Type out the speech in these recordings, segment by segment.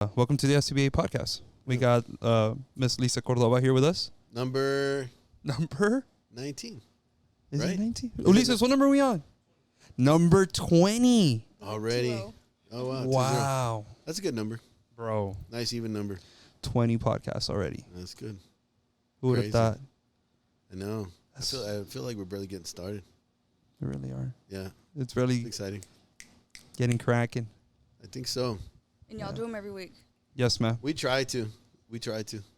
Welcome to the SCBA podcast. We got Miss Lisa Cordova here with us. Number Number? 19. Is Right? it 19? Oh, Lisa, what number are we on? Number 20. Already. 2-0. Oh, wow. 2-0. Wow. That's a good number. Bro, Nice, even number. 20 podcasts already. That's good. Who would have Crazy. thought? I know. I That's- feel like we're barely getting started. We really are. Yeah. It's It's really exciting. getting cracking. I think so. And y'all do them every week. Yes, ma'am. We try to.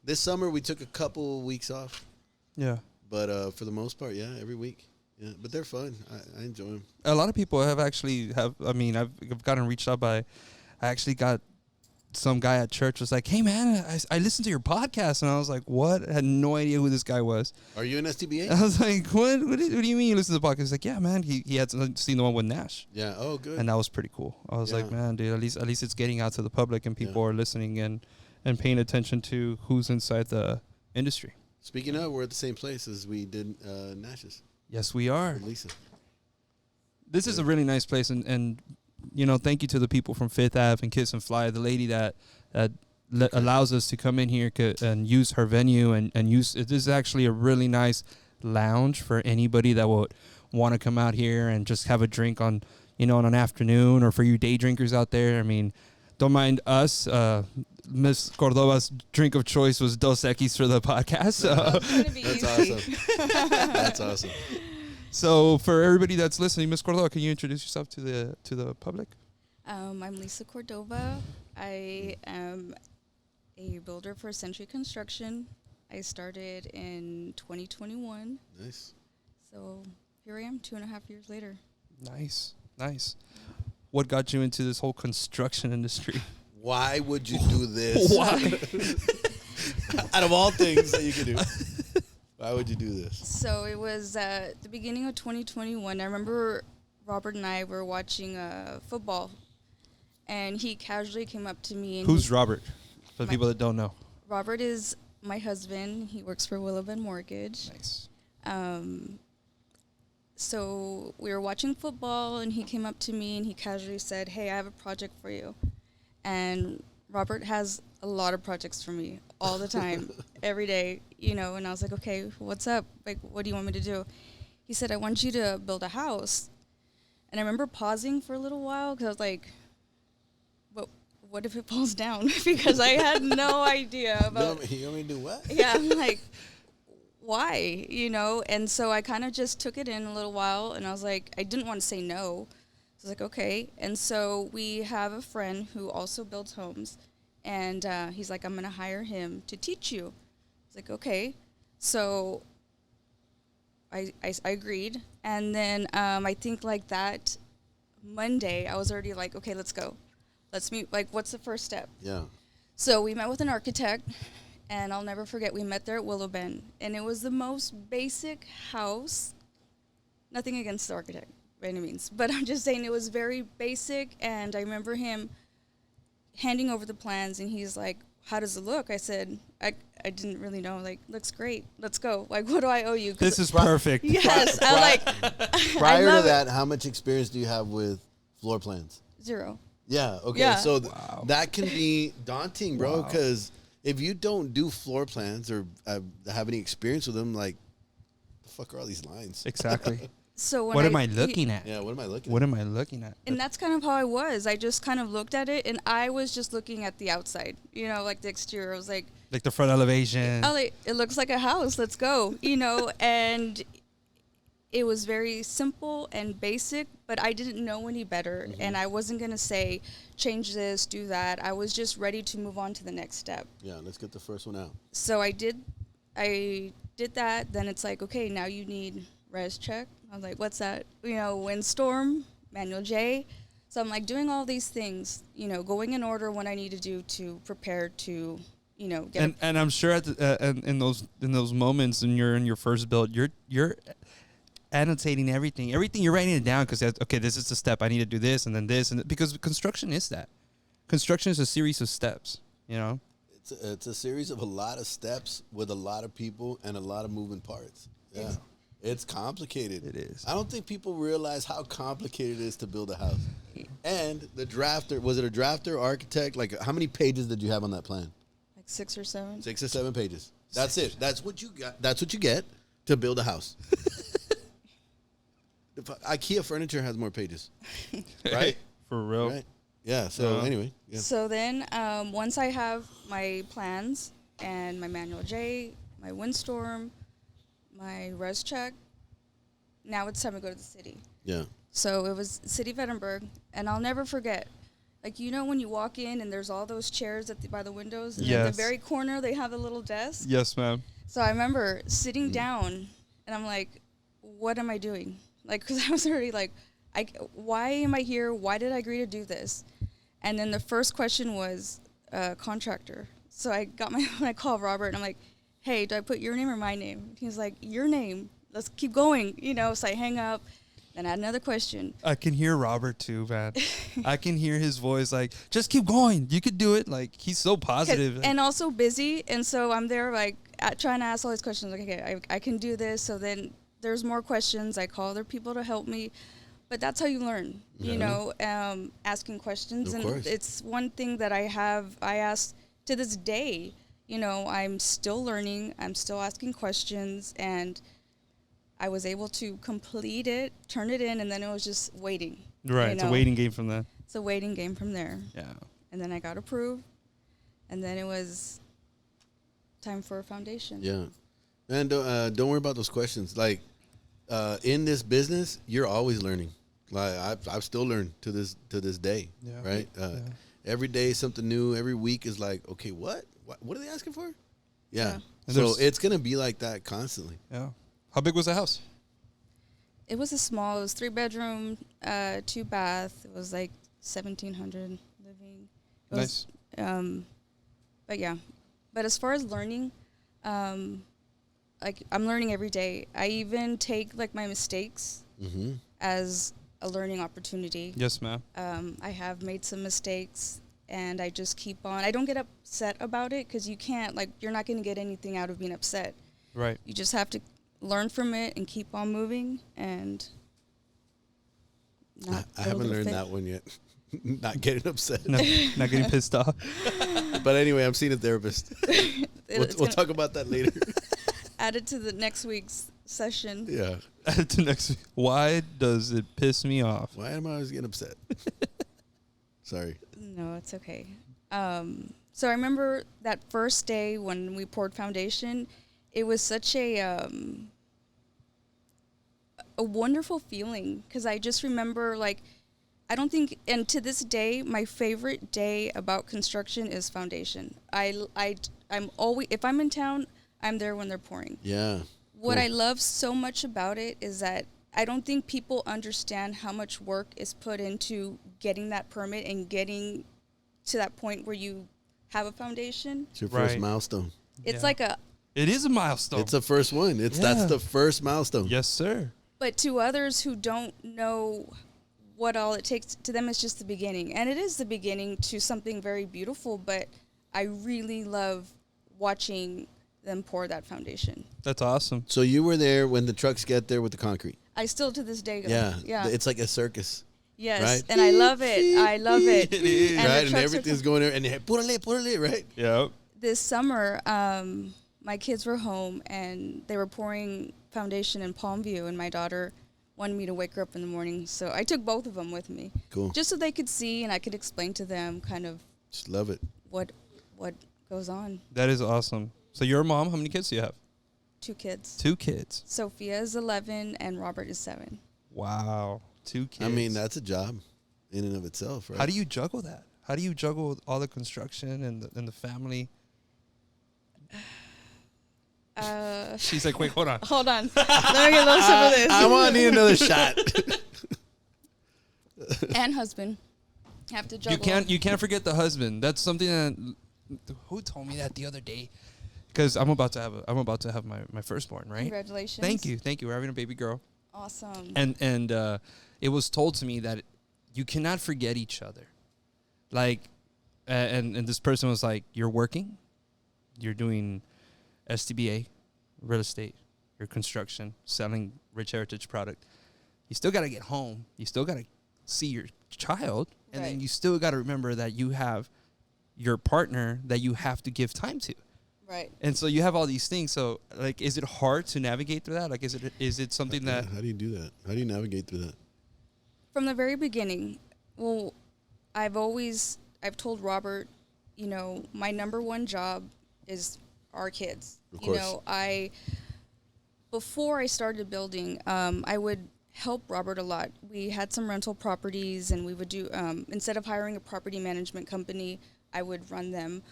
This summer, we took a couple weeks off. Yeah. But for the most part, yeah, every week. Yeah, but they're fun. I enjoy them. A lot of people I've gotten reached out by, I actually got some guy at church was like, hey, man, I listened to your podcast. And I was like, what? I had no idea who this guy was. Are you in STBA? I was like, what do you mean you listen to the podcast? He's like, yeah, man. He had seen the one with Nash. Yeah. Oh, good. And that was pretty cool. I was like, Yeah. man, dude, at least it's getting out to the public and people Yeah. are listening and paying attention to who's inside the industry. Speaking of, we're at the same place as we did Nash's. Yes, we are. With Lisa. This is a really nice place, and you know, thank you to the people from Fifth Ave and Kiss and Fly, the lady that allows us to come in here and use her venue and use. This is actually a really nice lounge for anybody that would want to come out here and just have a drink on an afternoon, or for you day drinkers out there. I mean, don't mind us. Miss Cordova's drink of choice was Dos Equis for the podcast. So. It's gonna be That's easy. awesome. That's awesome. So for everybody that's listening, Miss Cordova, can you introduce yourself to the public? I'm Lisa Cordova. I am a builder for Century Construction. I started in 2021. Nice. So here I am 2.5 years later. Nice. What got you into this whole construction industry? Why would you do this? Why? Out of all things that you could do, why would you do this? So it was the beginning of 2021. I remember Robert and I were watching football, and he casually came up to me. And Who's Robert? For the My- people that don't know. Robert is my husband. He works for Willow Bend Mortgage. Nice. So we were watching football, and he came up to me and he casually said, hey, I have a project for you. And Robert has a lot of projects for me all the time, every day, and I was like, okay, what's up? Like, what do you want me to do? He said, I want you to build a house. And I remember pausing for a little while because I was like, but what if it falls down? Because I had no idea about You want me to do what? yeah, I'm like, why? And so I kind of just took it in a little while, and I was like, I didn't want to say no. So I was like, okay. And so we have a friend who also builds homes, and he's like, I'm going to hire him to teach you. I was like, okay. So I agreed. And then I think like that Monday, I was already like, okay, let's go. Let's meet. Like, what's the first step? Yeah. So we met with an architect, and I'll never forget, we met there at Willow Bend, and it was the most basic house. Nothing against the architect by any means, but I'm just saying it was very basic, and I remember him handing over the plans, and he's like, how does it look? I said, I didn't really know. Like, looks great. Let's go. Like, what do I owe you? 'Cause This is perfect. yes, I like. Prior love to it. that, how much experience do you have with floor plans? 0. Yeah. Okay. Yeah. So Wow. that can be daunting, bro. Wow. Because if you don't do floor plans or have any experience with them, like, the fuck are all these lines? Exactly. So when What am I looking at? Yeah. What am I looking What at? am I looking at? And that's kind of how I was. I just kind of looked at it, and I was just looking at the outside, like the exterior. I was like, Like the front elevation. oh, it looks like a house. Let's go, and it was very simple and basic, but I didn't know any better, and I wasn't going to say, change this, do that. I was just ready to move on to the next step. Yeah. Let's get the first one out. So I did that. Then it's like, okay, now you need res check. I was like, what's that? Windstorm, Manual J. So I'm like doing all these things, going in order when I need to do to prepare to, get. And I'm sure in those moments when you're in your first build, you're annotating everything you're writing it down because okay, this is the step I need to do this and then this because construction is that. Construction is a series of steps. It's a series of a lot of steps with a lot of people and a lot of moving parts. Yeah. It's complicated. It is. I don't think people realize how complicated it is to build a house. And the drafter, was it a drafter, architect? Like, how many pages did you have on that plan? Like 6 or 7. 6 or 7 pages. That's it. That's what you got. That's what you get to build a house. IKEA furniture has more pages, right? For real. Right. Yeah. So anyway, yeah. So then, once I have my plans and my Manual J, my Windstorm, my res check, now it's time to go to the city. Yeah. So it was City of Edinburgh, and I'll never forget. Like, you know when you walk in and there's all those chairs by the windows, and in the Yes. very corner they have a little desk? Yes, ma'am. So I remember sitting down, and I'm like, what am I doing? Like, because I was already like, why am I here? Why did I agree to do this? And then the first question was contractor. So I called Robert, and I'm like, hey, do I put your name or my name? He was like, your name. Let's keep going. So I hang up. Then I had another question. I can hear Robert too, man. I can hear his voice like, just keep going. You could do it. Like, he's so positive. And also busy. And so I'm there like trying to ask all these questions. Like, okay, I can do this. So then there's more questions. I call other people to help me. But that's how you learn, asking questions. Of And course. it's one thing that I ask to this day. I'm still learning. I'm still asking questions. And I was able to complete it, turn it in, and then it was just waiting. right. It's a waiting game from that. It's a waiting game from there. Yeah. And then I got approved, and then it was time for a foundation. Yeah. Man, don't worry about those questions. Like, in this business, you're always learning. Like, I've still learned to this day. Yeah. Right. Every day is something new. Every week is like, okay, what are they asking for? Yeah. And So there's- it's gonna be like that constantly. Yeah. How big was the house? It was it was 3-bedroom, 2-bath. It was like 1,700 living. It Nice. Was, but yeah, but as far as learning, like I'm learning every day. I even take like my mistakes Mm-hmm. as a learning opportunity. Yes, ma'am. I have made some mistakes, and I just keep on. I don't get upset about it because you can't, like, you're not going to get anything out of being upset. Right. You just have to learn from it and keep on moving and not I go haven't to the learned fit. that one yet. Not getting upset. No, not getting pissed off. But anyway, I'm seeing a therapist. We'll It's gonna talk about that later. add it to the next week's session. Yeah. To next week. Why does it piss me off? Why am I always getting upset? Sorry. No, it's okay. So I remember that first day when we poured foundation. It was such a wonderful feeling because I just remember, like, I don't think, and to this day, my favorite day about construction is foundation. I'm always, if I'm in town, I'm there when they're pouring. Yeah. What Cool. I love so much about it is that I don't think people understand how much work is put into getting that permit and getting to that point where you have a foundation. It's your first Right. milestone. It's Yeah. like It is a milestone. It's the first one. That's Yeah. the first milestone. Yes, sir. but to others who don't know what all it takes, to them it's just the beginning. And it is the beginning to something very beautiful, but I really love watching them pour that foundation. That's awesome. So you were there when the trucks get there with the concrete. I still to this day go. Yeah. Yeah. It's like a circus. Yes. right? And I love it. I love it. It is. And the right? And trucks are everything's going there. And they purale, right? Yep. this summer, my kids were home and they were pouring foundation in Palmview, and my daughter wanted me to wake her up in the morning. So I took both of them with me Cool. just so they could see and I could explain to them kind of Just love it. what goes on. That is awesome. So you're a mom. How many kids do you have? 2 kids. 2 kids. Sophia is 11 and Robert is 7. Wow. 2 kids. I mean, that's a job in and of itself, right? How do you juggle that? How do you juggle all the construction and the family? She's like, wait, hold on. Hold on. Let me get a little sip of this. I want to need another shot. And husband. Have to juggle. You can't forget the husband. That's something that who told me that the other day? Because I'm about to have my firstborn, right? Congratulations. Thank you. We're having a baby girl. Awesome. And it was told to me that you cannot forget each other. Like, and this person was like, you're working, you're doing STBA, real estate, your construction, selling rich heritage product. You still got to get home. You still got to see your child, and then Right. you still got to remember that you have your partner that you have to give time to. Right. And so you have all these things. So like, is it hard to navigate through that? Like, is it something that How do you do that? How do you navigate through that? From the very beginning, well, I've told Robert, you know, my number one job is our kids. Of You course. know, before I started building, I would help Robert a lot. We had some rental properties, and we would do, instead of hiring a property management company, I would run them.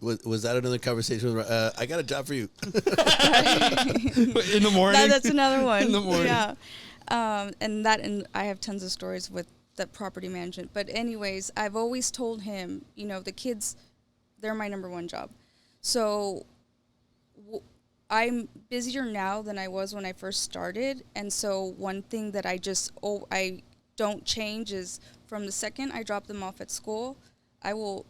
Was that another conversation? I got a job for you. in the morning? That's another one. In the morning. Yeah. And I have tons of stories with the property management. But anyways, I've always told him, you know, the kids, they're my number one job. So I'm busier now than I was when I first started. And so one thing that I don't change is from the second I drop them off at school, I will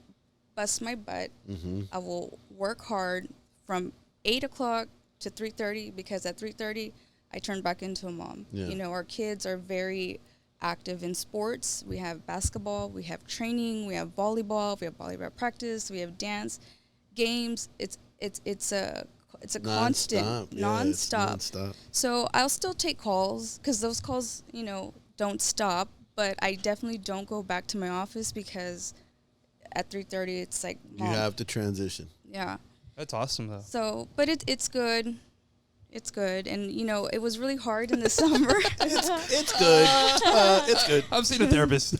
bust my butt. Mm-hmm. I will work hard from 8 o'clock to 3:30, because at 3:30 I turn back into a mom. Yeah. You know, our kids are very active in sports. We have basketball, we have training, we have volleyball practice, we have dance, games. It's a constant, nonstop. nonstop. So I'll still take calls, because those calls, you know, don't stop. But I definitely don't go back to my office, because at 3:30 it's like, You Mom. have to transition. Yeah. That's awesome though. So, but it's good. It's good. And, you know, it was really hard in the summer. It's good. It's good. I've seen a therapist.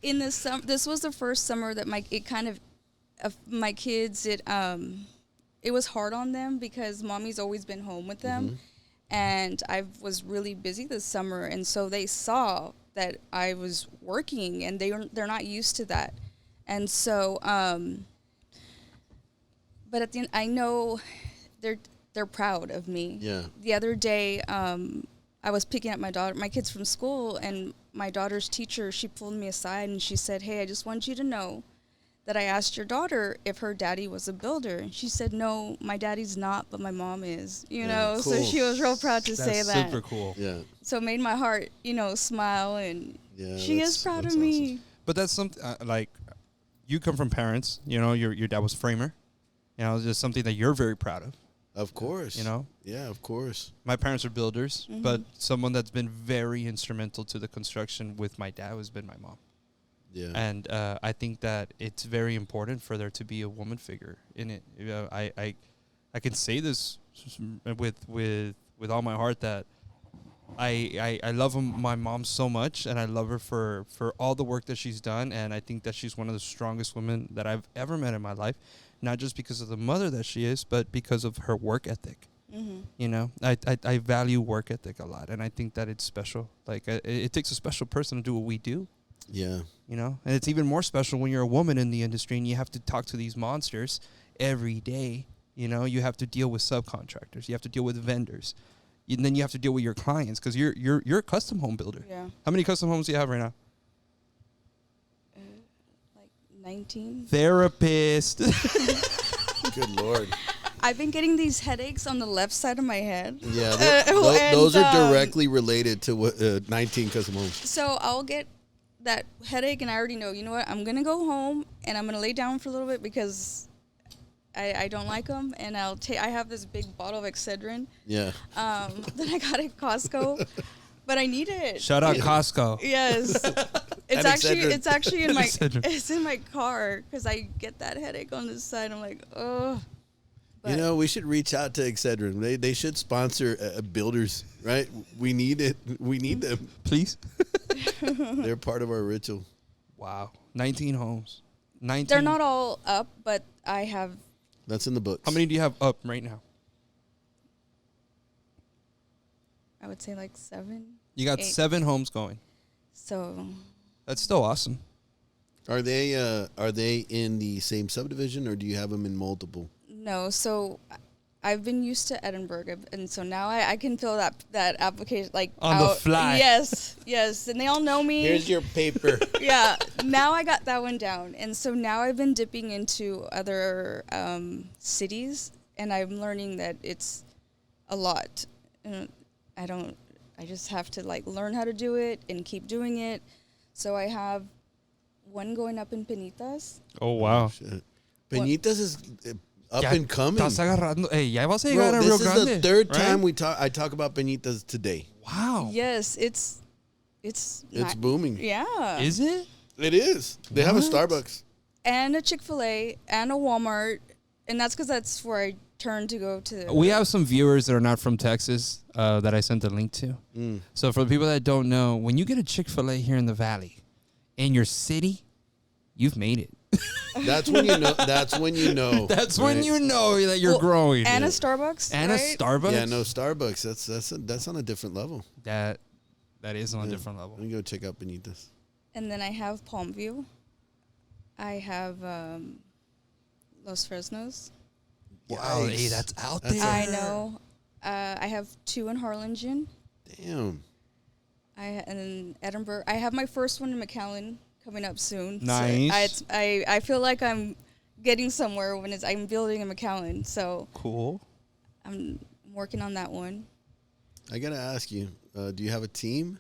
In the summer, this was the first summer that my kids, it was hard on them, because mommy's always been home with them. Mm-hmm. And I was really busy this summer. And so they saw that I was working, and they're not used to that. And so, but at the end, I know they're proud of me. Yeah. The other day, I was picking up my kids from school, and my daughter's teacher, she pulled me aside and she said, "Hey, I just want you to know that I asked your daughter if her daddy was a builder." And she said, "No, my daddy's not, but my mom is." You know, so cool. she was real proud to say That's that. super cool. Yeah. So it made my heart, you know, smile, and Yeah. she is proud of that's me. awesome. But that's something like, you come from parents. You know, your dad was a framer. You know, it's just something that you're very proud of. Of course. You know, Yeah, of course. my parents are builders, Mhm. but someone that's been very instrumental to the construction with my dad has been my mom. Yeah. And I think that it's very important for there to be a woman figure in it. You know, I can say this with all my heart, that I love my mom so much, and I love her for all the work that she's done. And I think that she's one of the strongest women that I've ever met in my life, not just because of the mother that she is, but because of her work ethic. Mm-hmm. You know, I value work ethic a lot, and I think that it's special. Like, it takes a special person to do what we do. Yeah. You know, and it's even more special when you're a woman in the industry and you have to talk to these monsters every day. You know, you have to deal with subcontractors, you have to deal with vendors, and then you have to deal with your clients, because you're a custom home builder. Yeah. How many custom homes do you have right now? Like 19. Therapist. Good Lord. I've been getting these headaches on the left side of my head. Yeah. And, Those are directly related to what 19 custom homes. So I'll get that headache, and I already know, you know what, I'm going to go home, and I'm going to lay down for a little bit, because I don't like them. And I have this big bottle of Excedrin Yeah. that I got at Costco, but I need it. Shout out Costco. Yes. And Excedrin. It's actually in my Excedrin. it's in my car, because I get that headache on this side. I'm like, oh. You know, we should reach out to Excedrin. They should sponsor builders, right? We need it. We need them. Please. They're part of our ritual. Wow. 19 homes. 19. They're not all up, but I have, That's in the books. How many do you have up right now? I would say like 7. You got 8. 7 homes going. So That's still awesome. Are they in the same subdivision, or do you have them in multiple? no, so I've been used to Edinburgh, and so now I can fill that application like On the out. fly. Yes, and they all know me. Here's your paper. Yeah, now I got that one down, and so now I've been dipping into other cities, and I'm learning that it's a lot. And I I just have to like learn how to do it and keep doing it. So I have one going up in Penitas. Oh, wow. Shit. Peñitas is up Ya and coming. Estás agarrando. Hey, ya vas a llegar Bro, a Rio this is Grande. the third right? time I talk about Peñitas today. Wow. Yes, it's It's not- booming. Yeah. Is it? It is. They have a What? Starbucks. And a Chick-fil-A and a Walmart, and that's because that's where I turn to go to. We have some viewers that are not from Texas that I sent the link to. Mm. So for the people that don't know, when you get a Chick-fil-A here in the Valley, in your city, you've made it. That's when you know. That's when you know. That's when right? you know that you're Well, growing. and a Starbucks. And right? a Starbucks. Yeah, no Starbucks. That's on a different level. That is on a Yeah. different level. Let me go check out Peñitas. And then I have Palmview. I have Los Fresnos. Wow, Yikes. hey, that's out That's there. I know. I have 2 in Harlingen. Damn. And then Edinburgh. I have my first one in McAllen coming up soon. Nice. So I feel like I'm getting somewhere when I'm building in McAllen. So Cool. I'm working on that one. I gotta ask you. Do you have a team?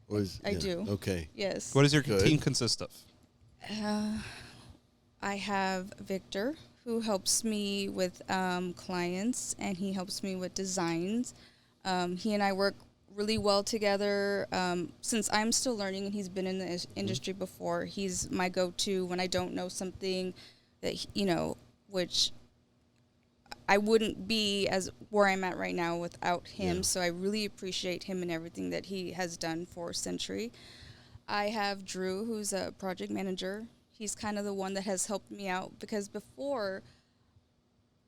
Or I do. Okay. Yes. What does your Good. team consist of? I have Victor, who helps me with clients, and he helps me with designs. He and I work really well together. Since I'm still learning and he's been in the industry before, he's my go-to when I don't know something that, which I wouldn't be as where I'm at right now without him. Yeah. So I really appreciate him and everything that he has done for Century. I have Drew, who's a project manager. He's kind of the one that has helped me out because before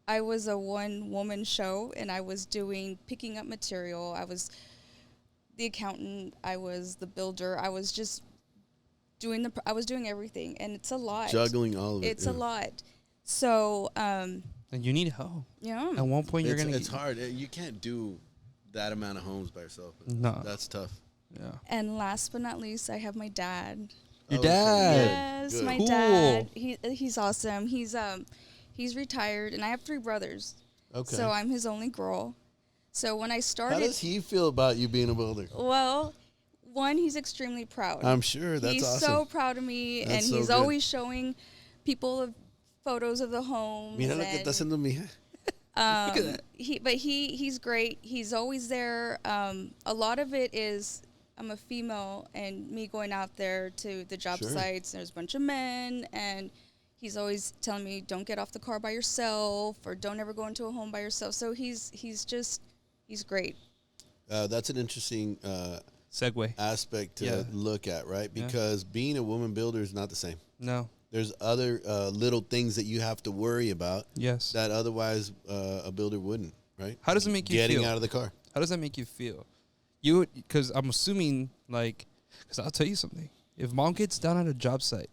I was a one-woman show and I was picking up material. I was the accountant. I was the builder. I was just I was doing everything, and it's a lot. Juggling all of it. It's yeah. a lot. So, And you need help. yeah. At one point, you're It's, gonna. it's hard. You can't do that amount of homes by yourself. No. That's tough. Yeah. And last but not least, I have my dad. Your Okay. dad. Yes, Good. my Cool. dad. He's awesome. He's retired, and I have 3 brothers. Okay. So I'm his only girl. So when I How started, does he feel about you being a builder? well, one, he's extremely proud. I'm sure that's he's awesome. so proud of me, That's and so he's good. always showing people photos of the homes. Mira lo que and, está haciendo mi hija. Look at that. He's great. He's always there. A lot of it is I'm a female and me going out there to the job Sure. sites. There's a bunch of men, and he's always telling me don't get off the car by yourself or don't ever go into a home by yourself. So he's great. That's an interesting Segue. aspect to Yeah. look at, right? Yeah. Because being a woman builder is not the same. No. There's other little things that you have to worry about Yes. that otherwise a builder wouldn't, right? How does it make you Getting feel? out of the car. How does that make you feel? Because I'm assuming, because I'll tell you something. If mom gets down at a job site,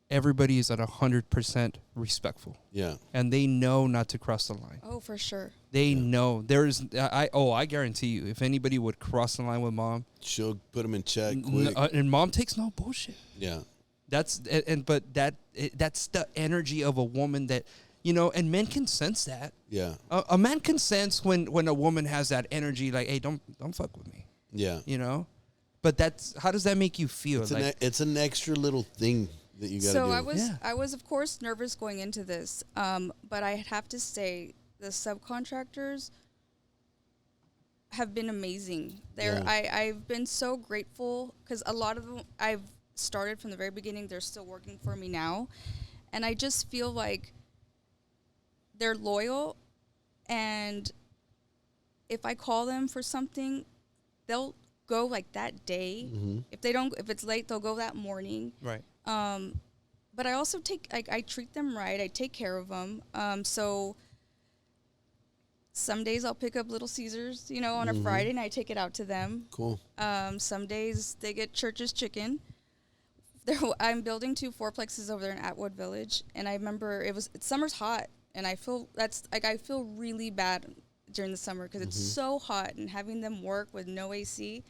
everybody is at 100% respectful, Yeah. and they know not to cross the line. Oh, for sure. They know I guarantee you, if anybody would cross the line with mom, She'll put them in check quick. and mom takes no bullshit. Yeah. That's that's the energy of a woman that, and men can sense that. Yeah. A man can sense when a woman has that energy, like, hey, don't fuck with me, Yeah. But how does that make you feel? It's an extra little thing that you got to do. So I was of course nervous going into this, but I have to say the subcontractors have been amazing. I've been so grateful because a lot of them I've started from the very beginning. They're still working for me now, and I just feel like they're loyal, and if I call them for something, they'll go like that day. Mm-hmm. If it's late, they'll go that morning. right. But I also I treat them right. I take care of them. So some days I'll pick up Little Caesars, on a Friday, and I take it out to them. Cool. Some days they get Church's chicken. I'm building 2 fourplexes over there in Atwood Village, and I remember summer's hot, and I feel I feel really bad during the summer because it's so hot, and having them work with no AC.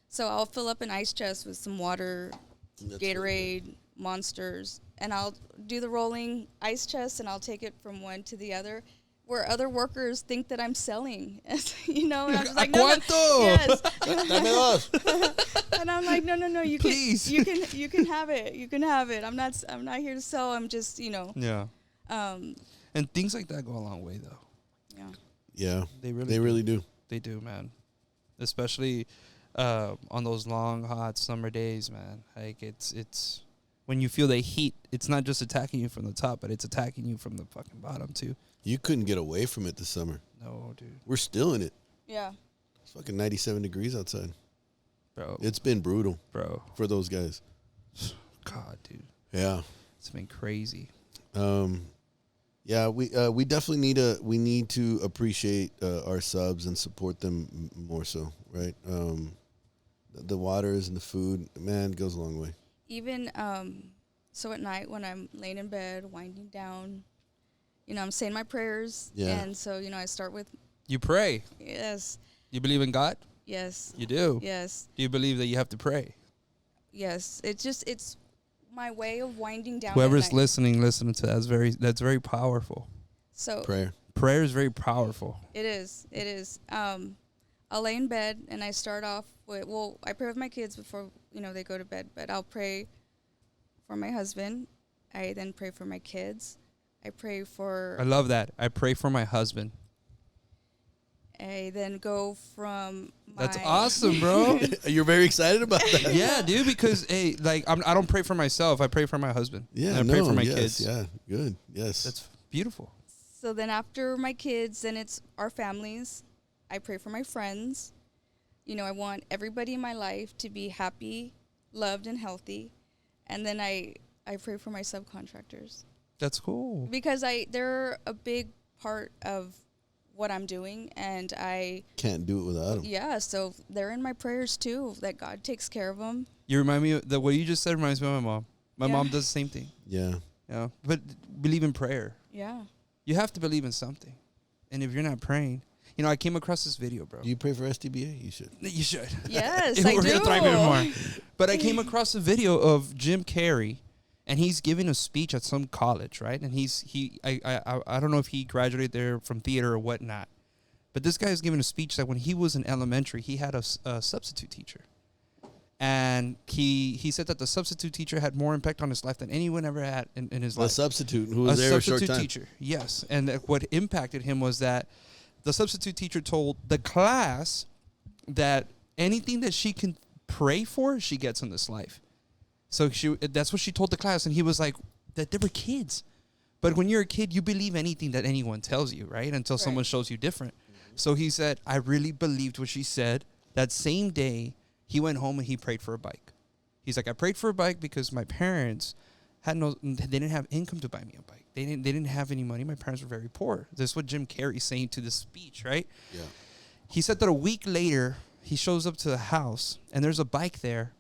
So I'll fill up an ice chest with some water, That's Gatorade, Monsters, and I'll do the rolling ice chest, and I'll take it from one to the other. where other workers think that I'm selling, you know, and I'm just like, ¿A no, cuánto? yes, Dame dos. and I'm like, no, you Please. you can have it. I'm not here to sell. I'm just, you know, Yeah. um, And things like that go a long way, though. yeah, Yeah, They they really do. They do, man. Especially on those long, hot summer days, man. Like it's when you feel the heat. It's not just attacking you from the top, but it's attacking you from the fucking bottom too. You couldn't get away from it this summer. No, dude, We're still in it. yeah. It's fucking 97 degrees outside. bro, It's been brutal bro. for those guys. God, dude, Yeah. it's been crazy. Yeah, we definitely need to appreciate our subs and support them more so, right? The waters and the food, man, goes a long way. Even so at night when I'm laying in bed, winding down, you know, I'm saying my prayers, Yeah. and so, you know, I start with You pray. yes, You believe in God. yes, You do. yes, Do you believe that you have to pray? yes. It's my way of winding down. at Whoever's night. listening to that, that's very powerful. So Prayer. Prayer is very powerful. it is. It is. I'll lay in bed and I start off with, well, I pray with my kids before, you know, they go to bed, but I'll pray for my husband. I then pray for my kids. I pray for, I love that. I pray for my husband. I then go from my. That's awesome, bro. You're very excited about that. Yeah, dude. Because hey, like I don't pray for myself. I pray for my husband. Yeah, and I pray no, for my yes, kids. Yeah, good. Yes. That's beautiful. So then after my kids, then it's our families. I pray for my friends. You know, I want everybody in my life to be happy, loved, and healthy. And then I pray for my subcontractors. That's cool. Because they're a big part of what I'm doing, and Can't do it without them. yeah, so they're in my prayers too, that God takes care of them. You remind me of what you just said reminds me of my mom. My Yeah. mom does the same thing. Yeah. You know, but believe in prayer. Yeah. You have to believe in something. And if you're not praying, you know, I came across this video, bro. Do you pray for SDBA? You should. You should. Yes, If I we're do. gonna thrive even more. But I came across a video of Jim Carrey, and he's giving a speech at some college, right? And I don't know if he graduated there from theater or whatnot, but this guy is giving a speech that when he was in elementary, he had a substitute teacher, and he said that the substitute teacher had more impact on his life than anyone ever had in his A life. substitute who was there a short time. Teacher, yes, and what impacted him was that the substitute teacher told the class that anything that she can pray for, she gets in this life. So that's what she told the class, and he was like, that they were kids. But when you're a kid, you believe anything that anyone tells you, right? Until someone Right. shows you different. So he said, I really believed what she said. That same day, he went home and he prayed for a bike. He's like, I prayed for a bike because my parents they didn't have income to buy me a bike. They didn't have any money. My parents were very poor. This is what Jim Carrey's saying to this speech, right? Yeah. He said that a week later, he shows up to the house, and there's a bike there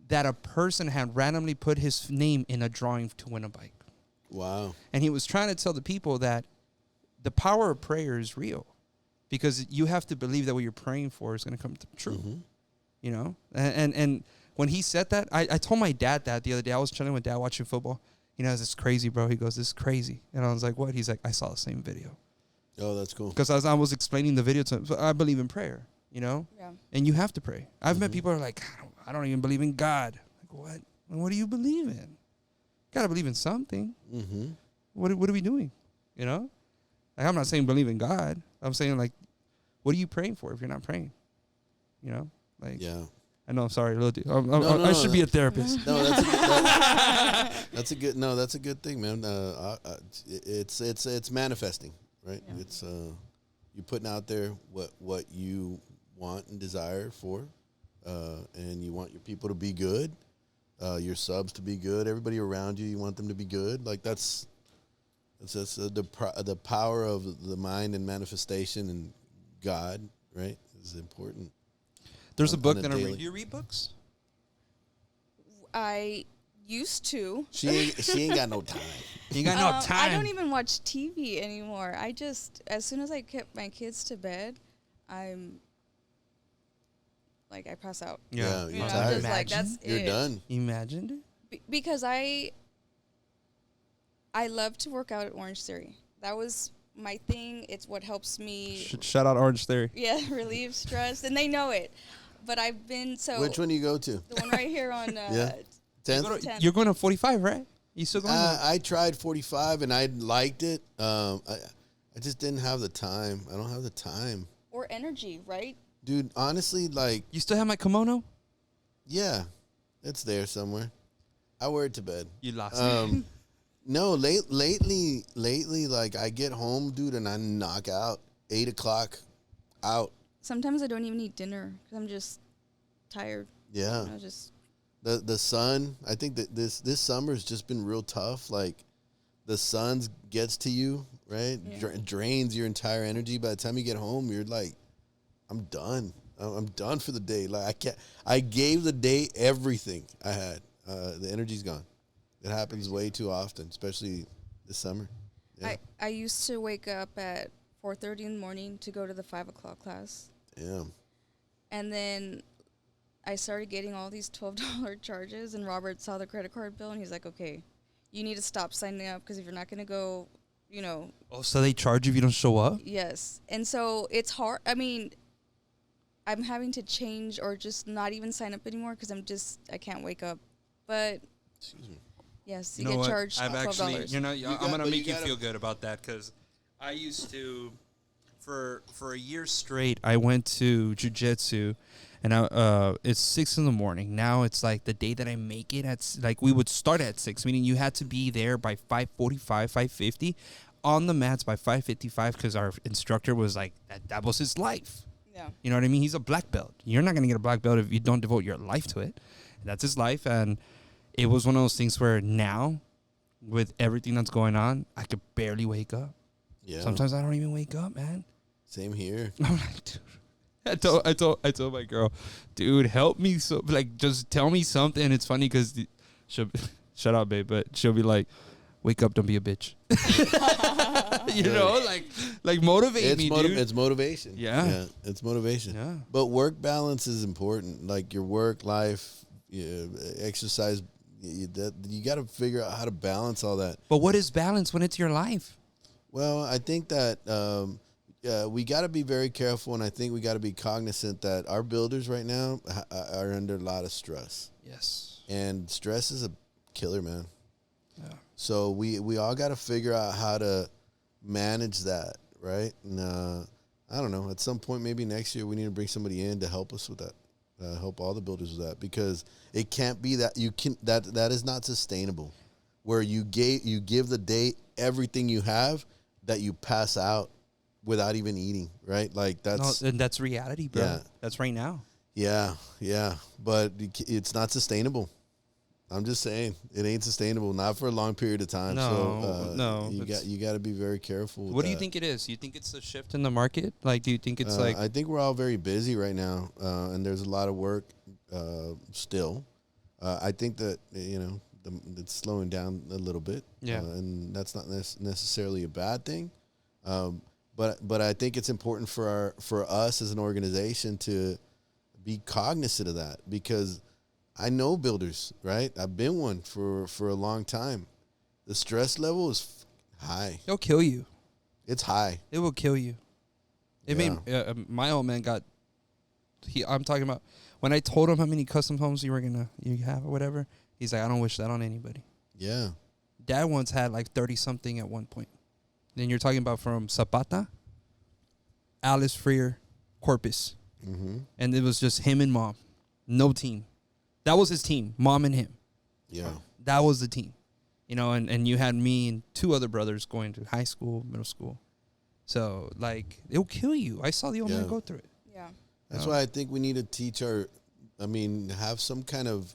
that a person had randomly put his name in a drawing to win a bike. Wow. And he was trying to tell the people that the power of prayer is real, because you have to believe that what you're praying for is going to come true. Mm-hmm. You know? And when he said that, I told my dad that the other day. I was chilling with Dad watching football. You know, it's crazy, bro. He goes, this is crazy. And I was like, what? He's like, I saw the same video. Oh, that's cool. Because as I was explaining the video to him, so I believe in prayer, you know? Yeah. And you have to pray. I've met Mhm. people who are like, I don't even believe in God. Like, what? Well, what do you believe in? Got to believe in something. Mm-hmm. What are we doing? You know? Like, I'm not saying believe in God. I'm saying, like, what are you praying for if you're not praying? You know? Like, Yeah. I know, I'm sorry, little dude. No, I should be a therapist. No, that's a good. No, that's a good thing, man. It's manifesting, right? Yeah. It's you putting out there what you want and desire for, and you want your people to be good, your subs to be good, everybody around you. You want them to be good. Like that's the power of the mind and manifestation and God, right? Is important. There's a on book a that I'm daily. reading. Do you read books? I used to. She ain't got no time. You got no time. I don't even watch TV anymore. I just, as soon as I get my kids to bed, I'm like, I pass out. Yeah, You you're know, I'm tired. just like, that's You're it. done. Imagine, dude. Because I love to work out at Orange Theory. That was my thing. It's what helps me. Shout out Orange Theory. Yeah, relieve stress, and they know it. But I've been so. Which one do you go to? The one right here on. Yeah. 10th? 10th. You're going to 45, right? You still going? I tried 45 and I liked it. I just didn't have the time. I don't have the time. Or energy, right? Dude, honestly, like, You still have my kimono? yeah, it's there somewhere. I wear it to bed. You lost it. No, lately, like, I get home, dude, and I knock out 8 o'clock out. Sometimes I don't even eat dinner because I'm just tired. Yeah. I just. The sun, I think that this summer has just been real tough. Like, the sun gets to you, right? Yeah. Drains your entire energy. By the time you get home, you're like, I'm done. I'm done for the day. Like, I can't. I gave the day everything I had. The energy's gone. It happens way too often, especially this summer. Yeah. I used to wake up at 4:30 in the morning to go to the 5 o'clock class, Damn. and then I started getting all these $12 charges. And Robert saw the credit card bill, and he's like, "Okay, you need to stop signing up because if you're not gonna go, you know." Oh, so they charge you if you don't show up? Yes, and so it's hard. I mean, I'm having to change or just not even sign up anymore because I can't wake up. But Excuse me. yes, you get charged I've actually, $12. I'm gonna but make you you gotta- feel good about that because I used to, for a year straight, I went to jujitsu, and it's 6 a.m. Now it's like the day that I make it like we would start at 6, meaning you had to be there by 5:45, 5:50, on the mats by 5:55 because our instructor was like that was his life. Yeah. You know what I mean? He's a black belt. You're not gonna get a black belt if you don't devote your life to it. That's his life, and it was one of those things where now, with everything that's going on, I could barely wake up. Yeah. Sometimes I don't even wake up, man. Same here. I'm like, dude. I told my girl, dude, help me. So, like, just tell me something. It's funny because she'll shut up, babe, but she'll be like, wake up, don't be a bitch. You know, like motivate me, dude. It's motivation. Yeah. It's motivation. Yeah. But work balance is important. Like, your work life, exercise, you got to figure out how to balance all that. But what is balance when it's your life? Well, I think that we got to be very careful, and I think we got to be cognizant that our builders right now are under a lot of stress. Yes. And stress is a killer, man. Yeah. So we all got to figure out how to manage that, right? And I don't know. At some point, maybe next year, we need to bring somebody in to help us with that. Help all the builders with that, because it can't be that that is not sustainable. Where you give the day everything you have, that you pass out without even eating, right? Like, that's reality, bro. Yeah. That's right now. Yeah, but it's not sustainable. I'm just saying, it ain't sustainable, not for a long period of time. No, you got to be very careful. With What do you that. think it is? You think it's a shift in the market? Like, do you think it's like? I think we're all very busy right now, and there's a lot of work still. I think that it's slowing down a little bit. Yeah. And that's not necessarily a bad thing. But I think it's important for us as an organization to be cognizant of that, because I know builders, right? I've been one for a long time. The stress level is high. It'll kill you. It's high. It will kill you. It Yeah. made my old man got. I'm talking about when I told him how many custom homes you have or whatever. He's like, I don't wish that on anybody. Yeah. Dad once had like 30 something at one point. Then you're talking about from Zapata, Alice Freer, Corpus, Mm-hmm. and it was just him and mom, no team. That was his team, mom and him. Yeah. That was the team, and you had me and two other brothers going to high school, middle school. So, like, it'll kill you. I saw the old man Yeah. go through it. Yeah. That's why I think we need to teach have some kind of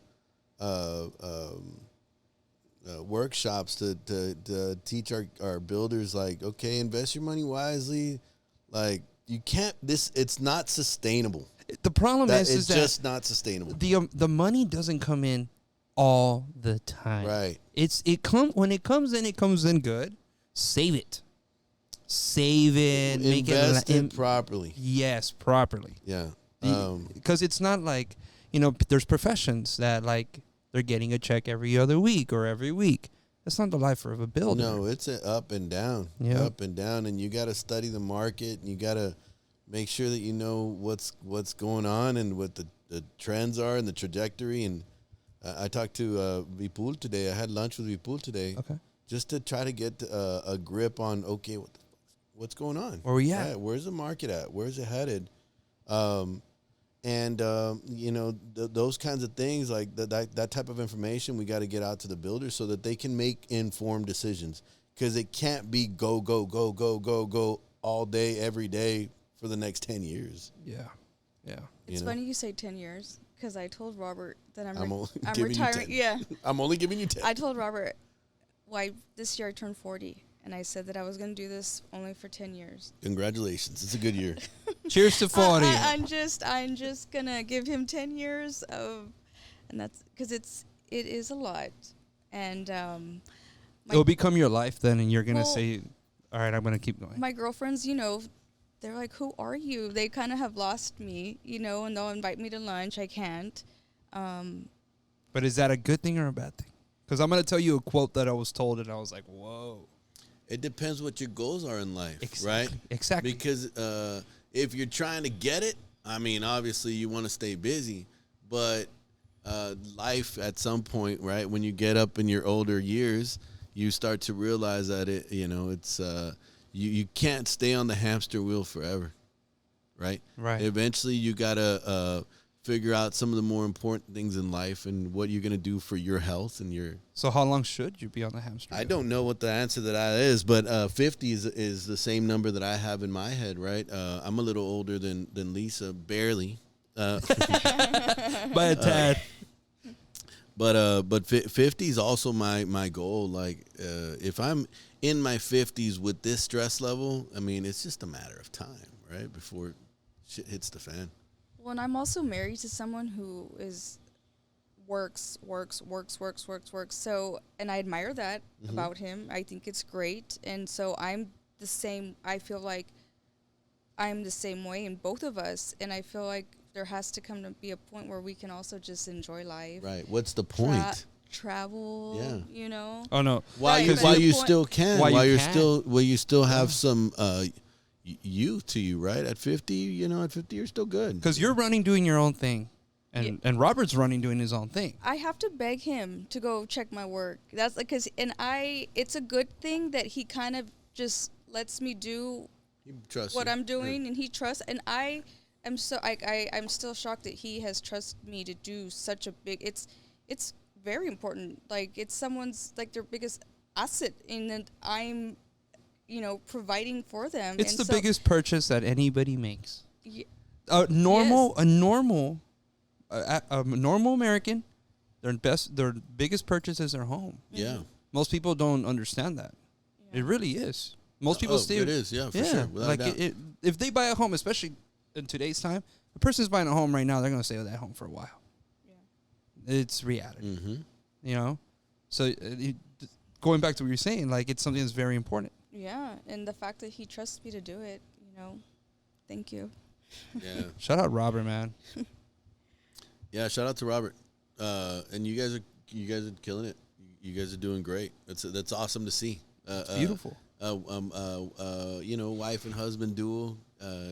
workshops to teach our builders, like, okay, invest your money wisely. Like, you can't, it's not sustainable. The problem That is it's that just not sustainable. the money doesn't come in all the time. Right. When it comes in good. Save it. Make Invest it it properly. Yes, properly. Yeah. Because it's not like, there's professions that, like, they're getting a check every other week or every week. That's not the life of a builder. No, it's an up and down, Yeah. up and down, and you got to study the market, and you got to make sure that you know what's going on and what the trends are and the trajectory. And I talked to Vipul today. I had lunch with Vipul today, Okay. just to try to get a grip on what's going on. Where we at? Right, where's the market at? Where's it headed? You know, those kinds of things, like that type of information, we got to get out to the builders so that they can make informed decisions. Because it can't be go, go, go, go, go, go all day, every day for the next 10 years. Yeah. Yeah. It's You know? funny you say 10 years because I told Robert that I'm I'm only I'm giving you retiring. 10. Yeah, I'm only giving you 10. I told Robert, why this year I turned 40, and I said that I was going to do this only for 10 years. Congratulations. It's a good year. Cheers to 40. I'm just gonna give him 10 years of, and that's because it is a lot, and It'll become your life then, and you're gonna Well, say, "All right, I'm gonna keep going." my girlfriends, you know, they're like, "Who are you?" They kind of have lost me, you know, and they'll invite me to lunch. I can't. But is that a good thing or a bad thing? Because I'm gonna tell you a quote that I was told, and I was like, "Whoa!" It depends what your goals are in life, Exactly. right? Exactly. Because if you're trying to get it, I mean, obviously you want to stay busy, but life at some point, right, when you get up in your older years, you start to realize that it's you can't stay on the hamster wheel forever, right? Right. Eventually, you gotta figure out some of the more important things in life and what you're gonna do for your health and your. So how long should you be on the hamster I wheel? don't know what the answer to that is, but 50 is the same number that I have in my head, right? I'm a little older than Lisa, barely. By a tad. But 50 is also my goal. Like, if I'm in my 50s with this stress level, I mean, it's just a matter of time, right? Before shit hits the fan. Well, and I'm also married to someone who works. So, and I admire that about him. I think it's great. And so I'm the same. I feel like I'm the same way in both of us. And I feel like there has to come to be a point where we can also just enjoy life. Right. What's the point? Travel. Yeah. You know. Oh no. While Right, you but while the you point- still can, While you while you're can. still while you still have some youth to you, right? At 50, at 50 you're still good. Because you're running doing your own thing, and Yeah. and Robert's running doing his own thing. I have to beg him to go check my work. That's like, it's a good thing that he kind of just lets me do You trust what you. I'm doing, and he trusts. And I'm still shocked that he has trusted me to do such a big. It's very important. Like, it's someone's, like, their biggest asset, and then I'm, providing for them. It's and the so- biggest purchase that anybody makes. Ye- A normal American, their biggest purchase is their home. Yeah. Most people don't understand that. It really is. Most people stay. It is, yeah, for sure. Without like a doubt. if they buy a home, especially in today's time, the person's buying a home right now, they're going to stay with that home for a while. Yeah. It's reality, Mm-hmm. So going back to what you're saying, like, it's something that's very important. Yeah, and the fact that he trusts me to do it, thank you. Yeah. Shout out Robert, man. Yeah, shout out to Robert. And you guys are killing it. You guys are doing great. That's awesome to see. It's beautiful. Wife and husband duo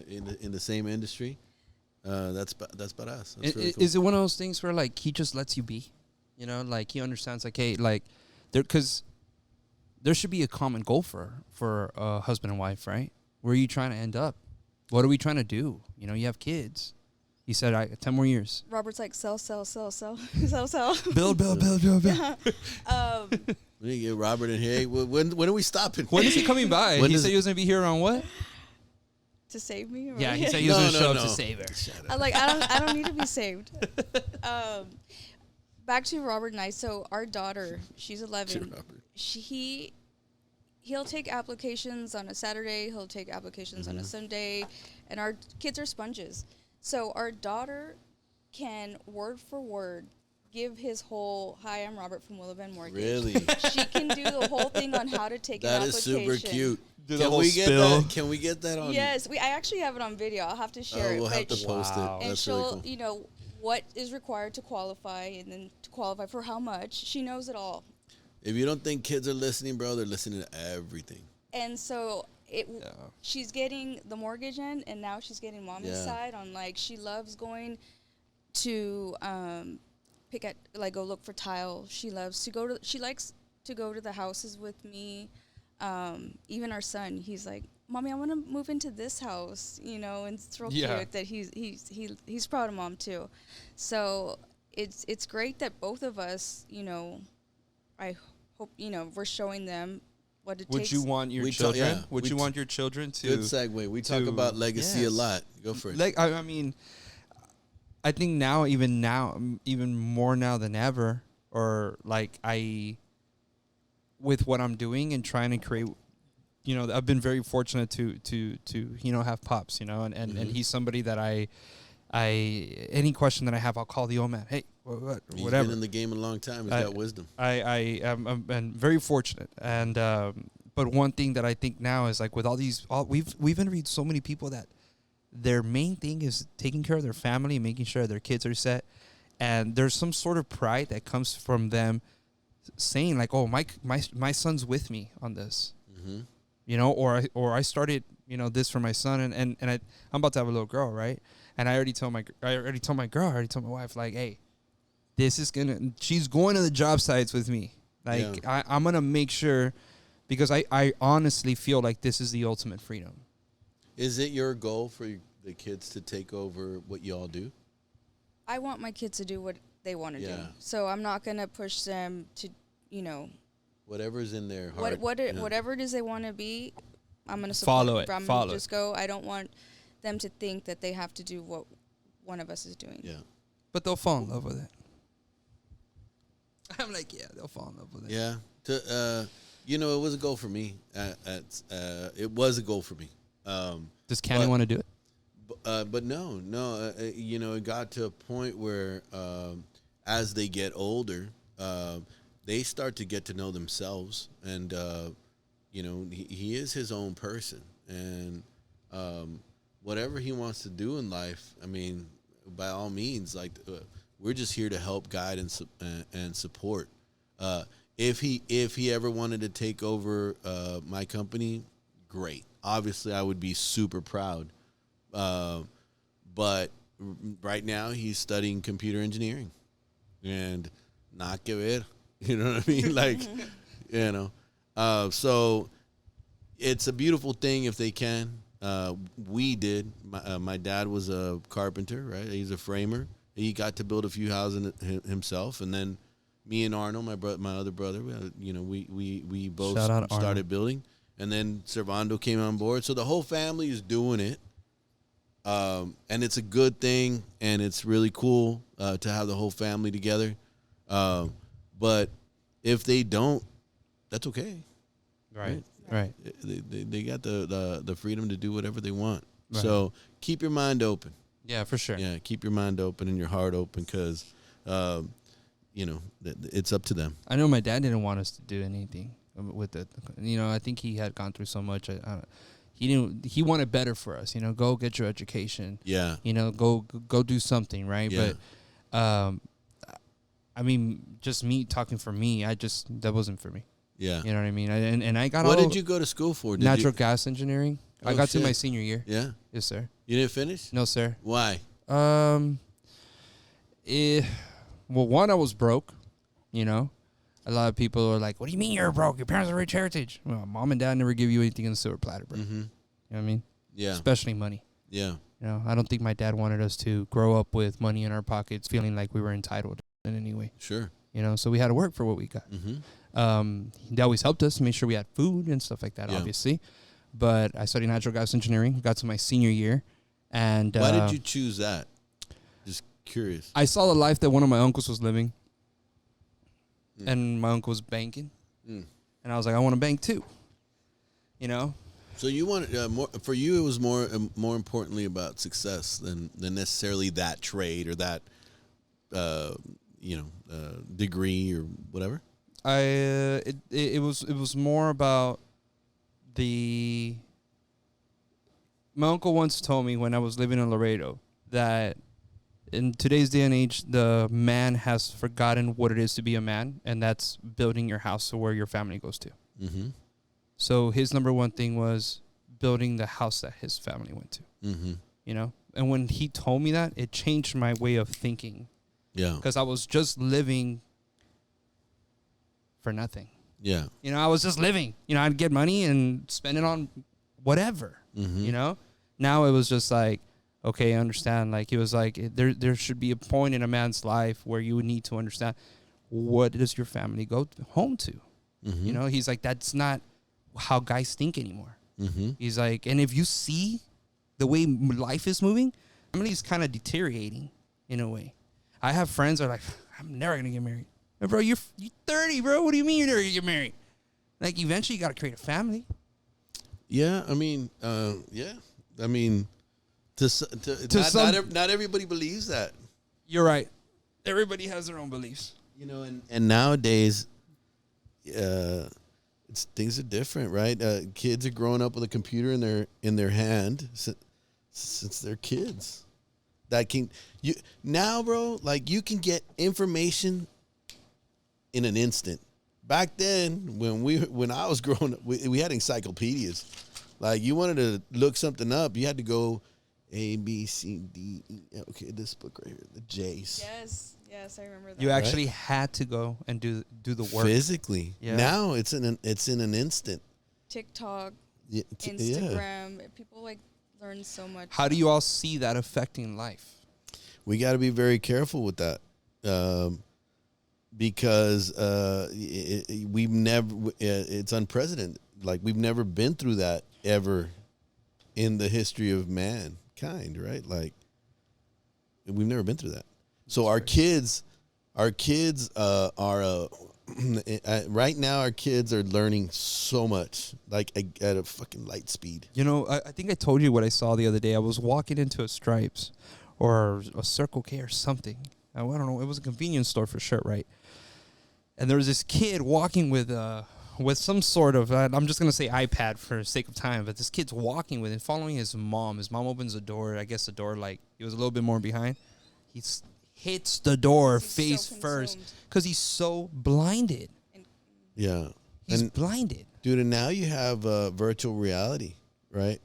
in the same industry. That's badass. That's really cool. Is it one of those things where, like, he just lets you be? Like, he understands, like, hey, like, because there should be a common goal for a husband and wife, right? Where are you trying to end up? What are we trying to do? You have kids. He said, 10 more years. Robert's like, sell. Sell. Build. We need to get Robert in here. Hey, when are we stopping? When is he coming by? When He does- said he was going to be here on what? To save me? Or Yeah, he what? said he was going to show up no. to save her. I'm like, I don't need to be saved. Back to Robert and I. So our daughter, she's 11. Robert. He'll take applications on a Saturday. He'll take applications on a Sunday, and our kids are sponges. So our daughter can word for word give his whole, "Hi, I'm Robert from Willow Bend Mortgage." Really? She can do the whole thing on how to take That an is application. super cute. Do the Can whole we get spill. that? Can we get that on? Yes, I actually have it on video. I'll have to share it. We'll have but to post Wow. it. and That's she'll, really cool. what is required to qualify, and then to qualify for how much. She knows it all. If you don't think kids are listening, bro, they're listening to everything. And so Yeah. she's getting the mortgage end, and now she's getting mommy's Yeah. side on like she loves going to pick at like go look for tile. She loves to go to she likes to go to the houses with me. Even our son, he's like, "Mommy, I want to move into this house," you know, and it's real Yeah. cute that he's proud of mom too. So it's great that both of us, you know, I hope we're showing them what it Would takes. you want your We children? yeah, Would we you t- want your children to? Good segue. We talk to- about legacy a yes. lot. Go for it. Like I mean, I think now, even more now than ever, or like with what I'm doing and trying to create, I've been very fortunate to have Pops, and Mhm. he's somebody that I any question that I have, I'll call the old man. Hey, He's whatever. been in the game a long time. He's I- got wisdom. I'm been very fortunate, and but one thing that I think now is like with we've interviewed so many people that their main thing is taking care of their family, making sure their kids are set, and there's some sort of pride that comes from them saying like, "Oh, my son's with me on this," Mm-hmm. or I started this for my son, and I'm about to have a little girl, right? And I already told my wife like, "Hey, she's going to the job sites with me. Like I'm gonna make sure, because I honestly feel like this is the ultimate freedom." Is it your goal for the kids to take over what y'all do? I want my kids to do what they want to do. Yeah. So I'm not going to push them to, Whatever's in their heart. whatever it is they want to be, I'm going to Follow it. I'm Follow gonna it. just go. I don't want them to think that they have to do what one of us is doing. Yeah. But they'll fall in love with it. I'm like, yeah, they'll fall in love with it. Yeah. It was a goal for me. It was a goal for me. Does Candy want to do it? But no. It got to a point where as they get older, they start to get to know themselves, and he is his own person, and whatever he wants to do in life, I mean, by all means, like we're just here to help, guide, and support. If he ever wanted to take over my company, great. Obviously, I would be super proud. But right now, he's studying computer engineering, and not que ver. You know what I mean? Like, so it's a beautiful thing if they can. We did. My dad was a carpenter, right? He's a framer. He got to build a few houses himself, and then me and Arnold, my other brother, we both Shout out started Arnold. building, and then Servando came on board. So the whole family is doing it, and it's a good thing, and it's really cool to have the whole family together. But if they don't, that's okay. Right. They got the freedom to do whatever they want. Right. So keep your mind open. Yeah, for sure. Yeah, keep your mind open and your heart open, because, it's up to them. I know my dad didn't want us to do anything with it. I think he had gone through so much. He wanted better for us. Go get your education. Yeah. Go do something, right? Yeah. But, I mean, just me talking for me, that wasn't for me. Yeah. You know what I mean? And I got What did you go to school for? natural gas engineering. I Oh, got to shit. my senior year. Yeah. Yes, sir. You didn't finish? No, sir. Why? Well, one, I was broke. A lot of people are like, "What do you mean you're broke? Your parents are rich heritage." Well, mom and dad never give you anything in a silver platter, bro. Mm-hmm. You know what I mean? Yeah. Especially money. Yeah. I don't think my dad wanted us to grow up with money in our pockets, feeling like we were entitled in any way. Sure. So we had to work for what we got. Mm-hmm. He always helped us, made sure we had food and stuff like that, Yeah. obviously. But I studied natural gas engineering, got to my senior year, and Why did you choose that? Just curious. I saw the life that one of my uncles was living, Mm. and my uncle was banking, Mm. and I was like, I want to bank too. So you want more for you? It was more importantly about success than necessarily that trade or that degree or whatever. It was more about my uncle once told me when I was living in Laredo that in today's day and age, the man has forgotten what it is to be a man, and that's building your house to where your family goes to. Mm-hmm. So his number one thing was building the house that his family went to. Mm-hmm. You know, and when he told me that, it changed my way of thinking, Yeah. because I was just living for nothing. Yeah. You know, I was just living. You know, I'd get money and spend it on whatever. Mm-hmm. You know, now it was just like, okay, I understand. Like, it was like there should be a point in a man's life where you would need to understand, what does your family go home to? Mm-hmm. You know, he's like, that's not how guys think anymore. Mm-hmm. He's like, and if you see the way life is moving, family's kind of deteriorating in a way. I have friends that are like, I'm never gonna get married. But bro, you're 30, bro. What do you mean you're never gonna get married? Like, eventually you got to create a family. Yeah, I mean, yeah. I mean, not everybody believes that. You're right. Everybody has their own beliefs. You know, and nowadays, things are different, right? Kids are growing up with a computer in their hand since they're kids. Now, bro, like, you can get information in an instant. Back then, when I was growing up, we had encyclopedias. Like, you wanted to look something up, you had to go A, B, C, D, E. Okay, this book right here, the J's. Yes, I remember that. You actually had to go and do the work Physically. Yeah. Now it's in an instant. TikTok, Yeah. Instagram, people like learn so much. How do you all see that affecting life? We got to be very careful with that, because we've never. It's unprecedented. Like, we've never been through that ever in the history of mankind, right? Like, we've never been through that. So our kids are right now. Our kids are learning so much, like, at a fucking light speed. You know, I think I told you what I saw the other day. I was walking into a Stripes or a Circle K or something. I don't know. It was a convenience store for sure, right? And there was this kid walking with some sort of, I'm just going to say iPad for the sake of time, but this kid's walking with it, following his mom. His mom opens the door. I guess the door, like, he was a little bit more behind. He hits the door face first because he's so blinded. Yeah. He's blinded. Dude, and now you have virtual reality, right?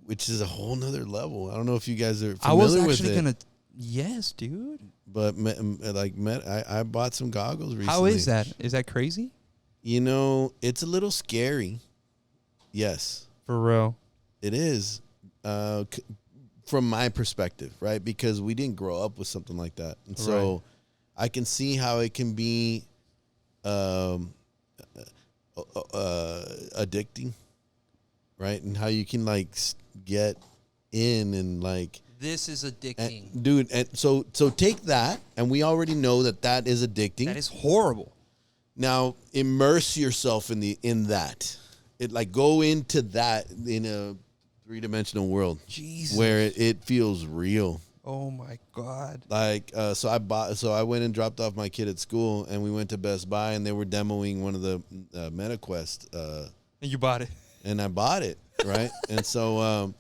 Which is a whole nother level. I don't know if you guys are familiar with it. I was actually going to, yes, dude. But I bought some goggles recently. How is that? Is that crazy? You know, it's a little scary. Yes. For real. It is. From my perspective, right? Because we didn't grow up with something like that. And so Right. I can see how it can be addicting, right? And how you can, like, get in and, like, This is addicting. dude. And so take that, and we already know that is addicting. That is horrible. Now immerse yourself in that. It, like, go into that in a 3-dimensional world. Jesus. Where it feels real. Oh my God. Like, so I went and dropped off my kid at school, and we went to Best Buy, and they were demoing one of the MetaQuest, And you bought it. and I bought it, right? and so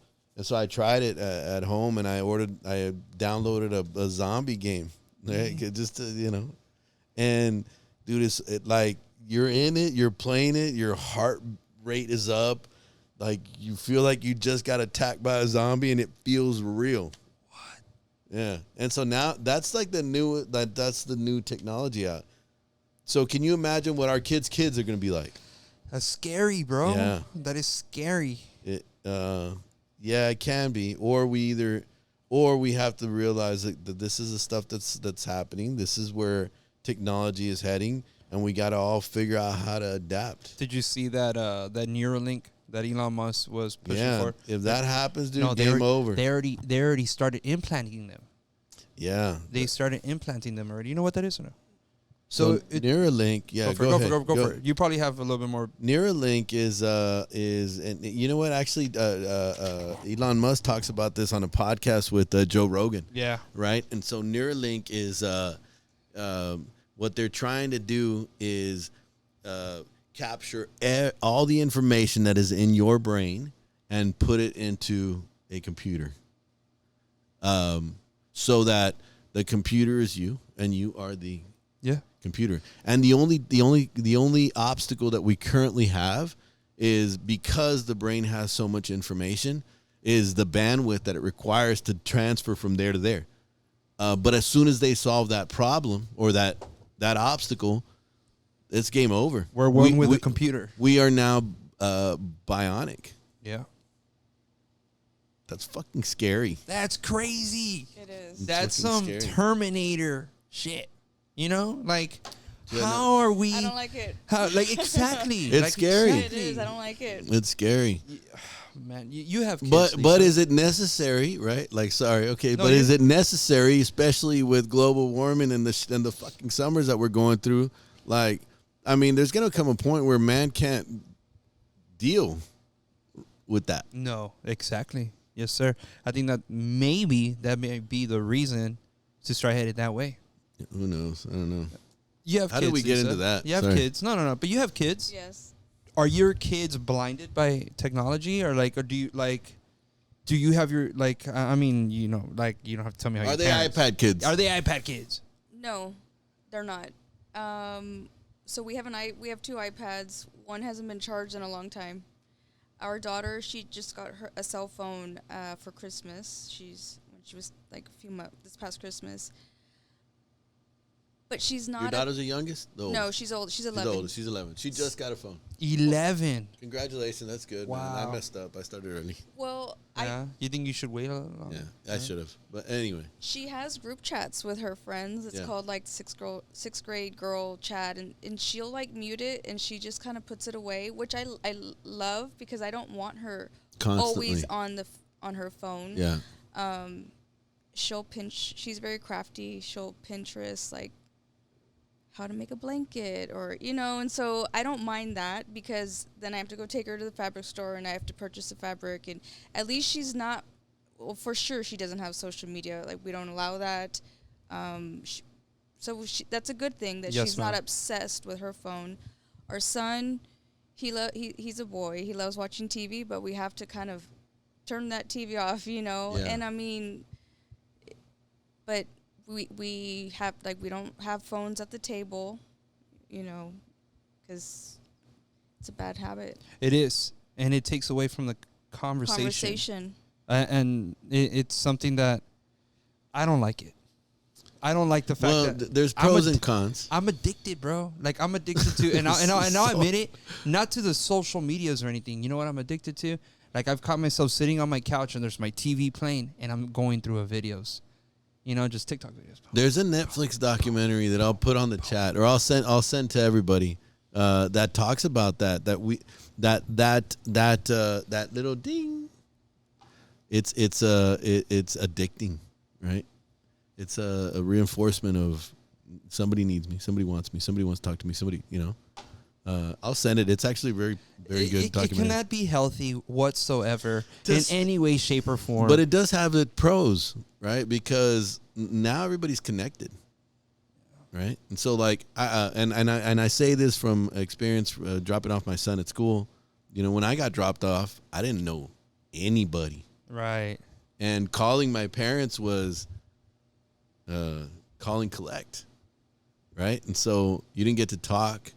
I tried it at home, and I downloaded a zombie game, right? Just to, you know, and dude, like, you're in it, you're playing it, your heart rate is up, like, you feel like you just got attacked by a zombie, and it feels real. Yeah, and so now that's like that's the new technology out. So can you imagine what our kids are going to be like? That's scary, bro. Yeah. That is scary. Yeah, it can be, or we have to realize that this is the stuff that's happening. This is where technology is heading, and we got to all figure out how to adapt. Did you see that that Neuralink that Elon Musk was pushing for? If that happens, dude, No, game over. They already started implanting them. Yeah, They started implanting them already. You know what that is or no? so Neuralink. Yeah, go ahead. for it. You probably have a little bit more. Neuralink is and you know what? Actually, Elon Musk talks about this on a podcast with Joe Rogan. Yeah. Right, and so Neuralink is what they're trying to do is capture all the information that is in your brain and put it into a computer. so that the computer is you and you are the Yeah. computer. And the only obstacle that we currently have is because the brain has so much information is the bandwidth that it requires to transfer from there to there. But as soon as they solve that problem or that obstacle, it's game over. We're one with the computer. We are now bionic. Yeah. That's fucking scary. That's crazy. It is. That's fucking some scary. Terminator shit. You know, like Yeah, how are we? I don't like it. How, like exactly. It's like, scary. It exactly. is. I don't like it. It's scary. Man, you have kids. But Lisa. is it necessary, right? Like, sorry, okay, No, but you- is it necessary, especially with global warming and the fucking summers that we're going through? Like, I mean, there's gonna come a point where man can't deal with that. No, exactly. Yes, sir. I think that maybe that may be the reason to start headed that way. Who knows? I don't know. You have How kids. did we get Lisa. into that? You have Sorry. kids. No. But you have kids. Yes. Are your kids blinded by technology, or do you have your like? I mean, you know, like you don't have to tell me how. Are your they parents- iPad kids? Are they iPad kids? No, they're not. So we have two iPads. One hasn't been charged in a long time. Our daughter, she just got a cell phone for Christmas. She was like a few months this past Christmas. But she's not. Your daughter's the youngest? The oldest? No, she's old. She's She's 11. the oldest. She's 11. She just got a phone. 11. Congratulations. That's good. Man. Wow. I messed up. I started early. Well, Yeah. You think you should wait a little longer? Yeah, I should have. But anyway. she has group chats with her friends. It's Yeah. called like sixth grade girl chat, and she'll like mute it, and she just kind of puts it away, which I love because I don't want her Constantly. always on her phone. Yeah. She'll she's very crafty. She'll Pinterest like how to make a blanket or, and so I don't mind that because then I have to go take her to the fabric store and I have to purchase the fabric, and at least she's not, well, for sure she doesn't have social media. Like we don't allow that. That's a good thing that Yes, she's not ma'am. obsessed with her phone. Our son, he's a boy. He loves watching TV, but we have to kind of turn that TV off, Yeah. and I mean, but we have we don't have phones at the table, because it's a bad habit. It is, and it takes away from the conversation. And it's something that I don't like it. I don't like the fact Well, that there's pros and cons. I'm addicted, bro. Like I'm addicted to, and I'll admit it, not to the social medias or anything. You know what I'm addicted to? Like I've caught myself sitting on my couch and there's my TV playing, and I'm going through a videos. Just TikTok videos. There's a Netflix documentary that I'll put on the chat, or I'll send to everybody that talks about that little ding. It's addicting, right? It's a reinforcement of somebody needs me, somebody wants me, somebody wants to talk to me, somebody, I'll send it. It's actually very good It documentary. cannot be healthy whatsoever Just- in any way, shape, or form. But it does have its pros, right? Because now everybody's connected, right? And so, like, I say this from experience, dropping off my son at school. When I got dropped off, I didn't know anybody, right. and calling my parents was calling collect, right? And so you didn't get to talk.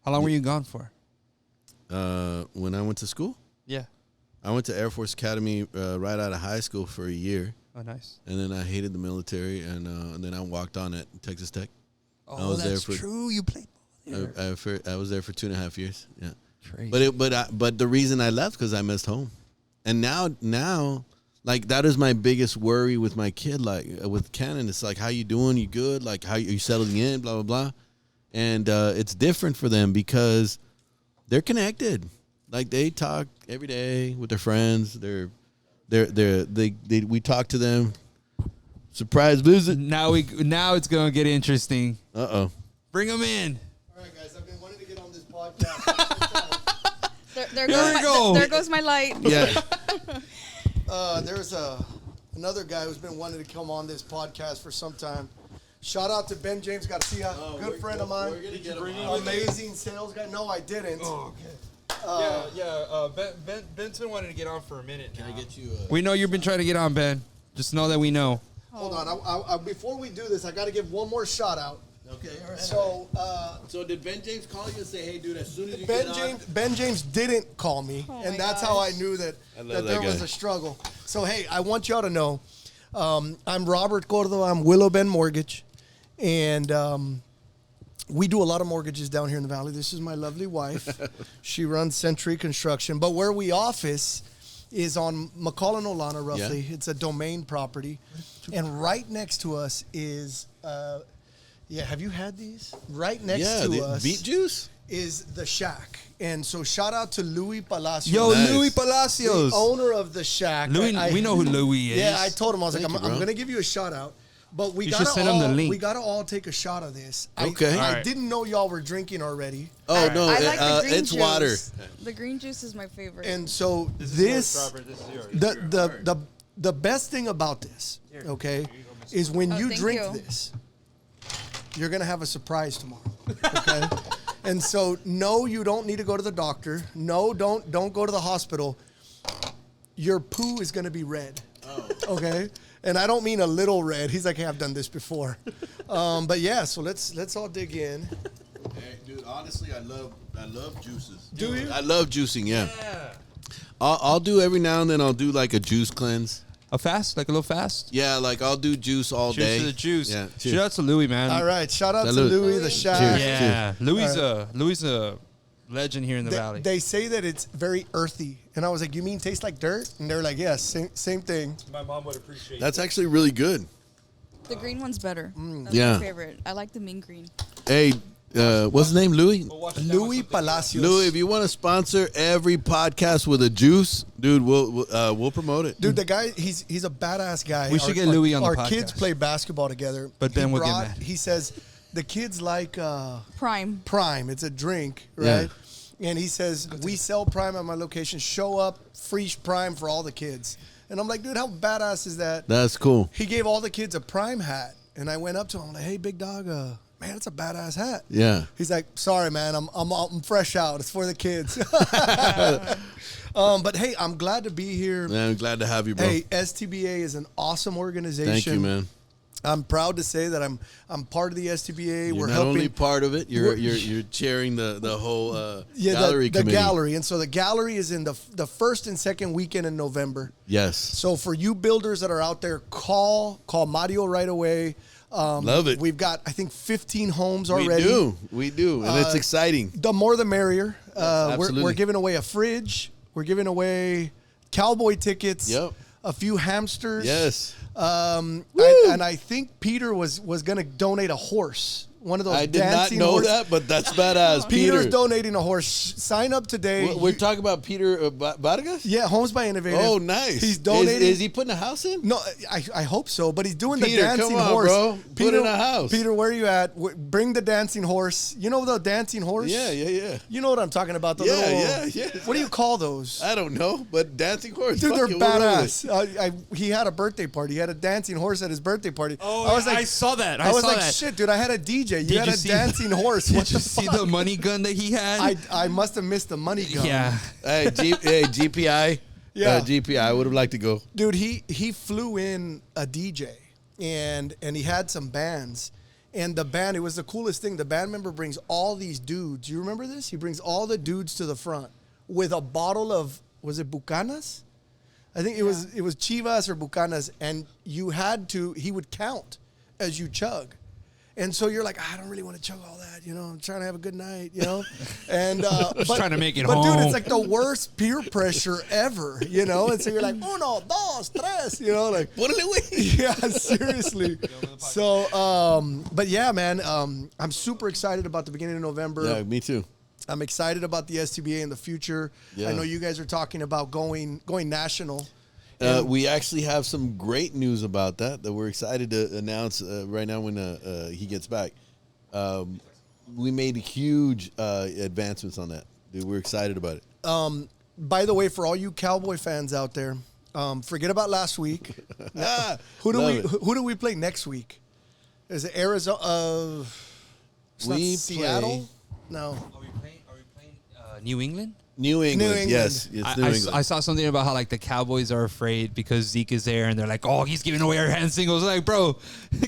How long were you gone for? When I went to school, Yeah. I went to Air Force Academy right out of high school for a year. Oh, nice. And then I hated the military, and then I walked on at Texas Tech. Oh, was there that's for- true. You played ball there. I was there for 2.5 years. Yeah, Crazy. but the reason I left because I missed home, and now like that is my biggest worry with my kid. Like with Cannon, it's like, how you doing? You good? Like how you settling in? Blah blah blah. And it's different for them because they're connected. Like they talk every day with their friends. We talk to them. Surprise visit. Now it's gonna get interesting. Uh-oh. Bring them in. All right, guys, I've been wanting to get on this podcast. There There we go. There goes my light. Yeah. There's another guy who's been wanting to come on this podcast for some time. Shout out to Ben James Garcia, good friend of mine. We're gonna get him on. Amazing sales guy. No, I didn't. Oh, okay. Ben's been wanting to get on for a minute. Can I get you? We know you've been trying to get on, Ben. Just know that we know. Hold on. I, before we do this, I got to give one more shout out. Okay, all right. So, So did Ben James call you and say, "Hey, dude, as soon as you Ben get James, on"? Ben James didn't call me, Oh and my that's how I gosh. knew that, I love that that there was guy. a struggle. So, hey, I want y'all to know, I'm Robert Cordova. I'm Willow Bend Mortgage, and we do a lot of mortgages down here in the valley. This is my lovely wife. She runs Century Construction, but where we office is on McCall and Olana, roughly. Yeah. It's a domain property, and right next to us is. Yeah, have you had these? Right next to the us beet juice. is the Shack. And so shout out to Louis Palacios. Yo, Nice. Louis the Palacios. owner of the Shack. Louis, we know who Louis is. Yeah, I told him, I was like, Thank I'm you, bro. going to give you a shout out. But we You gotta should send him the all, link. we gotta all take a shot of this. Okay. I Alright. didn't know y'all were drinking already. Oh no, I like the green it's juice. water. The green juice is my favorite. And so the best thing about this, okay, is when you thank drink you. this, you're gonna have a surprise tomorrow. Okay? And so no, you don't need to go to the doctor. No, don't go to the hospital. Your poo is gonna be red. Okay? And I don't mean a little red. He's like, hey, I've done this before. But yeah, so let's all dig in. Hey, dude, honestly, I love juices. Do you? I love juicing. Yeah. I'll do every now and then. I'll do like a juice cleanse. A fast, like a little fast. Yeah, like I'll do juice all Cheers day. to the juice. Yeah. Shout Cheers. out to Louis, man. All right, shout out Salud. to Louis the Shack. Cheers. Yeah, Louis All Louis a legend here in the They, valley. they say that it's very earthy, and I was like, "You mean tastes like dirt?" And they're like, "Yes, same thing." My mom would appreciate. That's actually really good. the green one's better. That's Yeah. my favorite. I like the mean green. Hey, what's his name? Louis. Louis Palacios. Louis, if you want to sponsor every podcast with a juice, dude, we'll promote it. Dude, the guy, he's a badass guy. We should get Louis on the Our podcast. kids play basketball together. But then He we'll get mad. He says the kids like Prime. Prime. It's a drink, Yeah. right? And he says, we sell Prime at my location. Show up, free Prime for all the kids. And I'm like, dude, how badass is that? That's cool. He gave all the kids a Prime hat. And I went up to him, I'm like, hey, big dog, man, that's a badass hat. Yeah. He's like, sorry, man, I'm fresh out. It's for the kids. But hey, I'm glad to be here. Man, I'm glad to have you, bro. Hey, STBA is an awesome organization. Thank you, man. I'm proud to say that I'm part of the STBA. You're We're not helping only part of it, you're We're- chairing the whole the gallery committee. gallery, and so the gallery is in the first and second weekend in November. Yes. So for you builders that are out there, call Mario right away. Love it. We've got I think 15 homes We already. do, and it's exciting. The more the merrier. absolutely. We're giving away a fridge. We're giving away cowboy tickets. Yep. A few hamsters. Yes. And I think Peter was going to donate a horse. One of those I did not dancing know horses. that, but that's badass. Peter's Peter. donating a horse. Sign up today. We're talking about Peter Vargas? Yeah, Homes by Innovative. Oh, nice. He's donating. Is he putting a house in? No, I hope so. But he's doing Peter, the dancing come on, horse. bro. Put in a house. Peter, where are you at? Bring the dancing horse. You know the dancing horse? Yeah. You know what I'm talking about? The Yeah, little, yeah. What do you call those? I don't know, but dancing horse. Dude, fuck they're it, we'll roll with it. badass. He had a birthday party. He had a dancing horse at his birthday party. Oh, I saw that. I was saw like, that. shit, dude, I had a DJ. You Did had you a see- dancing horse. Did What you the see fuck? the money gun that he had? I must have missed the money gun. yeah. Hey, GPI. Yeah. GPI. I would have liked to go. Dude, he flew in a DJ and he had some bands. And the band, it was the coolest thing. The band member brings all these dudes. You remember this? He brings all the dudes to the front with a bottle of, was it Bucanas? I think it was Chivas or Bucanas, and he would count as you chug. And so you're like, I don't really want to chug all that, I'm trying to have a good night, And Just trying to make it But dude, home. it's like the worst peer pressure ever, And so you're like, uno, dos, tres, like, yeah, seriously. So, but yeah, man, I'm super excited about the beginning of November. Yeah, me too. I'm excited about the STBA in the future. Yeah. I know you guys are talking about going national. We actually have some great news about that we're excited to announce right now when he gets back. We made huge advancements on that. Dude, we're excited about it. By the way, for all you Cowboy fans out there, forget about last week. Who do we play next week? Is it Arizona? It's not We Seattle? play- No. Are we playing New England? New England. England. Yes, it's New England. I saw something about how like the Cowboys are afraid because Zeke is there, and they're like, "Oh, he's giving away our hand signals." Like, bro,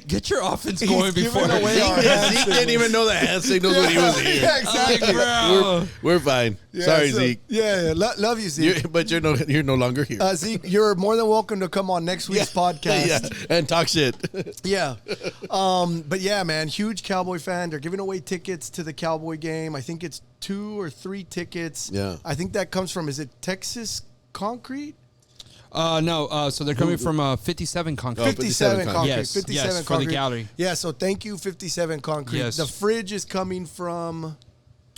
get your offense going He's before. giving away our hand Zeke didn't even know the hand signals when he was here. Yeah, exactly. Bro. We're fine. Yeah, Sorry, so- Zeke. Yeah, love you, Zeke. But you're no longer here. Zeke, you're more than welcome to come on next week's podcast. Yeah, and talk shit. Yeah. But yeah, man, huge Cowboy fan. They're giving away tickets to the Cowboy game. I think it's 2 or 3 tickets. Yeah. I think that comes from, is it Texas Concrete? No. So they're coming from 57 Concrete. 57 Concrete. Yes, 57 yes, for the Concrete. gallery. Yeah, so thank you, 57 Concrete. Yes. The fridge is coming from...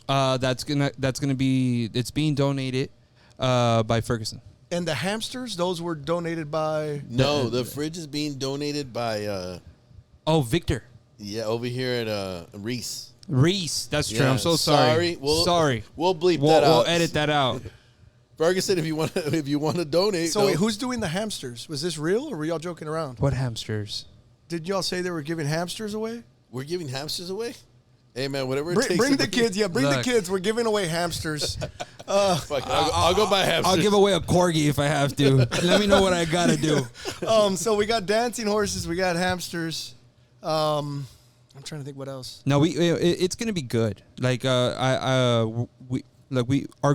That's gonna be. It's being donated by Ferguson. And the hamsters, those were donated by... No, the fridge is being donated by Oh, Victor over here at Reese. Reese. That's true. Yeah, I'm so sorry. Sorry. We'll bleep We'll that out. edit that out. Ferguson, if you want to donate. So wait, who's doing the hamsters? Was this real or were y'all joking around? What hamsters? Did y'all say they were giving hamsters away? We're giving hamsters away? Hey, man, whatever it Bring, takes. bring to the kids. Yeah, bring the Look. kids. We're giving away hamsters. Fuck it, I'll go buy hamsters. I'll give away a corgi if I have to. Let me know what I gotta do. So we got dancing horses. We got hamsters. I'm trying to think what else. No, it's gonna be good. Like our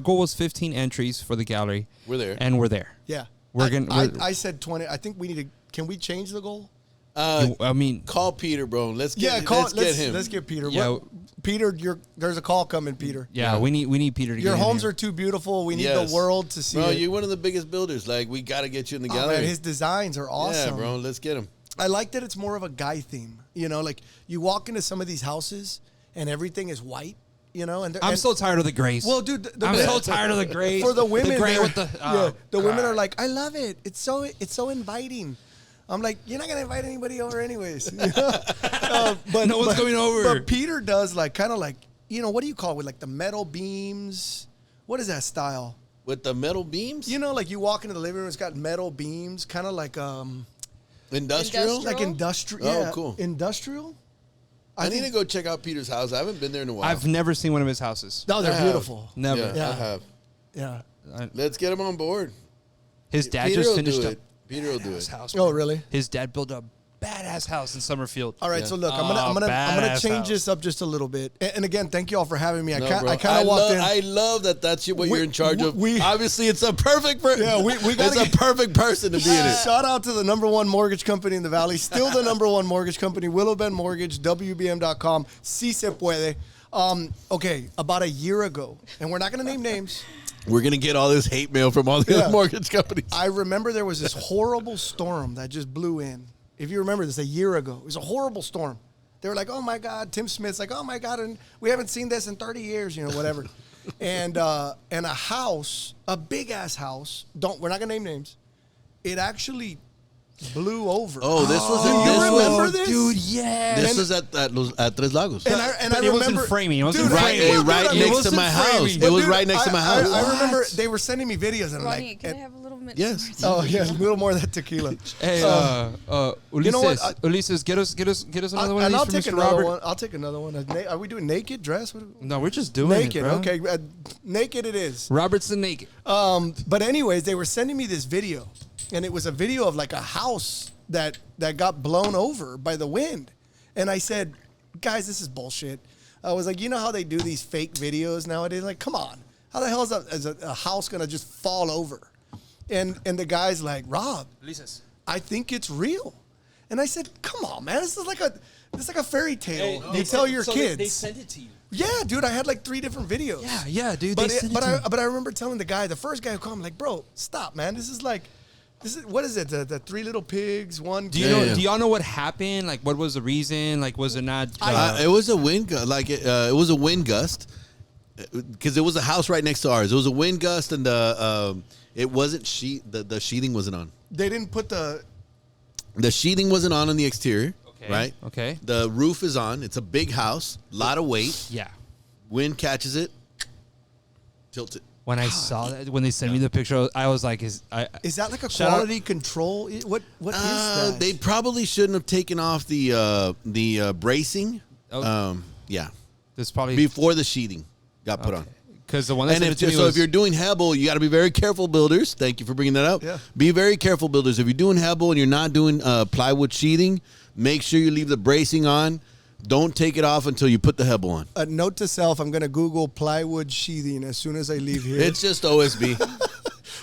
goal was 15 entries for the gallery. We're there. and we're there. Yeah. We're I said 20. I think we need to. Can we change the goal? I mean, Call Peter, bro. Let's get Let's get him. Let's get Peter. Yeah. Peter, there's a call coming, Peter. yeah, we need Peter to Your get in homes here. are too beautiful. We need Yes. the world to see Bro, it. you're one of the biggest builders. Like, we got to get you in the Oh, gallery. man, his designs are awesome. Yeah, bro. Let's get him. I like that it's more of a guy theme. You know, like you walk into some of these houses and everything is white. You know, I'm so tired of the grays. well, dude. I'm so tired of the gray. For the women, the gray they're- with the the women are God. like, I love it. It's so inviting. I'm like, you're not gonna invite anybody over anyways. But No one's coming over. But Peter does like kind of like, you know, what do you call it with like the metal beams? What is that style? With the metal beams? You know, like you walk into the living room, it's got metal beams, kind of like Industrial? like industrial. Oh, Yeah, cool. Industrial. I need to go check out Peter's house. I haven't been there in a while. I've never seen one of his houses. No, I they're have. beautiful. Never. Yeah, Yeah. I have. Yeah. Let's get him on board. His dad Peter just will finished do up it. Peter will do his it. house. Oh, bro. really? His dad built a badass house in Summerfield. All right, Yeah. so look, I'm Oh, gonna badass change house. this up just a little bit. And again, thank you all for having me. I No, kind bro. of walked in. I love that that's what We- you're in charge of. we- Obviously, it's a perfect Yeah, we gotta it's a get- perfect person to be in it. Shout out to the #1 mortgage company in the Valley. Still the #1 mortgage company, Willow Bend Mortgage, WBM.com. Si se puede. Okay, about a year ago, and we're not going to name names. We're going to get all this hate mail from all the Yeah. other mortgage companies. I remember there was this horrible storm that just blew in. If you remember this, a year ago, it was a horrible storm. They were like, "Oh my God!" Tim Smith's like, "Oh my God!" And we haven't seen this in 30 years, you know, whatever. and a house, a big ass house. We're not gonna name names. It actually blew over. Oh, this was Do you this remember was, this? Dude, yeah. This was at Tres Lagos. And I But it wasn't remember framing. It wasn't Dude, framing. well, dude, right I mean, next to wasn't my house. framing. It but was dude, right next to my house. I remember What? they were sending me videos and I'm Ronnie, like, can I have a little bit? Yes. oh yeah, a little more of that tequila. Hey, Ulises, you know what? Ulises, get us another one of And these I'll from take Mr. another Robert. one. I'll take another one. Are we doing naked dress? No, we're just doing Naked. it, bro. Okay, naked it is. Robert's the naked. But anyways, they were sending me this video, and it was a video of like a house that got blown over by the wind. And I said, guys, this is bullshit. I was like, you know how they do these fake videos nowadays? Like, come on. How the hell is a house going to just fall over? And the guy's like, Rob, Ulises. I think it's real. And I said, come on, man. This is like a fairy tale. You tell your kids. They sent it to you. Yeah, dude, I had like 3 different videos. Yeah, dude. But they sent it to you. I remember telling the guy, the first guy who called me, like, bro, stop, man. This is what is it? The 3 little pigs, one. Do you Yeah, know? yeah. Do y'all know what happened? Like, what was the reason? Like, was it not? It was a wind gust. Like it was a wind gust because it was a house right next to ours. It was a wind gust, and it wasn't the sheathing wasn't on. They didn't put the. The sheathing wasn't on the exterior. Okay. Right. Okay. The roof is on. It's a big house, lot of weight. Yeah. Wind catches it, tilt it. When I saw that, when they sent me the picture, I was like, Is that like a Shout out- quality control? What is that? They probably shouldn't have taken off the bracing. Oh. Yeah, This probably before the sheathing got put on. Because the one that And sent it to me so was, if you're doing Hebel, you got to be very careful, builders. Thank you for bringing that up. Yeah. Be very careful, builders. If you're doing Hebel and you're not doing plywood sheathing, make sure you leave the bracing on. Don't take it off until you put the Hebel on. A note to self: I'm gonna Google plywood sheathing as soon as I leave here. It's just OSB.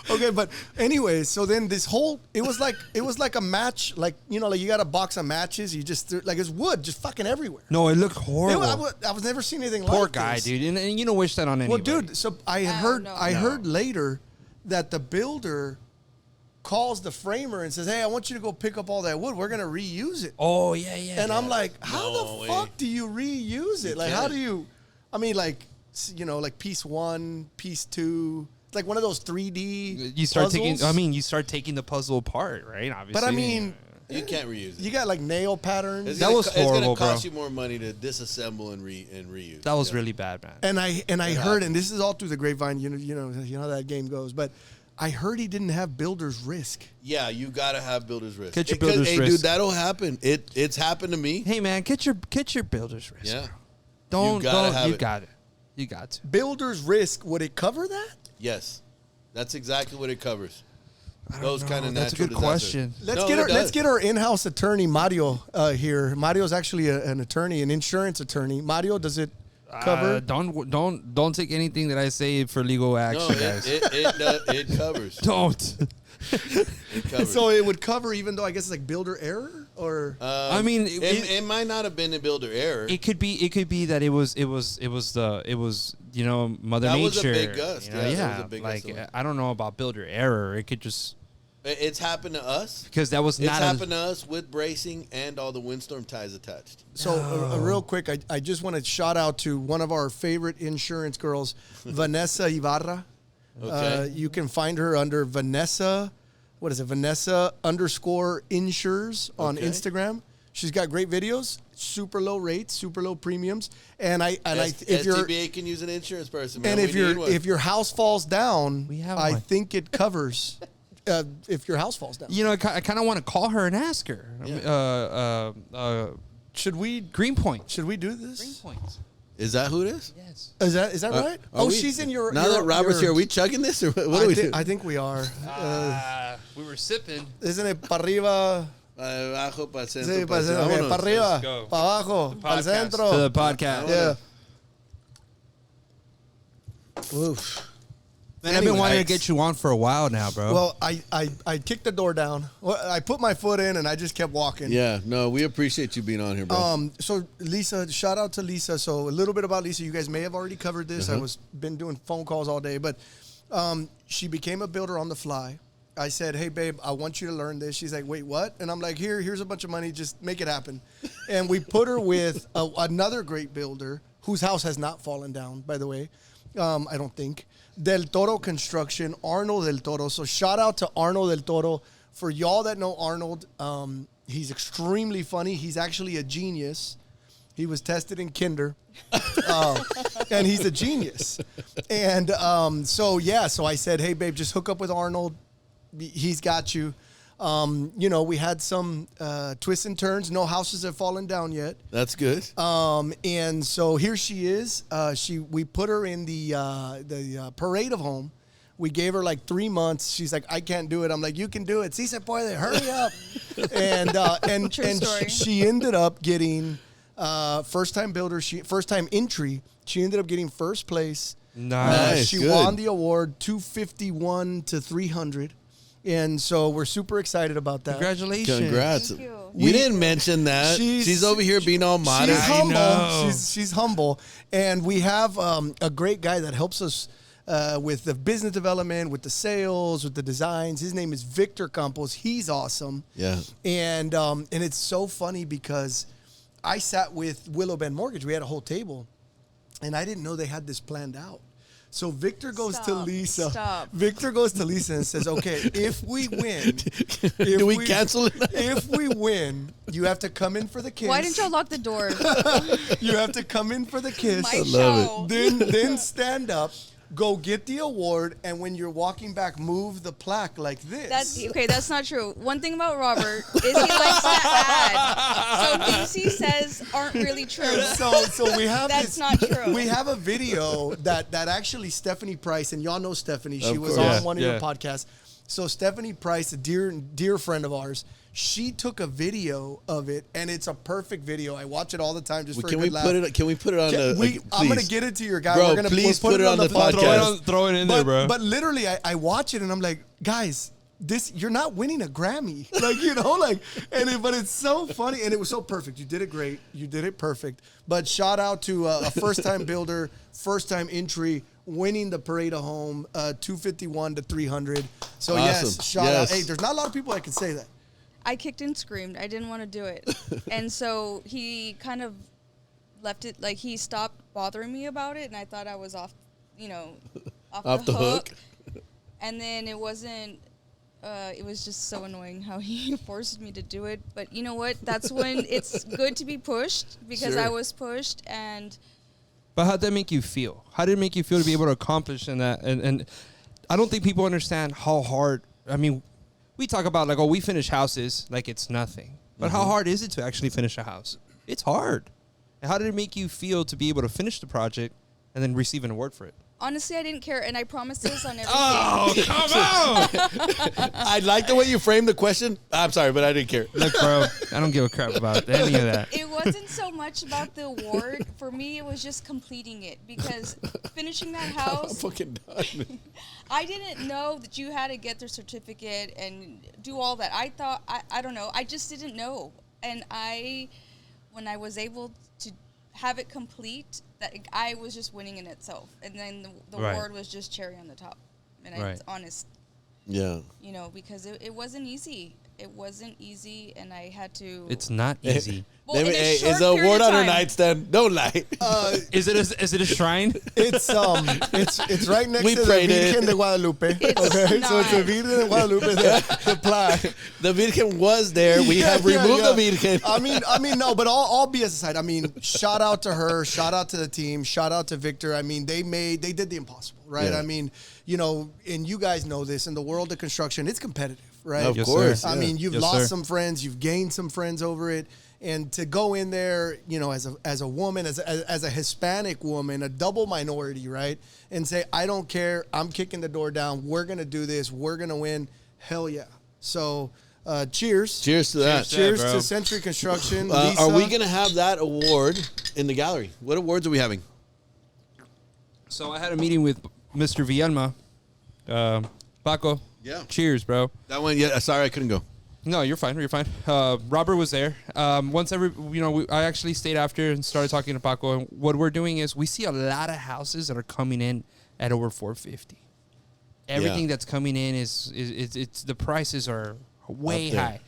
Okay, but anyway, so then this whole it was like a match, like you know, like you got a box of matches, you just like it's wood, just fucking everywhere. no, it looked horrible. I was never seen anything Poor like guy, this. dude. And you don't wish that on Well, anybody. dude, so I Oh, heard no. I No. heard later that the builder calls the framer and says, "Hey, I want you to go pick up all that wood. We're gonna reuse it." Oh, yeah. And I'm like, how No the way. fuck do you reuse it? Like, how can't. do you? I mean, like, you know, like piece 1, piece 2. It's like one of those 3D. you start puzzles. you start taking the puzzle apart, right? Obviously. But I mean, You can't reuse it. you got like nail patterns. That was It's going horrible, to cost bro. you more money to disassemble and reuse. that was really bad, man. And I heard, happens. and this is all through the grapevine. You know how that game goes. But I heard he didn't have builder's risk. Yeah, you got to have builder's risk. Get your Because, builder's hey, risk. dude, that'll happen. It's happened to me. Hey, man, get your builder's risk. Yeah. Don't gotta have you it. got it. You got to. Builder's risk, would it cover that? Yes. That's exactly what it covers. Those kind of natural That's a good disasters. question. Let's get our in-house attorney Mario here. Mario's actually an attorney, an insurance attorney. Mario, does it cover? Don't take anything that I say for legal No, action, guys. it covers. Don't. It covers. So it would cover, even though I guess it's like builder error, or I mean, it might not have been a builder error. It could be that it was Mother That Nature. was a big gust. You know, Yeah, that was a big like gust of wind. I don't know about builder error. It could just It's happened to us. because that was It's not happened to us with bracing and all the windstorm ties attached. so. Real quick, I just want to shout out to one of our favorite insurance girls, Vanessa Ibarra. Okay. You can find her under Vanessa. What is it? Vanessa _insures on Okay. Instagram. She's got great videos, super low rates, super low premiums, if STBA can use an insurance person, man. and We if need one. your house falls down, We have I one. think it covers. If your house falls down, You know, I kind of want to call her and ask her. should we Greenpoint. do this? Greenpoint. Is that who it is? Yes. Is that right? Are we- She's in your. Now your- that Robert's your- here, are we chugging this or what are we doing? I think we are. We were sipping. Isn't it para arriba? Abajo, pa' centro, Sí, pa' para centro. Vámonos. arriba, go. para abajo, para el To the centro. podcast. Yeah. Oof. Man, I've been wanting to Anyways. get you on for a while now, bro. Well, I kicked the door down. Well, I put my foot in and I just kept walking. Yeah, no, we appreciate you being on here, bro. So Lisa, shout out to Lisa. So a little bit about Lisa. You guys may have already covered this. I was been doing phone calls all day, but she became a builder on the fly. I said, "Hey, babe, I want you to learn this." She's like, "Wait, what?" And I'm like, "Here's a bunch of money. Just make it happen." And we put her with another great builder whose house has not fallen down, by the way. I don't think. Del Toro Construction, Arnold Del Toro. So shout out to Arnold Del Toro. For y'all that know Arnold, he's extremely funny. He's actually a genius. He was tested in kinder, and he's a genius. And so I said, "Hey, babe, just hook up with Arnold. He's got you." We had some twists and turns. No houses have fallen down yet. That's good. And so here she is. We put her in the parade of home. We gave her like 3 months. She's like, "I can't do it." I'm like, "You can do it. Sí se puede. Hurry up." and True story. she ended up getting first time builder. First time entry. She ended up getting first place. nice. She good. won the award 251 to 300. And so we're super excited about that. Congratulations. Congrats. Thank you. We didn't mention that. She's over here being all modest. She's humble. know. She's humble, and we have a great guy that helps us with the business development, with the sales, with the designs. His name is Victor Campos. He's awesome. Yeah. And it's so funny because I sat with Willow Bend Mortgage. We had a whole table, and I didn't know they had this planned out. So Victor goes to Stop. Lisa. Stop. Victor goes to Lisa and says, "Okay, if we win, Do we cancel it? If we win, you have to come in for the kiss. Why didn't y'all lock the door? You have to come in for the kiss. My love it. show. Then stand up. go get the award, and when you're walking back, move the plaque like this. That's okay. That's not true. One thing about Robert is he likes to add. So things he says aren't really true. So we have That's not true. We have a video that actually Stephanie Price, and y'all know Stephanie. She Of was course. on one of Yeah. your podcasts. So Stephanie Price, a dear friend of ours, she took a video of it, and it's a perfect video. I watch it all the time just for Can a we good laugh. put it? Can we put it on the? I'm gonna please? get it to your guy. Bro, We're gonna please we'll put it on the podcast. Throw it in there, bro. But literally, I watch it and I'm like, guys, you're not winning a Grammy, but it's so funny and it was so perfect. You did it great. You did it perfect. But shout out to a first time builder, first time entry, winning the parade of home, 251 to 300. So Awesome. yes, shout Yes. out. Hey, there's not a lot of people that can say that. I kicked and screamed. I didn't want to do it. And so he kind of left it, like he stopped bothering me about it, and I thought I was off Off the hook. And then it wasn't, it was just so annoying how he forced me to do it. But you know what? That's when it's good to be pushed, because Sure. I was pushed, and But how'd that make you feel? How did it make you feel to be able to accomplish in that? And I don't think people understand how hard. I mean, we talk about like, oh, we finish houses like it's nothing. But how hard is it to actually finish a house? It's hard. And how did it make you feel to be able to finish the project and then receive an award for it? honestly, I didn't care, and I promised this on everything. Oh, come on! I like the way you framed the question. I'm sorry, but I didn't care. Look, bro, I don't give a crap about any of that. It wasn't so much about the award. For me, it was just completing it, because finishing that I'm house, fucking done. I didn't know that you had to get the certificate and do all that. I thought, I don't know, I just didn't know. And when I was able to have it complete, that I was just winning in itself. And then the Right. award was just cherry on the top. And Right. it's honest, Yeah. you know, because it wasn't easy. It wasn't easy, and I had to. It's not easy. Well, in a Hey, short is the period award of on her time. nightstand? Don't lie. Is it a shrine? It's right next We to the prayed it. Virgen de Guadalupe. It's Okay, so it's the not. Virgen de Guadalupe, the plaque. The Virgen was there. We have removed the Virgen. I mean, no, but all BS aside, I mean, shout out to her, shout out to the team, shout out to Victor. I mean, they did the impossible, right? Yeah. I mean, you know, and you guys know this, in the world of construction, it's competitive, right? Of Yes, course. sir. I yeah. mean, you've Yes, lost sir. some friends, you've gained some friends over it, and to go in there, you know, as a woman, as a Hispanic woman, a double minority, right, and say, I don't care, I'm kicking the door down, we're gonna do this, we're gonna win, hell yeah. So, cheers. Cheers to that. Cheers bro. to Century Construction. Are we Lisa. going to have that award in the gallery? What awards are we having? So I had a meeting with Mr. Villalma. Paco. Yeah. Cheers, bro. That one, yeah. Sorry, I couldn't go. No, you're fine. You're fine. Robert was there. I actually stayed after and started talking to Paco. And what we're doing is we see a lot of houses that are coming in at over 450. Everything Yeah. that's coming in it's the prices are way Up there.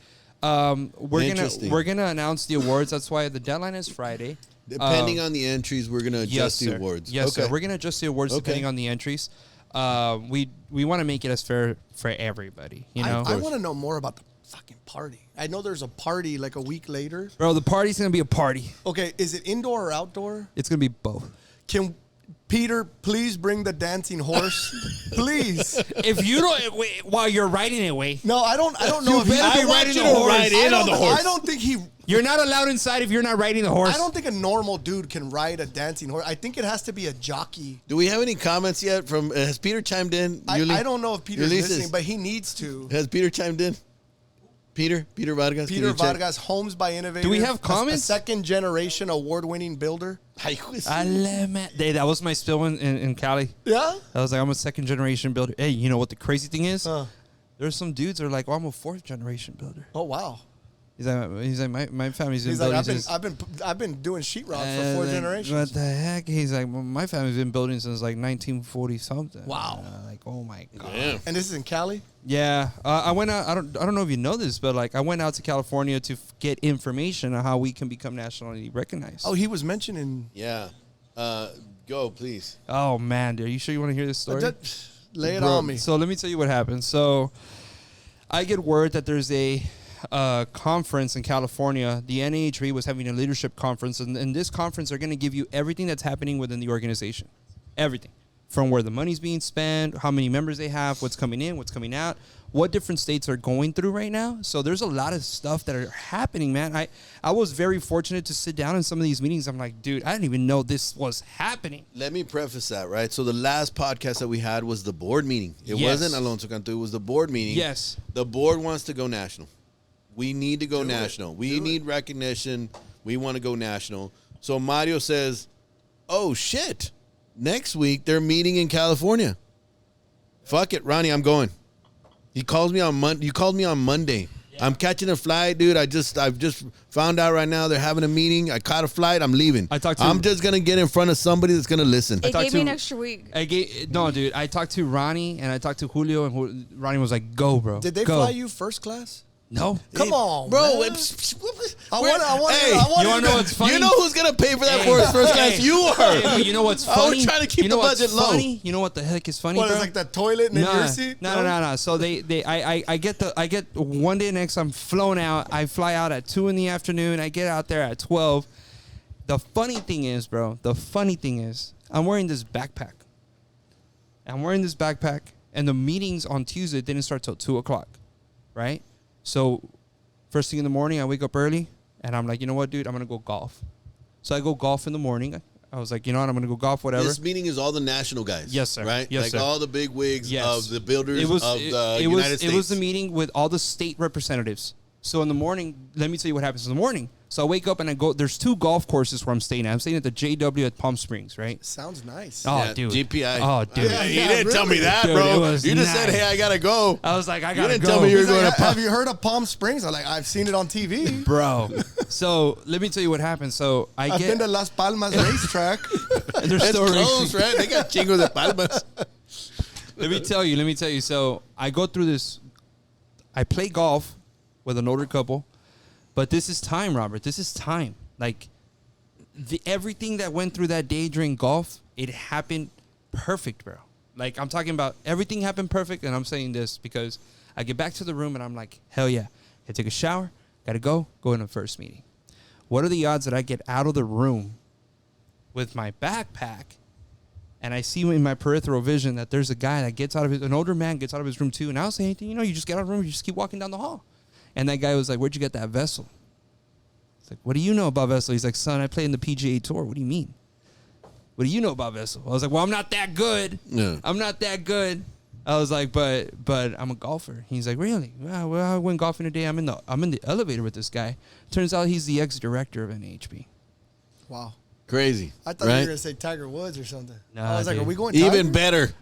high. Interesting. We're gonna announce the awards. That's why the deadline is Friday. Depending on the entries, we're going to adjust the sir. awards. Yes, okay. sir. We're gonna adjust the awards Okay. depending on the entries. We want to make it as fair for everybody. You know, I want to know more about the fucking party. I know there's a party like a week later. bro. The party's gonna be a party. Okay, is it indoor or outdoor? It's gonna be both. Can Peter please bring the dancing horse? Please. If you don't, wait, while you're riding it, wait. No, I don't know if better he, be I want riding you the to horse. ride in on the horse. I don't think he. You're not allowed inside if you're not riding the horse. I don't think a normal dude can ride a dancing horse. I think it has to be a jockey. Do we have any comments yet from, has Peter chimed in? I don't know if Peter's Ulysses. listening, but he needs to. Has Peter chimed in? Peter Vargas? Peter Vargas, Homes by Innovators. Do we have a comments? second generation award-winning builder. That was my spill in Cali. Yeah. I was like, I'm a second generation builder. Hey, you know what the crazy thing is? Huh. There's some dudes that are like, oh, I'm a fourth generation builder. Oh wow. He's like, my family's in He's like, building I've been doing sheetrock for And 4 then, generations. What the heck? He's like, well, my family's been building since like 1940 something. Wow. Like, oh my god. Damn. And this is in Cali. Yeah, I went out. I don't know if you know this, but like I went out to California to get information on how we can become nationally recognized. Oh, he was mentioning. Yeah. Go, please. Oh man, dude, are you sure you want to hear this story? Lay it Bro, on me. So let me tell you what happened. So I get word that there's a conference in California. The NAHRE was having a leadership conference, and in this conference, they're going to give you everything that's happening within the organization, everything. from where the money's being spent, how many members they have, what's coming in, what's coming out, what different states are going through right now. So there's a lot of stuff that are happening, man. I was very fortunate to sit down in some of these meetings. I'm like, dude, I didn't even know this was happening. Let me preface that, right? So the last podcast that we had was the board meeting. It Yes. wasn't Alonso Cantu. It was the board meeting. Yes. The board wants to go national. We need to go national. We need recognition. We want to go national. So Mario says, oh, shit. Next week, they're meeting in California. Fuck it, Ronnie, I'm going. He calls me on Monday. You called me on Monday. Yeah. I'm catching a flight, dude. I've just found out right now they're having a meeting. I caught a flight. I'm leaving. I'm just gonna get in front of somebody that's gonna listen. It gave me an extra week. No, dude. I talked to Ronnie and I talked to Julio, and Ronnie was like, "Go, bro." Did they fly you first class? No. Come on, bro. man. I want you want to know what's funny? You know who's gonna pay for that for first class? You are. Hey, you know what's funny? I was trying to keep the budget low. Funny? You know what the heck is funny, What, bro? it's like the toilet in your seat? No. So I get one day next. I'm flown out. I fly out at 2 p.m. I get out there at 12. The funny thing is, bro. I'm wearing this backpack. And the meetings on Tuesday didn't start till 2:00, right? So first thing in the morning, I wake up early, and I'm like, you know what, dude? I'm going to go golf. So I go golf in the morning. I was like, you know what? I'm going to go golf, whatever. This meeting is all the national guys. Yes, sir. Right? Yes, like sir. all the big wigs of the builders of the United United States. It was the meeting with all the state representatives. So in the morning, let me tell you what happens in the morning. So I wake up and I go, there's 2 golf courses where I'm staying at. I'm staying at the JW at Palm Springs, right? Sounds nice. Oh, Yeah, dude. GPI. Oh, dude. Yeah, you didn't tell me that, Dude, bro. it was You just said, nice. hey, I got to go. I was like, I You gotta didn't go. tell me you were He's going like, to have you heard of Palm Springs? I'm like, I've seen it on TV. Bro. So let me tell you what happened. So I've been to Las Palmas racetrack. and they're It's still close, racing. right? They got chingos de palmas. Let me tell you. So I go through this. I play golf with an older couple, but this is time, Robert. This is time. Like everything that went through that day during golf, it happened perfect, bro. Like I'm talking about everything happened perfect, and I'm saying this because I get back to the room and I'm like, hell yeah, I take a shower, gotta go in the first meeting. What are the odds that I get out of the room with my backpack? And I see in my peripheral vision that there's a guy that an older man gets out of his room too. And I don't say anything, you just get out of the room, you just keep walking down the hall. And that guy was like, where'd you get that vessel? It's like, what do you know about vessel? He's like, son, I play in the PGA Tour. What do you mean? What do you know about vessel? I was like, well, I'm not that good. Yeah. I'm not that good. I was like, but I'm a golfer. He's like, really? Well, I went golfing today. I'm in the elevator with this guy. Turns out he's the ex-director of NHB. Wow. Crazy. I thought you were going to say Tiger Woods or something. Nah, I was like, dude. are we going Even Tiger? better.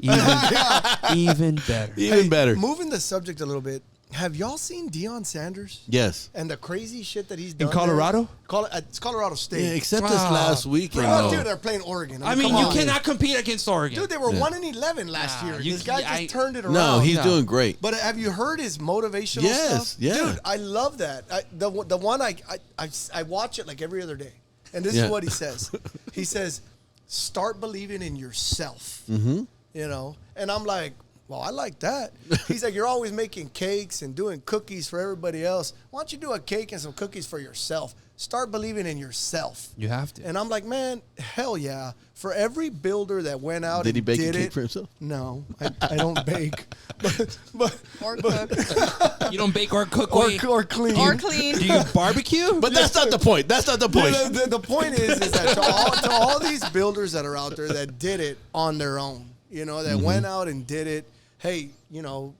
Even better. Even better. Moving the subject a little bit, have y'all seen Deion Sanders? Yes. And the crazy shit that he's done In Colorado? It's Colorado State. Yeah, except this last weekend. Bro, though. dude, they're playing Oregon. I mean, come you on. cannot compete against Oregon. Dude, they were 1-11 last year. you This guy can- just turned it around. No, he's No. doing great. But have you heard his motivational Yes, stuff? yeah. Dude, I love that. The one I watch it like every other day. And this Yeah. is what he says. He says, start believing in yourself. Mm-hmm. And I'm like, well, I like that. He's like, you're always making cakes and doing cookies for everybody else. Why don't you do a cake and some cookies for yourself? Start believing in yourself. You have to. And I'm like, man, hell yeah. For every builder that went out Did he and bake a did cake it, for himself? No, I don't bake. But Or cook. You don't bake or cook. or wait. or clean. Or clean. Do you barbecue? But that's not the point. That's not the point. The point is that to all these builders that are out there that did it on their own, that went out and did it, hey, man,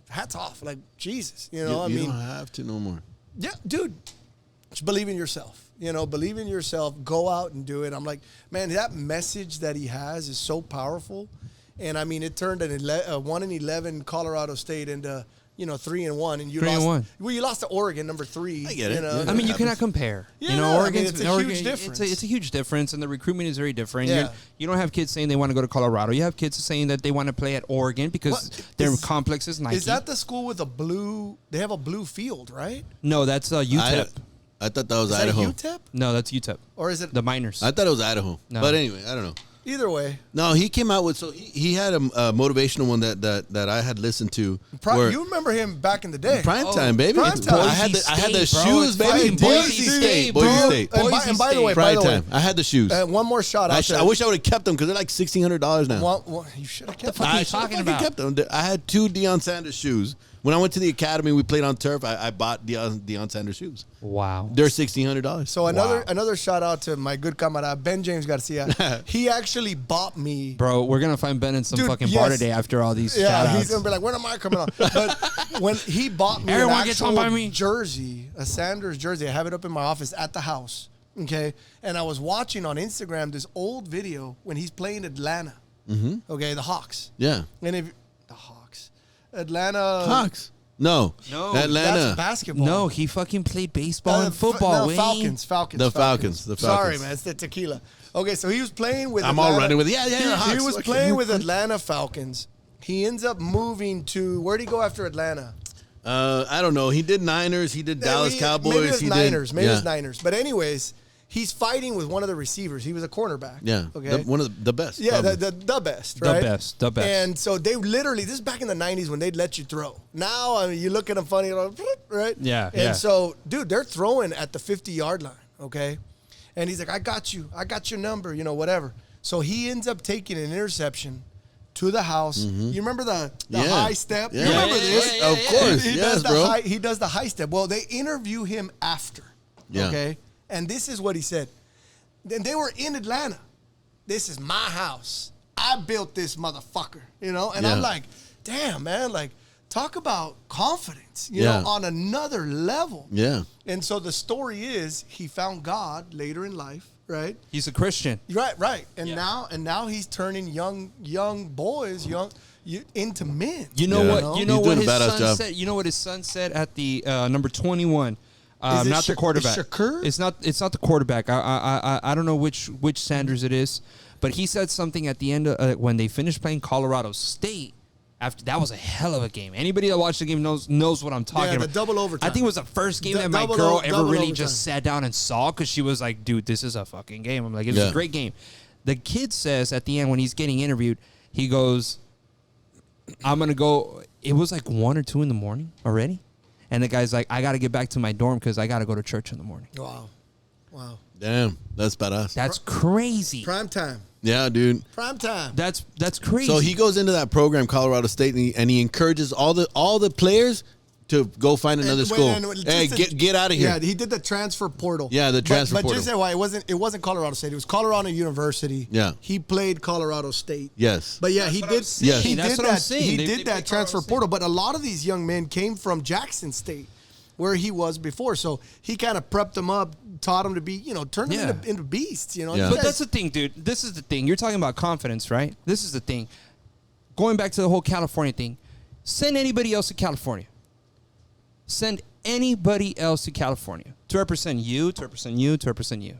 hats off. Like, Jesus, You I mean, don't have to no more. yeah, dude, just believe in yourself. Believe in yourself. Go out and do it. I'm like, man, that message that he has is so powerful. And, I mean, it turned a 1-11 Colorado State into, 3-1. And you 3-1. Well, you lost to Oregon, number 3. I get it. Yeah. I mean, you cannot compare. Yeah, I mean, Oregon's it's a huge difference. It's a huge difference, and the recruitment is very different. Yeah. You don't have kids saying they want to go to Colorado. You have kids saying that they want to play at Oregon because What? their Is- complex is Nike. Is that the school with a blue? They have a blue field, right? No, that's UTEP. I thought that was Is Idaho. that UTEP No, that's UTEP. or is it? The minors. I thought it was Idaho. No. But anyway, I don't know. Either way, No, he came out with he had a motivational one that I had listened to. where- you remember him back in the day. Prime time, baby. Prime time. I had the State, bro. shoes, It's baby. fucking Boise Boise State. bro. Boise State. And by the way, Prime time. I had the shoes. One more shout out. I wish I would have kept them because they're like $1,600 now. You should have kept fuck them. are you I should've talking fucking about? kept them. I had 2 Deion Sanders shoes. When I went to the academy, we played on turf. I bought Deion Sanders shoes. Wow. They're $1,600. So another shout out to my good camarada Ben James Garcia. He actually bought me. Bro, we're gonna find Ben in some Dude, fucking bar yes. today after all these Yeah, shout-outs. he's gonna be like, when am I coming on? But when he bought me Everyone an gets on actual by me. jersey, a Sanders jersey, I have it up in my office at the house. Okay, and I was watching on Instagram this old video when he's playing Atlanta. Mm-hmm. Okay, the Hawks. Yeah. And if the Hawks, Atlanta Hawks. No. No, that's Atlanta. basketball. No, he fucking played baseball and football. Wayne. Falcons. The Falcons. Sorry, man, it's the tequila. Okay, so he was playing with. I'm all running with it. Yeah, He Hawks. was Okay. playing with Atlanta Falcons. He ends up moving to where'd he go after Atlanta? I don't know. He did Niners. He did Dallas Cowboys. Maybe it's he Niners. Did, Maybe yeah. it's Niners. But anyways, he's fighting with one of the receivers. He was a cornerback. Yeah. Okay. One of the best. Yeah, probably. the best, The right? best, the best. And so they literally, this is back in the 90s when they'd let you throw. Now, I mean, you look at them funny, right? Yeah, And yeah. so, dude, they're throwing at the 50-yard line, okay? And he's like, I got you. I got your number, whatever. So he ends up taking an interception to the house. You remember the Yeah. high step? Yeah. You remember Yeah, this? yeah, yeah, Of course. He Yes, does the bro. he does the high step. Well, they interview him after, Yeah. okay? And this is what he said. Then they were in Atlanta. This is my house. I built this motherfucker, And Yeah. I'm like, damn, man, like, talk about confidence, Yeah. on another level. Yeah. And so the story is he found God later in life, right? He's a Christian. Right. And Yeah. now he's turning young boys into men. You know Yeah. what? You He's know doing what a his badass son job. said. You know what his son said at the number 21. Is it Not the quarterback. Shakur? It's not the quarterback. I don't know which Sanders it is, but he said something at the end of, when they finished playing Colorado State. After that was a hell of a game. Anybody that watched the game knows what I'm talking the about. double overtime. I think it was the first game The that my double girl o- ever double really overtime. just sat down and saw because she was like, "Dude, this is a fucking game." I'm like, "It was Yeah. a great game." The kid says at the end when he's getting interviewed, he goes, "I'm gonna go." It was like 1 or 2 in the morning already, and the guy's like, "I got to get back to my dorm because I got to go to church in the morning." Wow. Damn. That's badass. That's crazy. Prime time. Yeah, dude. Prime time. That's crazy. So he goes into that program, Colorado State, and he encourages all the players to go find another school. Hey, get out of here. Yeah, he did the transfer portal. Yeah, the transfer but portal. just say why it wasn't Colorado State. It was Colorado University. Yeah. He played Colorado State. Yes. But yeah, he what I'm did. saying. He That's did what I'm that. saying. He They did that played transfer Colorado portal. But a lot of these young men came from Jackson State, where he was before. So he kind of prepped them up, taught them to be, turn them into beasts. Yeah. These But guys- that's the thing, dude. This is the thing. You're talking about confidence, right? This is the thing. Going back to the whole California thing, send anybody else to California. Send anybody else to California to represent you, to represent you, to represent you.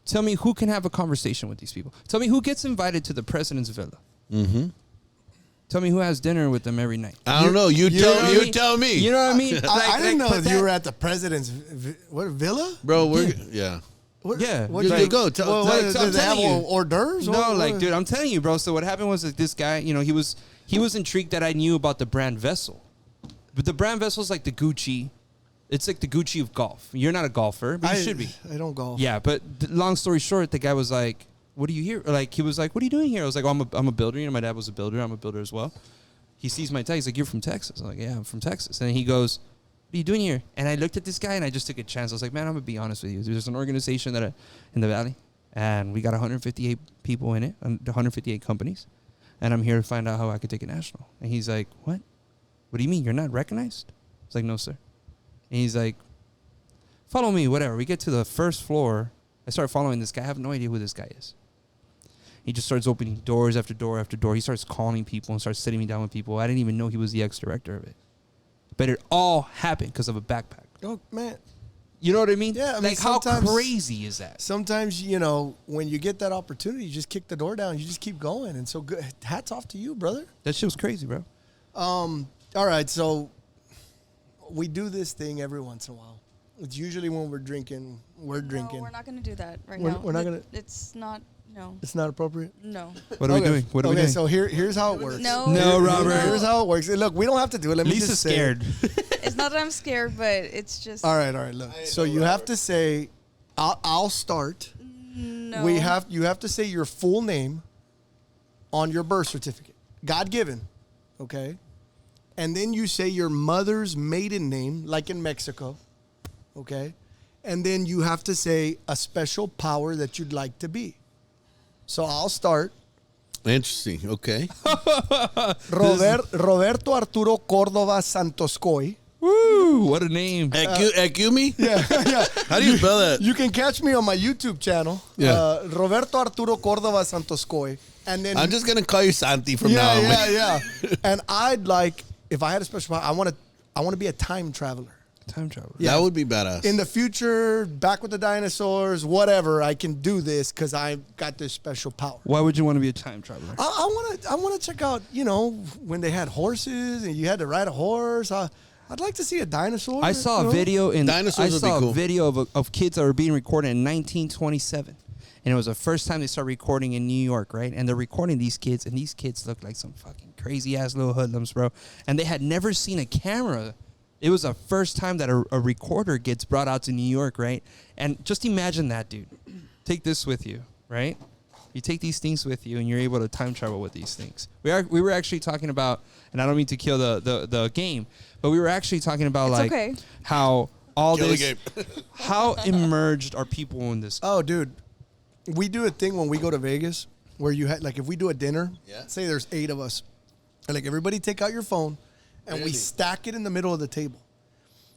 Tell me who can have a conversation with these people. Tell me who gets invited to the president's villa. Mm-hmm. Tell me who has dinner with them every night. I don't know. You know what I mean? tell me. You know what I mean? I didn't know put that you that- were at the president's villa. Bro, yeah. What, Yeah. What, You Like- go. what, like, so I'm did they have telling you. hors d'oeuvres? No, What- like, what- dude, I'm telling you, bro. So what happened was that this guy, he was intrigued that I knew about the brand Vessel, but the brand Vessel's like the Gucci. It's like the Gucci of golf. You're not a golfer, but you should be. I don't golf. Yeah, but long story short, the guy was like, "What are you here?" Like he was like, "What are you doing here?" I was like, "Oh, I'm a builder. My dad was a builder. I'm a builder as well." He sees my tag. He's like, "You're from Texas." I'm like, "Yeah, I'm from Texas." And he goes, "What are you doing here?" And I looked at this guy and I just took a chance. I was like, "Man, I'm gonna be honest with you. There's an organization that in the Valley, and we got 158 people in it, 158 companies, and I'm here to find out how I could take it national." And he's like, "What? What do you mean? You're not recognized?" I was like, "No, sir." And he's like, "Follow me, whatever." We get to the first floor. I start following this guy. I have no idea who this guy is. He just starts opening doors after door after door. He starts calling people and starts sitting me down with people. I didn't even know he was the ex-director of it. But it all happened because of a backpack. Oh man. You know what I mean? Yeah, I mean, like, how sometimes- crazy is that? Sometimes, when you get that opportunity, you just kick the door down. You just keep going. And so good. Hats off to you, brother. That shit was crazy, bro. All right. So we do this thing every once in a while. It's usually when we're drinking. No, we're not going to do that right We're- now. we're not gonna- It's not No. It's not appropriate. No. What are we Okay. doing? What are we Okay, doing? so here's how it works. No. No, Robert. Here's how it works. Look, we don't have to do it. Let me Lisa's just say it. scared. It's not that I'm scared, but it's just. All right. Look, so you have to say, I'll start. No. You have to say your full name on your birth certificate, God given, okay, and then you say your mother's maiden name, like in Mexico, okay, and then you have to say a special power that you'd like to be. So I'll start. Interesting. Okay. Roberto Arturo Cordova Santoscoy. Woo! What a name. Ekumi? Yeah, yeah. How do you spell that? You can catch me on my YouTube channel, Yeah. Roberto Arturo Cordova Santoscoy, and then I'm just gonna call you Santi from now on. yeah. And I'd like, if I had a special power, I want to be a time traveler. Time traveler. Yeah. That would be badass. In the future, back with the dinosaurs, whatever, I can do this because I got this special power. Why would you want to be a time traveler? I want to check out, when they had horses and you had to ride a horse. I'd like to see a dinosaur. I saw you a know? video Dinosaurs would be cool. a video of kids that were being recorded in 1927. And it was the first time they started recording in New York, right? And they're recording these kids, and these kids look like some fucking crazy ass little hoodlums, bro. And they had never seen a camera. It was the first time that a recorder gets brought out to New York, right? And just imagine that, dude. Take this with you, right? You take these things with you, and you're able to time travel with these things. We were actually talking about, and I don't mean to kill the game, but we were actually talking about It's okay. how all Kill the this, game. how immersed are people in this? Oh, dude. We do a thing when we go to Vegas where you had, like, if we do a dinner, Yeah. say there's 8 of us, and like everybody take out your phone and we Really? stack it in the middle of the table.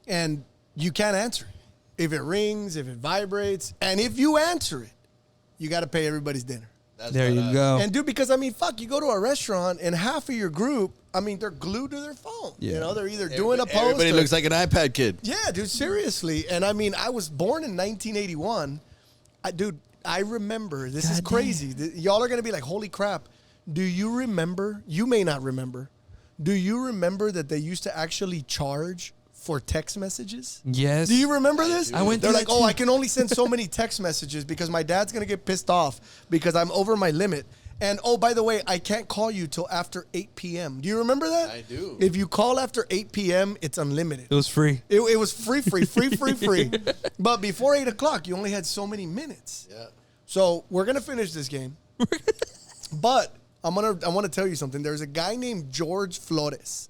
And you can't answer it. If it rings, if it vibrates, and if you answer it, you got to pay everybody's dinner. That's There you badass. go. And dude, because fuck, you go to a restaurant and half of your group, they're glued to their phone. Yeah. They're either doing a post. Everybody or- looks like an iPad kid. Yeah, dude, seriously. And I was born in 1981. I remember, this is God crazy. Y'all are going to be like, holy crap. Do you remember? You may not remember. Do you remember that they used to actually charge for text messages? Yes. Do you remember this? I went They're through like, that oh, too. I can only send so many text messages because my dad's going to get pissed off because I'm over my limit. And oh, by the way, I can't call you till after 8 p.m. Do you remember that? I do. If you call after 8 p.m., it's unlimited. It was free. It was free. But before 8 o'clock, you only had so many minutes. Yeah. So we're gonna finish this game. But I want to tell you something. There's a guy named George Flores.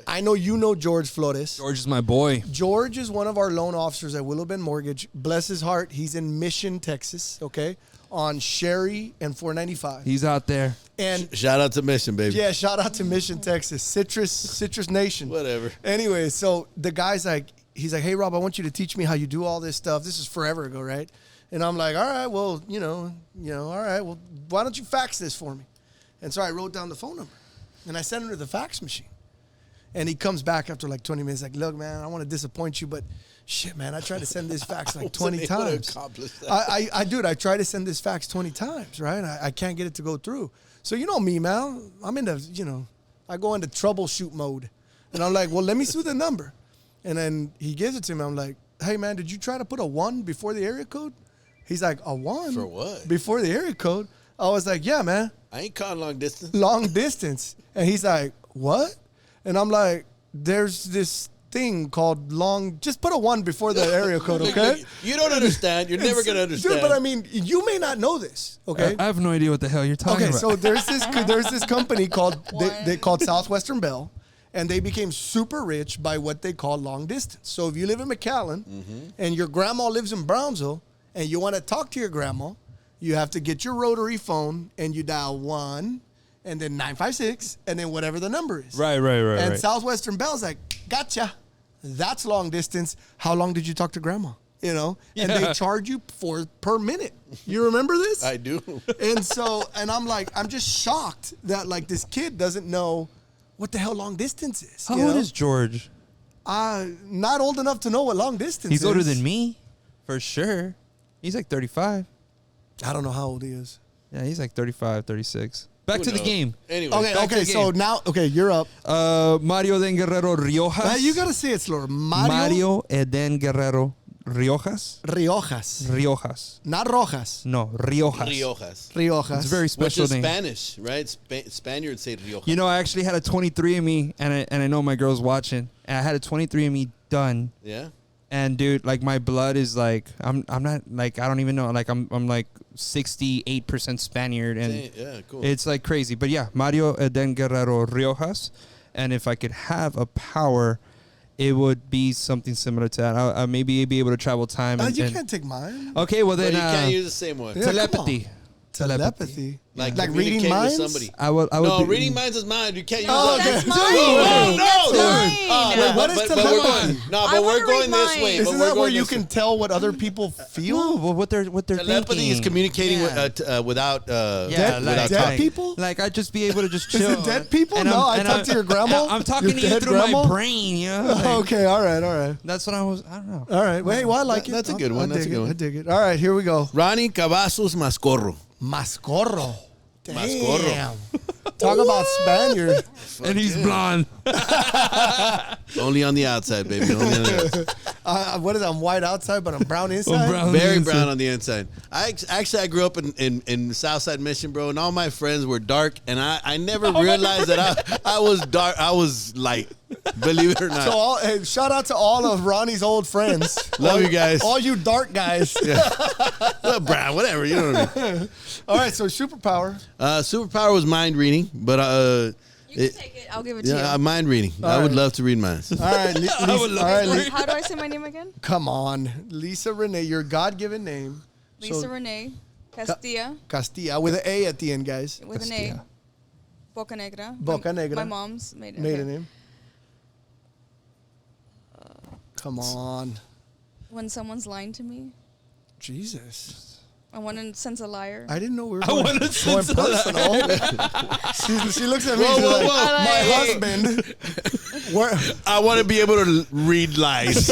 I know you know George Flores. George is my boy. George is one of our loan officers at Willow Bend Mortgage. Bless his heart. He's in Mission, Texas, okay? On Sherry and 495. He's out there. And Shout out to Mission, baby. yeah, shout out to Mission, Texas. Citrus Nation. Whatever. Anyway, so the guy's like, he's like, hey, Rob, I want you to teach me how you do all this stuff. This is forever ago, right? And I'm like, all right, well, all right, well, why don't you fax this for me? And so I wrote down the phone number, and I sent him to the fax machine. And he comes back after like 20 minutes, like, look, man, I want to disappoint you, but shit, man, I tried to send this fax like 20 times. I tried to send this fax 20 times, right? I can't get it to go through. So you know me, man. I'm into, I go into troubleshoot mode. And I'm like, well, let me see the number. And then he gives it to me. I'm like, hey, man, did you try to put a 1 before the area code? He's like, a 1? For what? Before the area code? I was like, yeah, man, I ain't calling long distance. long distance. And he's like, what? And I'm like, there's this thing called just put a 1 before the area code, okay? You don't understand. You're never gonna understand. Dude, but I mean, you may not know this, okay? I have no idea what the hell you're talking Okay, about. so there's this company called they called Southwestern Bell, and they became super rich by what they call long distance. So if you live in McAllen and your grandma lives in Brownsville and you want to talk to your grandma, you have to get your rotary phone and you dial 1 and then 956 and then whatever the number is. Right. And right. Southwestern Bell's like, gotcha. That's long distance. How long did you talk to grandma? And they charge you per minute. You remember this? I do. And I'm like, I'm just shocked that like this kid doesn't know what the hell long distance is. How old is George? Not old enough to know what long distance is. He's older than me, for sure. He's like 35. I don't know how old he is. Yeah, he's like 35, 36. Back Who to the knows? game. Anyway. Okay, so now, you're up. Mario Eden Guerrero Riojas. You got to say it slower. Mario Eden Guerrero Riojas. Riojas. Not Rojas. No, Riojas. Riojas. It's a very Which special is name. Spanish, right? Spaniards say Riojas. You know, I actually had a 23andMe, and I know my girl's watching. And I had a 23andMe done. Yeah. And dude, like my blood is like I'm not like I don't even know, like I'm like 68% Spaniard, and Yeah, cool. it's like crazy. But yeah, Mario Eden Guerrero Riojas, and if I could have a power, it would be something similar to that. I maybe be able to travel time. You and can't take mine. okay, well But then you can't use the same one. Yeah, telepathy. Telepathy. Like reading communicate minds? with somebody. I would. No, be- reading minds is mine. You can't use Oh, that. That's okay. mine. Dude, That's no, mine. Wait, what is but we're telepathy? going. No, I but we're wanna going read this way. minds. but Isn't we're that where going you this can way. tell what other people feel? No, well, what they're Telepathy thinking. is communicating Yeah. without Yeah, without dead talking. people? Like I'd just be able to just Is chill. it dead people? And No, I and talk to your grandma. I'm talking Your to you dead through grandma? my brain. You know? Like, Okay, all right. that's what I was. I don't know. All right. Wait, well, I like it. That's a good one. I That's dig a good it. one. I dig it. All right, here we go. Ronnie Cavazos Mascorro. Mascorro. Mascorro. Damn. Talk about Spaniard. And he's blonde. Only on the outside, baby. Only on the outside. What is that? I'm white outside, but I'm brown inside? brown. Very inside. brown on the inside. I grew up in Southside Mission, bro, and all my friends were dark, and I never realized that I was dark. I was light. Believe it or not. So hey, shout out to all of Ronnie's old friends. Love you guys. All you dark guys. Brown, whatever. You know what I mean. All right, so superpower. Superpower was mind reading, but You can take it. I'll give it to yeah, you. mind reading. All I would right. love to read minds. All right, would love all right, to How do I say my name again? come on, Lisa Renee, your God-given name. Lisa So, Renee Castilla Castilla with an A at the end, guys. with an A. Castilla. Boca Negra. Boca Negra. My mom's maiden Maiden name. name. Come on, When someone's lying to me, Jesus. I want to sense a liar. I didn't know we were I going, wanna going sense a personal. she looks at me. Whoa, she's whoa, like, whoa. my I husband. Where, I want to be able to read lies.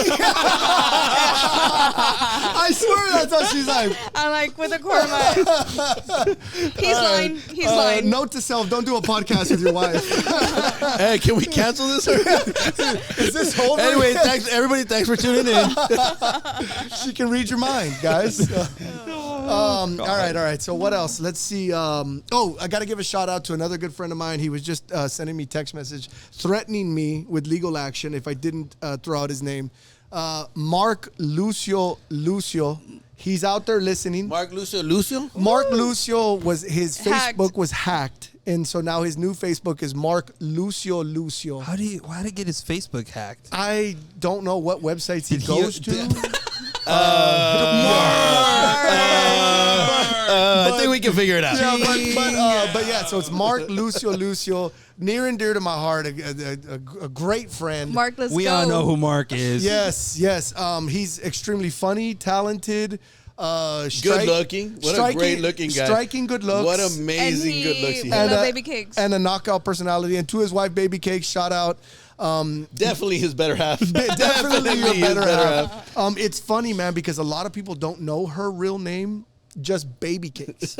I swear that's how she's like. I'm like with a quarter of my. He's lying. He's lying. Note to self: don't do a podcast with your wife. Hey, can we cancel this? Is this over? Anyway, thanks everybody. Thanks for tuning in. She can read your mind, guys. All right. So what else? Let's see. I got to give a shout out to another good friend of mine. He was just sending me text message threatening me with legal action if I didn't throw out his name. Mark Lucio. He's out there listening. Mark Lucio. Mark Lucio was his Hacked. Facebook was hacked, and so now his new Facebook is Mark Lucio. Why did he get his Facebook hacked? I don't know what websites he Did he- goes to. I think we can figure it out. Yeah, but yeah, so it's Mark Lucio, near and dear to my heart, a great friend. Mark, let's We go. all know who Mark is. Yes. He's extremely funny, talented, Good looking. What a great looking guy. Striking good looks. What amazing good looks he we has. love baby cakes. And a knockout personality. And to his wife, Baby Cake, shout out. Definitely his better half. Definitely your his better half. It's funny, man, because a lot of people don't know her real name, just Baby Cakes.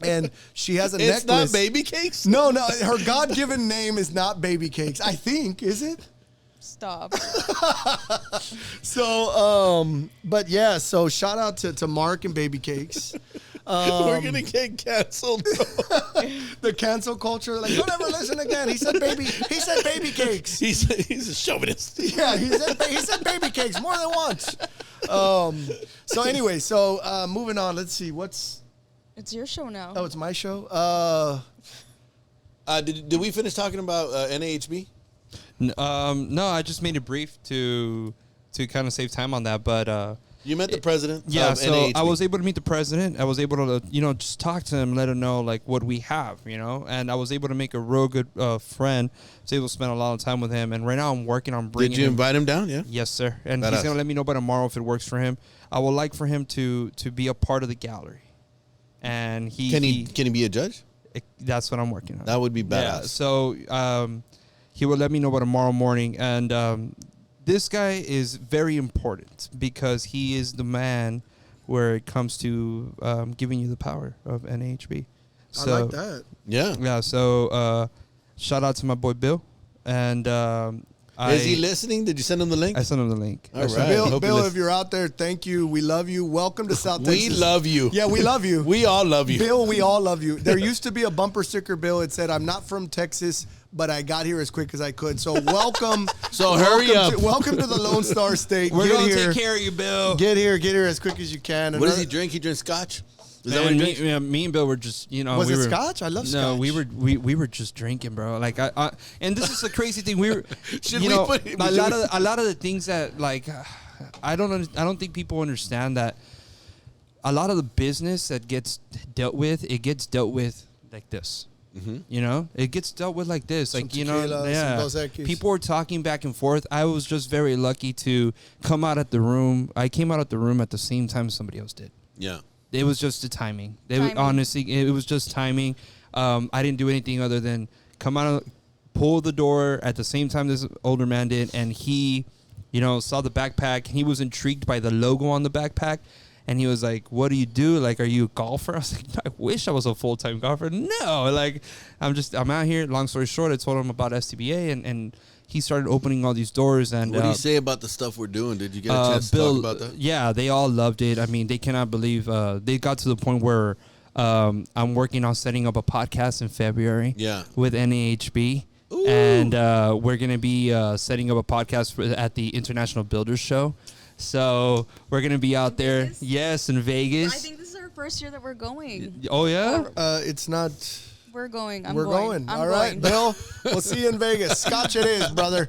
And she has a It's necklace. not baby cakes. No, her God-given name is not Baby Cakes. I think, is it? Stop. So, but yeah, so shout out to Mark and Baby Cakes. We're gonna get canceled. The cancel culture, like, don't ever listen again. He said Baby Cakes. He's a chauvinist. Yeah, he said Baby Cakes more than once. So anyway, moving on. Let's see, It's your show now. it's my show. Did we finish talking about NAHB? No, I just made it brief to kind of save time on that, but You met the president. yeah. of So NAHB. I was able to meet the president. I was able to just talk to him, let him know like what we have, and I was able to make a real good friend. I was able to spend a lot of time with him, and right now I'm working on bringing. Did you him. invite him down? Yeah. Yes, sir. And Badass. he's gonna let me know by tomorrow if it works for him. I would like for him to be a part of the gallery, and Can he be a judge? that's what I'm working on. That would be Yeah. badass. So he will let me know by tomorrow morning, and this guy is very important because he is the man where it comes to giving you the power of NAHB. I like that. Yeah. Yeah. So shout out to my boy Bill, and Is he listening? Did you send him the link? I sent him the link. All right. Bill, Hope he Bill, listens. if you're out there, thank you. We love you. Welcome to South We Texas. love you. Yeah, we love you. We all love you. Bill, we all love you. There used to be a bumper sticker, Bill. It said, "I'm not from Texas, but I got here as quick as I could." So welcome. So hurry up. Welcome to the Lone Star State. We're Get gonna here. take care of you, Bill. Get here as quick as you can. What does he drink? He drinks scotch? Is that what Man, he drinks? me and Bill were just, Was we it were, scotch? I love No, scotch. we were just drinking, bro. Like and this is the crazy thing. We were, Should you we know, put- a lot of the things that like, I don't think people understand that a lot of the business that gets dealt with, it gets dealt with like this. Mm-hmm. You know, it gets dealt with like this. Some Like, you know, tequila, some yeah. Dos Equis. People were talking back and forth. I was just very lucky to come out at the room. I came out at the room at the same time somebody else did. Yeah. It was just the timing. Timing. Honestly, it was just timing. I didn't do anything other than come out, pull the door at the same time this older man did, and he, saw the backpack. He was intrigued by the logo on the backpack, and he was like, "What do you do? Like, are you a golfer?" I was like, "I wish I was a full-time golfer." No, like, I'm out here. Long story short, I told him about STBA, and he started opening all these doors. And What do you say about the stuff we're doing? Did you get a chance to Bill, talk about that? yeah, they all loved it. I mean, they cannot believe they got to the point where I'm working on setting up a podcast in February Yeah. with NAHB. Ooh. And we're going to be setting up a podcast at the International Builders Show. So we're going to be out there. Vegas? Yes, in I Vegas. think this is our first year that we're going. Oh, yeah? It's not. We're going. We're going. All right, Bill. We'll see you in Vegas. Scotch it is, brother.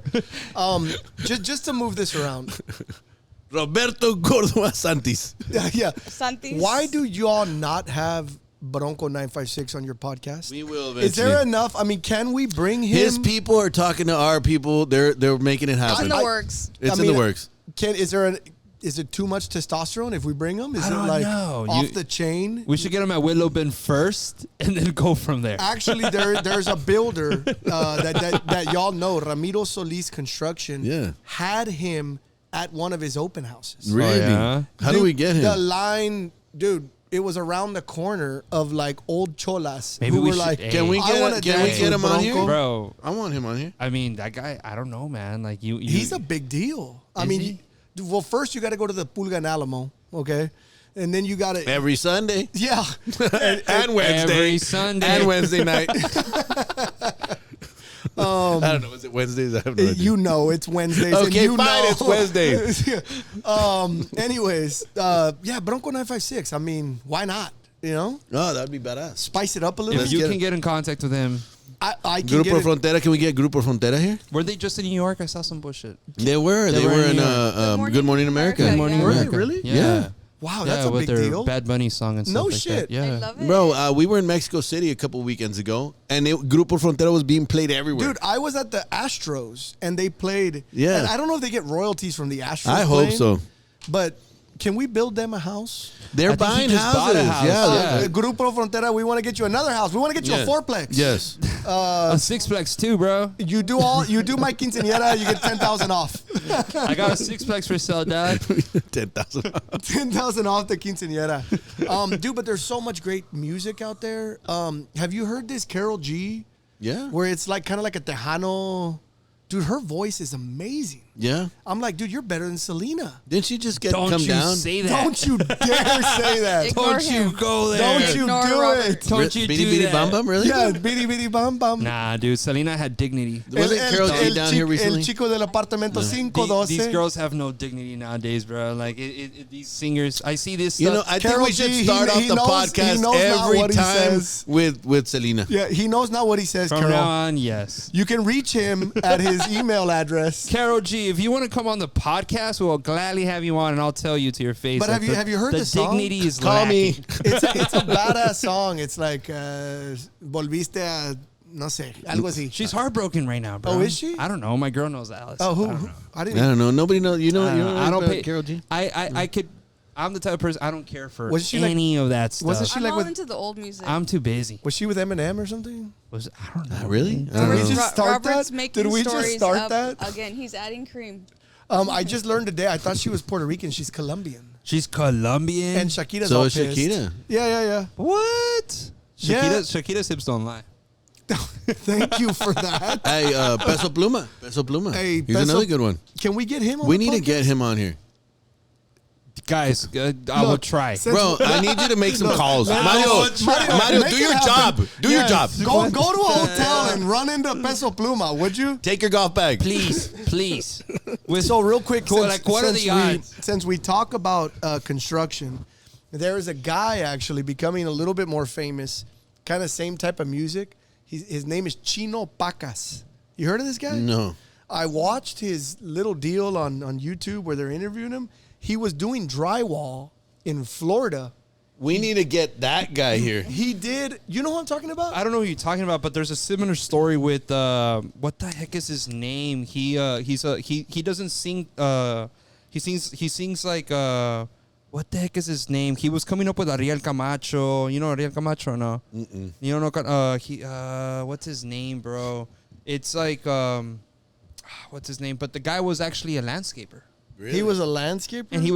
Just to move this around. Roberto Córdoba Santis. Yeah. Santis. Why do y'all not have Bronco 956 on your podcast? We will eventually. Is there enough? I mean, can we bring him? His people are talking to our people. They're making it It's happen. in the works. It's I in mean, the works. Is it too much testosterone if we bring him? Is I it don't like know. off the chain? We should get him at Willow Bend first and then go from there. Actually, there's a builder that y'all know, Ramiro Solis Construction. Yeah. Had him at one of his open houses. Really? yeah? How do Dude, we get him? The line, dude. It was around the corner of like old cholas. Maybe who we were should- like, hey. Can we I wanna get dance with him on here? Bronco. Bro, I want him on here. I mean, that guy, I don't know, man. Like, you He's a big deal. I Is mean, he? well, first you got to go to the Pulga and Alamo, okay, and then you got to Every Sunday. yeah. And Wednesday. Every Sunday. And Wednesday night. I don't know. Is it Wednesdays? I have no idea. You know it's Wednesdays. and Okay, you fine, know. it's Wednesday. Anyways, yeah, Bronco 956. I mean, why not? You know, Oh, that'd be badass. spice it up a little. If bit. you can get in contact with him. I can Grupo get it. Frontera. Can we get Grupo Frontera here? Were they just in New York? I saw some bullshit. They were. They were were in in New York. Good Morning America. Good Morning Were they America. really? Yeah. Wow, that's a with big their deal. Bad Bunny song and stuff No like shit. that. Yeah. I love it. Bro, we were in Mexico City a couple weekends ago, and Grupo Frontera was being played everywhere. Dude, I was at the Astros and they played. Yeah. And I don't know if they get royalties from the Astros. I hope playing, so. But can we build them a house? They're I think he buying just bought a houses. house. Yeah. Yeah. Grupo Frontera, we want to get you another house. We want to get you a fourplex. Yes. A sixplex too, bro. You do my quinceañera, you get 10,000 off. I got a sixplex for sale, Dad. 10,000. 10,000 off the quinceañera. Dude, but there's so much great music out there. Have you heard this Carol G? Yeah. Where it's like kind of like a Tejano. Dude, her voice is amazing. Yeah. I'm like, dude, you're better than Selena. Didn't she just Don't come you down? say that. Don't you dare say that. Ignore Don't you him. go there. Don't you Ignore do Robert. it. Don't you Bitty do Bitty that. Bum Bum, really? Yeah, bitty bitty bum bum. Nah, dude. Selena had dignity. Wasn't Carol G down here recently? El chico del apartamento 512. These girls have no dignity nowadays, bro. Like these singers, I see this You stuff. know, I think Carol we should G, start he off the knows- he podcast knows not every what he time says. with Selena. Yeah, he knows not what he says, From Carol. now on, yes. You can reach him at his email address. Carol G, if you want to come on the podcast, we'll gladly have you on, and I'll tell you to your face. But that have you heard the the song? dignity is Call me. lacking. It's a badass song. It's like volviste a no sé, algo así. She's heartbroken right now, bro. Oh, is she? I don't know. My girl knows Alice. Oh, who? I don't know. I I didn't. don't know. Nobody knows. You know. You know. I don't about pay. Carol G. I could. I'm the type of person I don't care for Wasn't she like- any of that stuff. wasn't she I'm like all with- into the old music. I'm too busy. Was she with Eminem or something? I don't know. Really? I Did don't we know. just start Robert's that? making Did we just stories start up that? again? He's adding cream. I just learned today. I thought she was Puerto Rican. She's Colombian. She's Colombian. And Shakira's So all is pissed. Shakira. Yeah. what? Yeah. Shakira's hips don't lie. Thank you for that. Hey, Peso Pluma. Peso Pluma. Hey, He's Peso- another good one. Can we get him on We the need to podcast? get him on here. Guys, I will try. since- Bro, I need you to make some calls. let- Mario, make do it your happen. job. Do your Yes. job. Go to a hotel and run into Peso Pluma, would you? Take your golf bag. Please. With So real quick, Cool, like, what are the odds? since we talk about construction, there is a guy actually becoming a little bit more famous, kind of same type of music. His name is Chino Pacas. You heard of this guy? No. I watched his little deal on YouTube where they're interviewing him. He was doing drywall in Florida. We need to get that guy here. He did. You know what I'm talking about? I don't know who you're talking about, but there's a similar story with what the heck is his name? He doesn't sing. He sings like what the heck is his name? He was coming up with Ariel Camacho. You know Ariel Camacho or no? Mm-mm. You don't know what's his name, bro? It's like what's his name? But the guy was actually a landscaper, Really? He was a landscaper. and he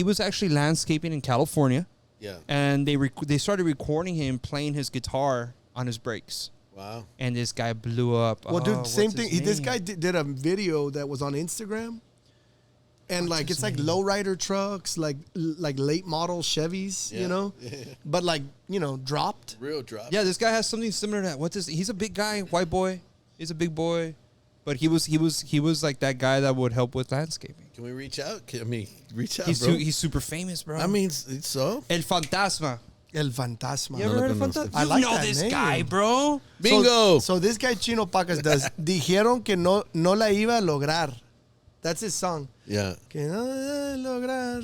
was actually landscaping in California, Yeah. and they started recording him playing his guitar on his breaks. Wow. And this guy blew up. Well, Oh, dude, same what's his thing. This name? guy did a video that was on Instagram, and like his it's like name? lowrider trucks, like late model Chevys, Yeah. you know, but like dropped. Real drop. Yeah, this guy has something similar to that. What's his? He's a big guy, white boy. He's a big boy, but he was like that guy that would help with landscaping. Can we reach out? Reach out, He's bro. he's super famous, bro. I mean, so? El Fantasma. El Fantasma. You ever heard of lo conozco. Fantasma? I You like know that this name. guy, bro. Bingo. So this guy Chino Pacas does. Dijeron que no la iba a lograr. That's his song. Yeah. Que no la lograr.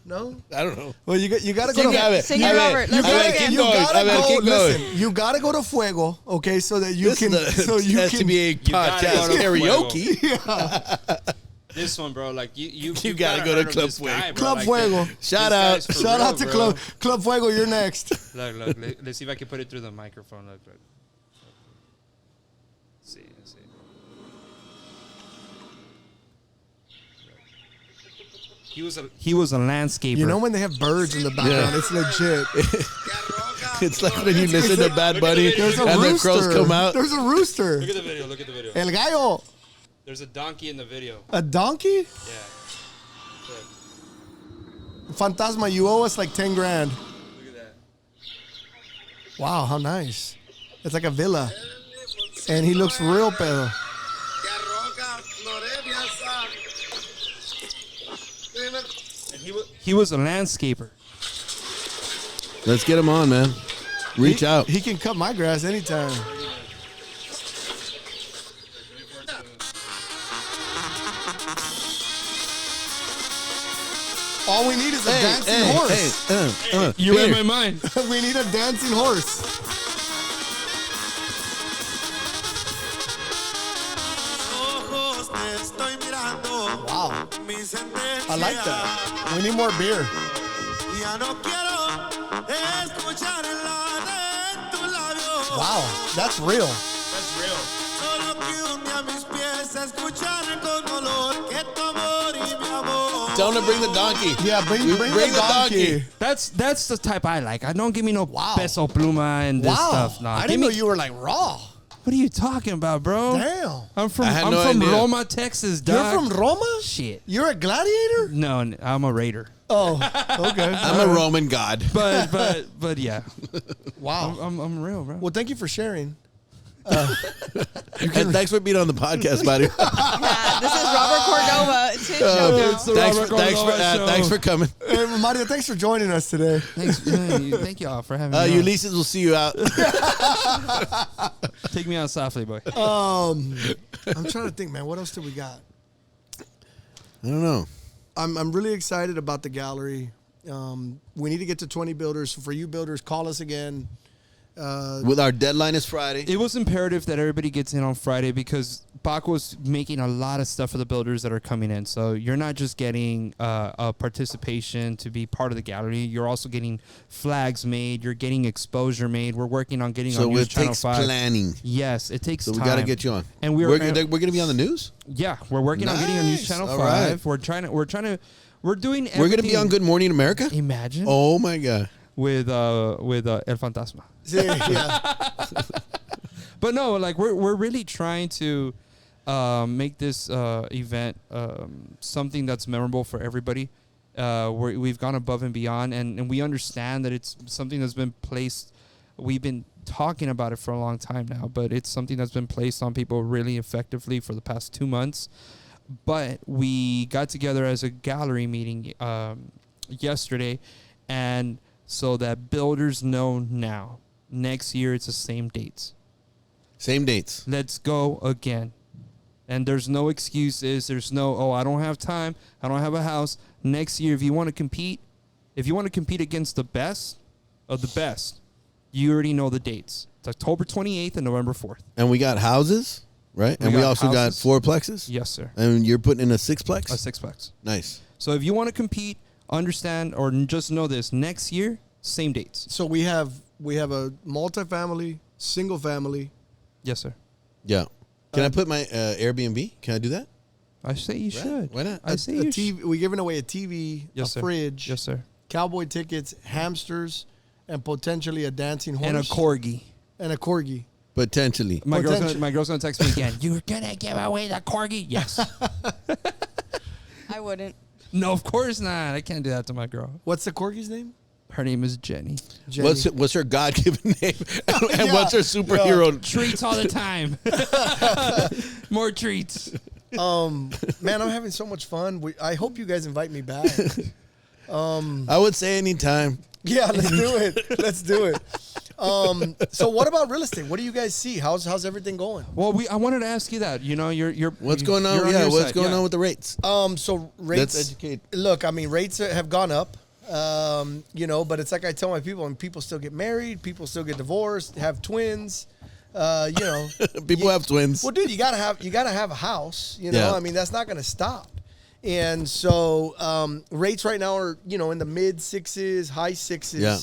No. I don't know. Well, you gotta go Sing to. it, sing it, Robert. Let's do it again. Keep going. gotta go. Keep going. Listen, you gotta go to Fuego, okay, so that you This can. is the So you can. STBA gotta podcast go to karaoke. This one, bro. Like you gotta go to Club Fuego. Club Fuego. Shout out. Shout out to Club Fuego. You're next. Look. Let's see if I can put it through the microphone. Look. Let's see. He was a landscaper. You know when they have birds in the background, Yeah. it's legit. It's like when you listen to Bad Bunny There's a and the rooster. crows come out. There's a rooster. Look at the video. Look at the video. El gallo. There's a donkey in the video. A donkey? Yeah. Fantasma, you owe us like 10 grand. Look at that. Wow, how nice. It's like a villa. And he looks real pedo. And he was a landscaper. Let's get him on, man. Reach out. He can cut my grass anytime. All we need is a dancing horse. You read Peter. my mind. We need a dancing horse. Wow. I like that. We need more beer. Wow, that's real. That's real. Tell him to bring the donkey. Yeah, bring We the bring the donkey. donkey. That's the type I like. I don't give me no Wow. peso pluma and this Wow. stuff. Nah, I give didn't me, know you were like raw. What are you talking about, bro? Damn. I'm from I had no idea. Roma, Texas, You're dog. from Roma? Shit. You're a gladiator? No, I'm a Raider. Oh, okay. I'm a Roman god. But yeah, Wow. I'm real, bro. Well, thank you for sharing. And thanks for being on the podcast, buddy. Yeah, this is Robert Cordova. It's his show now. It's the thanks, Robert for, thanks, for, Cordova Show. thanks for coming. Hey, Mario, thanks for joining us today. Thank y'all for having me. on. Ulysses will see you out. Take me out softly, boy. I'm trying to think, man. What else do we got? I don't know. I'm really excited about the gallery. We need to get to 20 builders. For you builders, call us again. With our deadline is Friday. It was imperative that everybody gets in on Friday because Paco's making a lot of stuff for the builders that are coming in. So you're not just getting a participation to be part of the gallery. You're also getting flags made. You're getting exposure made. We're working on getting So on News it Channel takes 5. planning. Yes, it takes So time. we got to get you on. And we're going to be on the news. Yeah, we're working on getting on News Nice. Channel All 5. right. We're doing everything. We're going to be on Good Morning America. Imagine Oh my god. with El Fantasma. See, yeah. But no, like we're really trying to make this event something that's memorable for everybody. We've gone above and beyond, and we understand that it's something that's been placed. We've been talking about it for a long time now, but it's something that's been placed on people really effectively for the past 2 months. But we got together as a gallery meeting yesterday, and so that builders know now, next year it's the same dates. Same dates. Let's go again. And there's no excuses. There's no, oh, I don't have time. I don't have a house. Next year, if you want to compete against the best of the best, you already know the dates. It's October 28th and November 4th. And we got houses, right? And we got also got houses. fourplexes? Yes, sir. And you're putting in a sixplex? A sixplex. Nice. So if you want to compete, understand, or just know this, next year, same dates. So we have a multifamily, single family. Yes, sir. Yeah. Can I put my Airbnb? Can I do that? I say you should. Why not? I say a you TV. should. We're giving away a TV, Yes, a sir. fridge, Yes, sir. cowboy tickets, hamsters, and potentially a dancing horse And a corgi. and a corgi. Potentially. My Potential. girl's gonna text me again. You're gonna give away the corgi? Yes. I wouldn't. No, of course not. I can't do that to my girl. What's the corgi's name? Her name is Jenny. Jenny. What's her God-given name? And Yeah. what's her superhero? Treats all the time. More treats. Man, I'm having so much fun. I hope you guys invite me back. I would say anytime. Yeah, let's do it. Let's do it. So what about real estate? What do you guys see? How's everything going? Well, I wanted to ask you that. You know, you're What's going on? you're Yeah, your what's side. going Yeah. on with the rates? So rates. Let's educate. Look, I mean, rates have gone up. You know, but it's like I tell my people, and people still get married, people still get divorced, have twins. You know, People have twins. well, dude, you gotta have a house. You know, Yeah. I mean, that's not gonna stop. And so rates right now are, you know, in the mid sixes, high sixes. Yeah.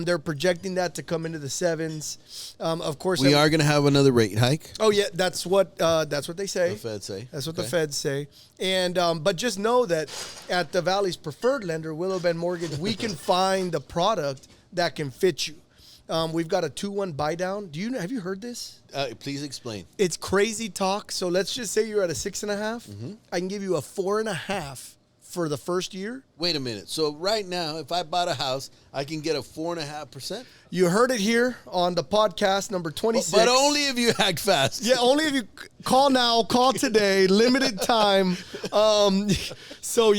They're projecting that to come into the sevens. Of course, We are going to have another rate hike. Oh yeah, that's what they say. The Fed say. That's what the Okay. feds say. And but just know that at the Valley's preferred lender, Willow Bend Mortgage, we can find the product that can fit you. We've got a 2-1 buy down. Have you heard this? Please explain. It's crazy talk. So let's just say you're at a 6.5. I can give you a 4.5 for the first year. Wait a minute. So right now, if I bought a house, I can get a 4.5%? You heard it here on the podcast number 26. But only if you act fast. Yeah, only if you call now, call today, limited time. So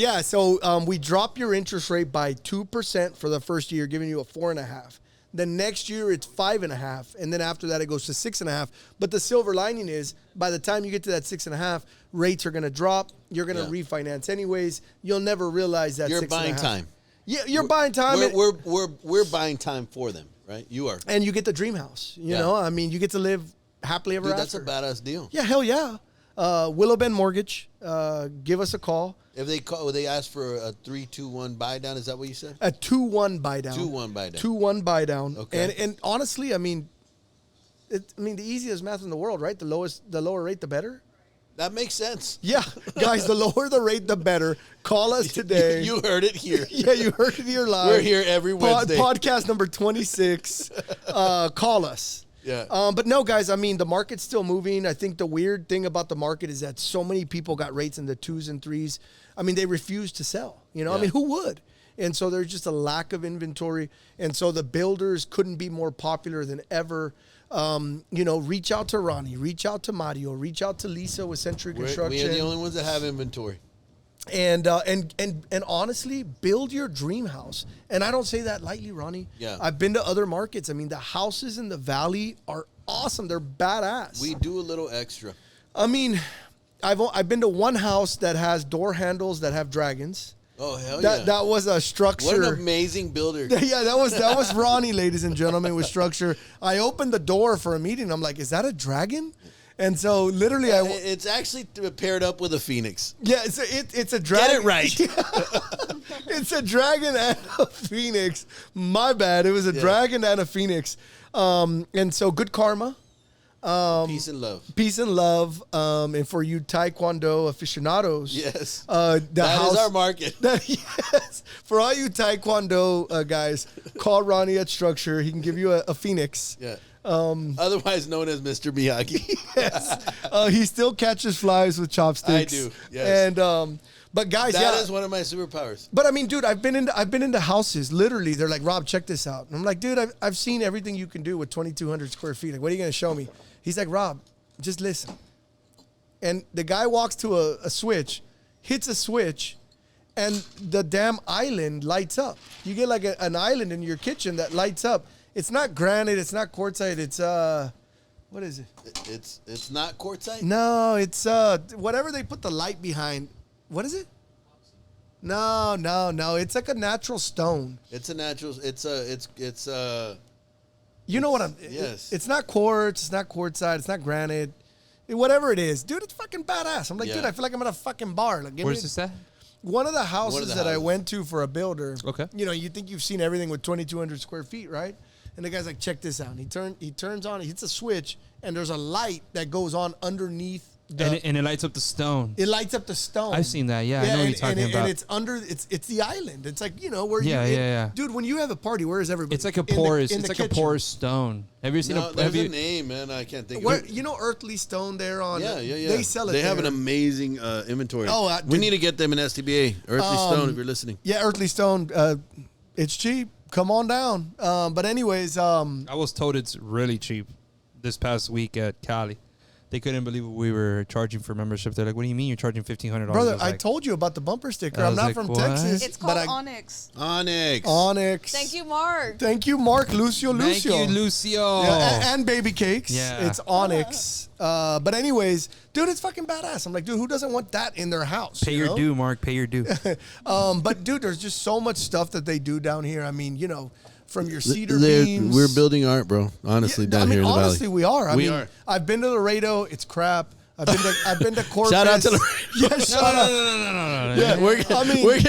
we drop your interest rate by 2% for the first year, giving you a 4.5. Then next year it's 5.5, and then after that it goes to 6.5. But the silver lining is, by the time you get to that 6.5, rates are going to drop. You're going to refinance anyways. You'll never realize that. You're 6.5. buying time. Yeah, you're buying time. We're buying time for them, right? You are. and you get the dream house. You know, I mean, you get to live happily ever Dude, after. that's a badass deal. Yeah, hell yeah. Willow Bend Mortgage. Give us a call. If they ask for a 3-2-1 buy down, is that what you said? A 2-1 buy down. 2-1 buy down. 2-1 buy down. Okay. And honestly, I mean, the easiest math in the world, right? The lower rate, the better. That makes sense. Yeah, guys, the lower the rate, the better. Call us today. You heard it here. Yeah, you heard it here live. We're here every Wednesday. Podcast number 26. Call us. Yeah. But no, guys, I mean, the market's still moving. I think the weird thing about the market is that so many people got rates in the 2s and 3s. I mean, they refuse to sell. You know, I Yeah. mean, who would? And so there's just a lack of inventory. And so the builders couldn't be more popular than ever. You know, reach out to Ronnie, reach out to Mario, reach out to Lisa with Century Construction. We're the only ones that have inventory. And honestly, build your dream house. And I don't say that lightly, Ronnie. Yeah. I've been to other markets. I mean, the houses in the valley are awesome. They're badass. We do a little extra. I mean, I've been to one house that has door handles that have dragons. Oh hell yeah! That was a structure. What an amazing builder. Yeah, that was Ronnie, ladies and gentlemen, with structure. I opened the door for a meeting. I'm like, is that a dragon? And so literally, It's actually paired up with a phoenix. yeah, it's a dragon. Get it right. It's a dragon and a phoenix. My bad. It was a dragon and a phoenix. And so good karma. Peace and love. Peace and love. And for you Taekwondo aficionados. Yes. That is our market. Yes. For all you Taekwondo guys, call Ronnie at Structure. He can give you a phoenix. Yeah. Otherwise known as Mr. Miyagi. He still catches flies with chopsticks. I do, yes. And but guys, That is one of my superpowers. But I mean, dude, I've been into houses. Literally, they're like, Rob, check this out. And I'm like, dude, I've seen everything you can do with 2,200 square feet. Like, what are you gonna show me? He's like, Rob, just listen. And the guy walks to a switch, hits a switch, and the damn island lights up. You get like an island in your kitchen that lights up. It's not granite. It's not quartzite. It's what is it? It's not quartzite. No, it's whatever they put the light behind. What is it? No. It's like a natural stone. It's a natural. It's You know what I'm? Yes. It's not quartz. It's not quartzite. It's not granite. Whatever it is, dude, it's fucking badass. I'm like, Yeah. dude, I feel like I'm at a fucking bar. Like, Where's this at? One of the houses that I houses. went to for a builder. Okay. You know, you think you've seen everything with 2,200 square feet, right? And the guy's like, check this out. And he turns on, he hits a switch, and there's a light that goes on underneath. And it lights up the stone. It lights up the stone. I've seen that. Yeah, I know what you're talking about. And it's under. It's the island. It's like, you know, where Yeah, you. yeah. Dude, when you have a party, where is everybody? It's like a In the- porous. in It's the like a kitchen. porous stone. Have you seen no, a? there's Have you? a name, man. I can't think of Where, it. you know, Earthly Stone there on. Yeah. They sell it. They have there. an amazing inventory. Oh, we dude. need to get them in STBA. Earthly Stone, if you're listening. Yeah, Earthly Stone. It's cheap. Come on down. But anyways, I was told it's really cheap this past week at Cali. They couldn't believe what we were charging for membership. They're like, "What do you mean you're charging $1,500?" brother, I like, told you about the bumper sticker. I I'm was not like, from what? Texas. It's but called Onyx. Onyx. Onyx. Thank you, Mark. Thank you, Mark. Lucio. Thank you, Lucio. Yeah, and baby cakes. Yeah. It's Onyx. But anyways, dude, it's fucking badass. I'm like, dude, who doesn't want that in their house? Pay you your know? due, Mark. Pay your due. But dude, there's just so much stuff that they do down here. I mean, you know, from your cedar They're- beams. We're building art, bro. Honestly, Yeah, down I mean, here in the honestly, valley. we are. I We mean, are. I've been to Laredo. It's crap. I've been to Corpus. Shout out to Laredo. Yeah, shout out. no. Yeah, We're Sorry. we're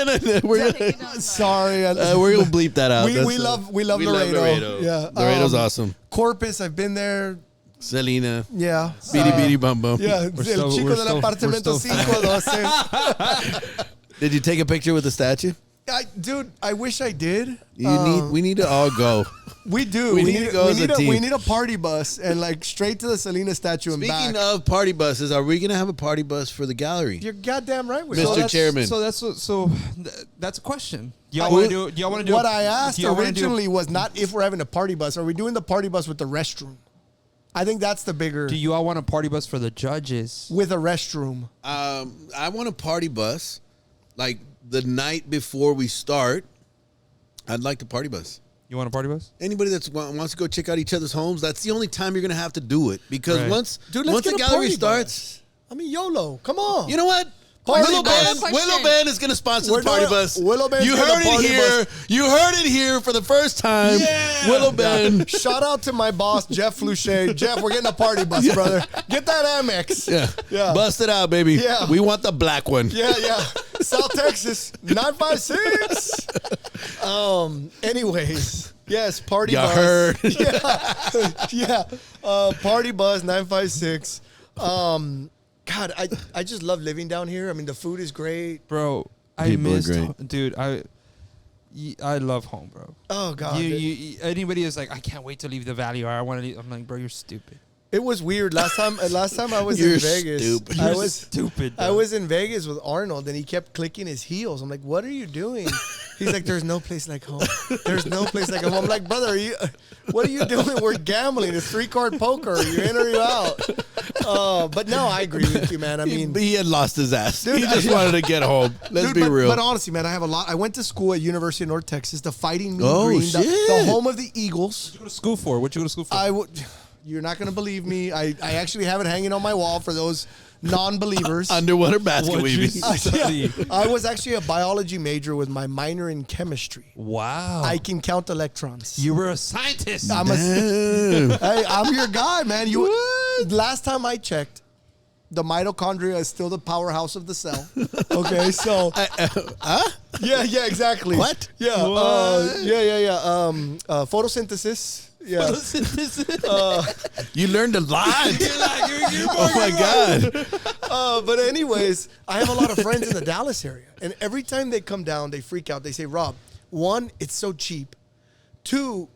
gonna bleep that out. We That's, love Laredo. Laredo. Yeah, Laredo's awesome. Corpus, I've been there. Selena, Yeah. Beady Beady Bum Bum. Yeah, We're el still- chico we're del still- apartamento we're still- 512. Did you take a picture with the statue? Dude, I wish I did. We need to all go. We do. We need to go as a team. We need a party bus and like straight to the Selena statue and Speaking back. of party buses, are we gonna have a party bus for the gallery? You're goddamn right. We Mr. are. that's- Chairman. So that's a question. Y'all I- want to do? Y'all want to do? What I asked do y'all wanna do- originally was not if we're having a party bus. Are we doing the party bus with the restroom? I think that's the bigger. Do you all want a party bus for the judges? With a restroom. I want a party bus, like the night before we start. I'd like the party bus. You want a party bus? Anybody that wants to go check out each other's homes, that's the only time you're gonna have to do it because Right. once Dude, let's once get the a gallery party starts, bus. I mean, YOLO. Come on. you know what? Party Willow bus. Band, Question. Willow Band is gonna sponsor We're the party doing- bus. Willow Band's you doing heard the it party here. bus. You heard it here for the first time. Yeah. Willow Band. Shout out to my boss, Jeff Fluche. Jeff, we're getting a party bus, brother. Get that Amex. Yeah. Yeah. Bust it out, baby. Yeah. We want the black one. Yeah. South Texas, 956. Anyways, yes, party You bus. heard. Yeah. Party bus 956. God, I just love living down here. I mean, the food is great. Bro, I People are missed, great. dude. I love home, bro. Oh God, Anybody is like, I can't wait to leave the valley, or I want to leave. I'm like, bro, you're stupid. it was weird last time. Last time I was You're in Vegas, stupid. I You're was stupid. I dog. was in Vegas with Arnold, and he kept clicking his heels. I'm like, "What are you doing?" He's like, "There's no place like home. There's no place like home." I'm like, "Brother, what are you doing? We're gambling. It's 3-card poker. You're in or you're out." But no, I agree with you, man. I mean, he had lost his ass. Dude, he just wanted to get home. Let's be real. But honestly, man, I have a lot. I went to school at University of North Texas, the Fighting Mean Oh, Green, shit. the home of the Eagles. What you go to school for? What you go to school for? I would. You're not going to believe me. I actually have it hanging on my wall for those non-believers. Underwater basket What'd you weaving. study? I was actually a biology major with my minor in chemistry. Wow. I can count electrons. You were a scientist. I'm hey, I'm your guy, man. Last time I checked, the mitochondria is still the powerhouse of the cell. Okay, so yeah, exactly. What? Yeah, photosynthesis. Yeah, You learned a lot. Oh my God. but anyways, I have a lot of friends in the Dallas area, and every time they come down, they freak out. They say, "Rob, one, it's so cheap. Two,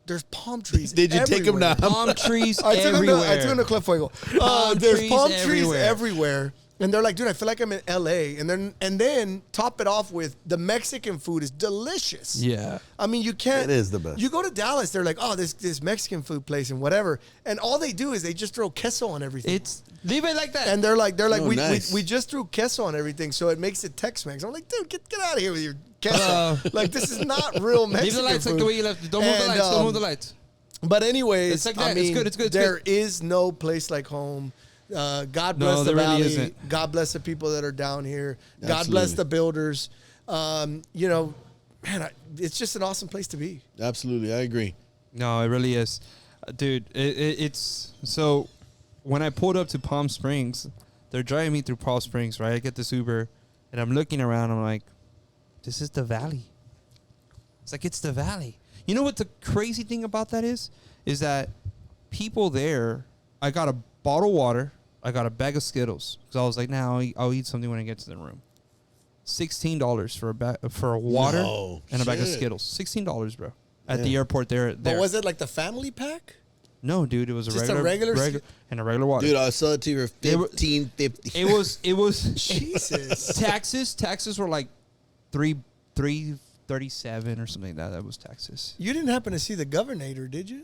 there's palm trees. Did you take 'em everywhere. down? Palm trees I took him to everywhere. Cliff Fuego. Palm There's trees palm trees everywhere. everywhere. And they're like, dude, I feel like I'm in LA. And then top it off with the Mexican food is delicious. Yeah. I mean, you can't. It is the best. You go to Dallas, they're like, oh, this Mexican food place and whatever. And all they do is they just throw queso on everything. It's leave it like that. and they're like, Oh, nice. we just threw queso on everything, so it makes it Tex-Mex. I'm like, dude, get out of here with your queso. Like, this is not real Mexican leave the lights food. like the way you left. Don't move the And, lights. Don't move the lights. But anyways, It's like I that. It's mean, good, it's good, it's there good. is no place like home. God No, bless the there really valley. isn't. God bless the people that are down here. God bless Absolutely. the builders. You know, man, it's just an awesome place to be. Absolutely, I agree. No, it really is, dude. It's so. When I pulled up to Palm Springs, they're driving me through Palm Springs, right? I get this Uber, and I'm looking around. I'm like, this is the valley. It's like it's the valley. You know what the crazy thing about that is that people there. I got a bottle of water. I got a bag of Skittles because I was like, now I'll eat something when I get to the room. $16 for a water No, and a bag of shit. Skittles. $16, bro. At the Yeah. airport there. But was it like the family pack? No, dude, it was Just a a regular regular and a regular water. Dude, I'll sell it to you for They were- $15.50. it was Jesus. taxes were like 337 or something like that. That was taxes. You didn't happen to see the Governor, did you?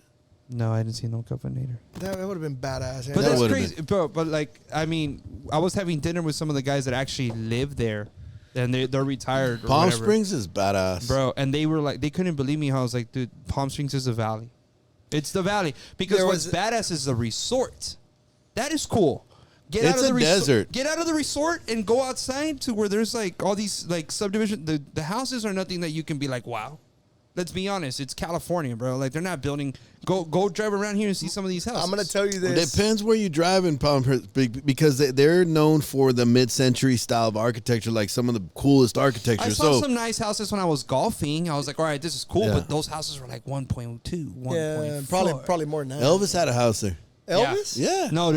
No, I didn't see no governor. That would have been badass. But That that's would've crazy, bro. But like, I mean, I was having dinner with some of the guys that actually live there, and they're retired. Or Palm whatever. Springs is badass. Bro, and they were like, they couldn't believe me how I was like, dude, Palm Springs is a valley. It's the valley. Because There what's was- badass is the resort. That is cool. Get It's out of the a desert. Get out of the resort and go outside to where there's like all these like subdivision. The houses are nothing that you can be like, wow. Let's be honest, it's California, bro. Like they're not building. Go drive around here and see some of these houses. I'm gonna tell you It this. depends where you drive in Palm Springs because they're known for the mid-century style of architecture, like some of the coolest architecture. I saw So some nice houses when I was golfing. I was like, all right, this is cool, Yeah. but those houses were like 1.2, 1.4. Yeah, probably more than that. Elvis had a house there. Elvis? Yeah. No,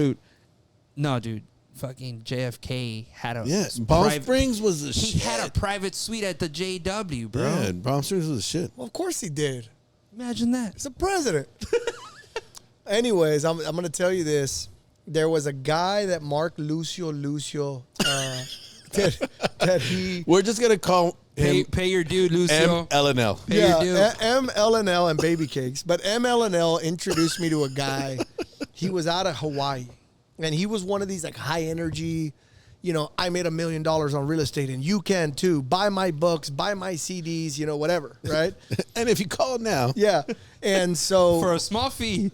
dude. Fucking JFK had a Yeah. Palm private- Springs was the He shit. had a private suite at the JW, bro. Yeah, Palm Springs was the shit. Well, of course he did. Imagine that. He's the president. Anyways, I'm going to tell you this. There was a guy that Mark Lucio that he We're just gonna call him Pay your dude, Lucio. MLNL. Pay your due. MLNL and baby cakes. But MLNL introduced me to a guy. He was out of Hawaii, and he was one of these like high energy. You know, I made $1 million on real estate, and you can too. Buy my books, buy my CDs, you know, whatever, right? And if you call now, Yeah, and so For a small fee.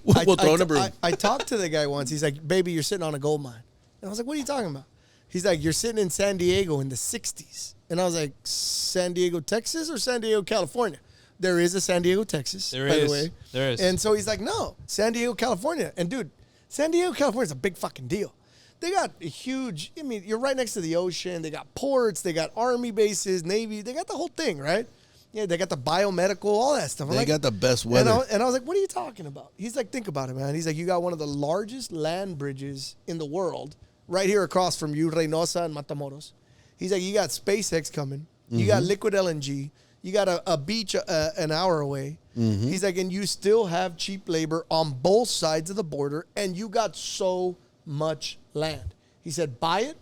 We'll throw in a broom. I talked to the guy once. He's like, "Baby, you're sitting on a gold mine," and I was like, "What are you talking about?" He's like, "You're sitting in San Diego in the '60s," and I was like, "San Diego, Texas, or San Diego, California?" There is a San Diego, Texas. There by is. the way. There is. And so he's like, "No, San Diego, California." And dude, San Diego, California is a big fucking deal. They got a huge. I mean, you're right next to the ocean. They got ports. They got army bases, navy. They got the whole thing, right? Yeah, they got the biomedical, all that stuff. I'm they like, got the best and weather. I was like, what are you talking about? He's like, think about it, man. He's like, you got one of the largest land bridges in the world right here across from you, Reynosa and Matamoros. He's like, you got SpaceX coming. You got liquid LNG. You got a beach an hour away. He's like, and you still have cheap labor on both sides of the border, and you got so much land. He said, buy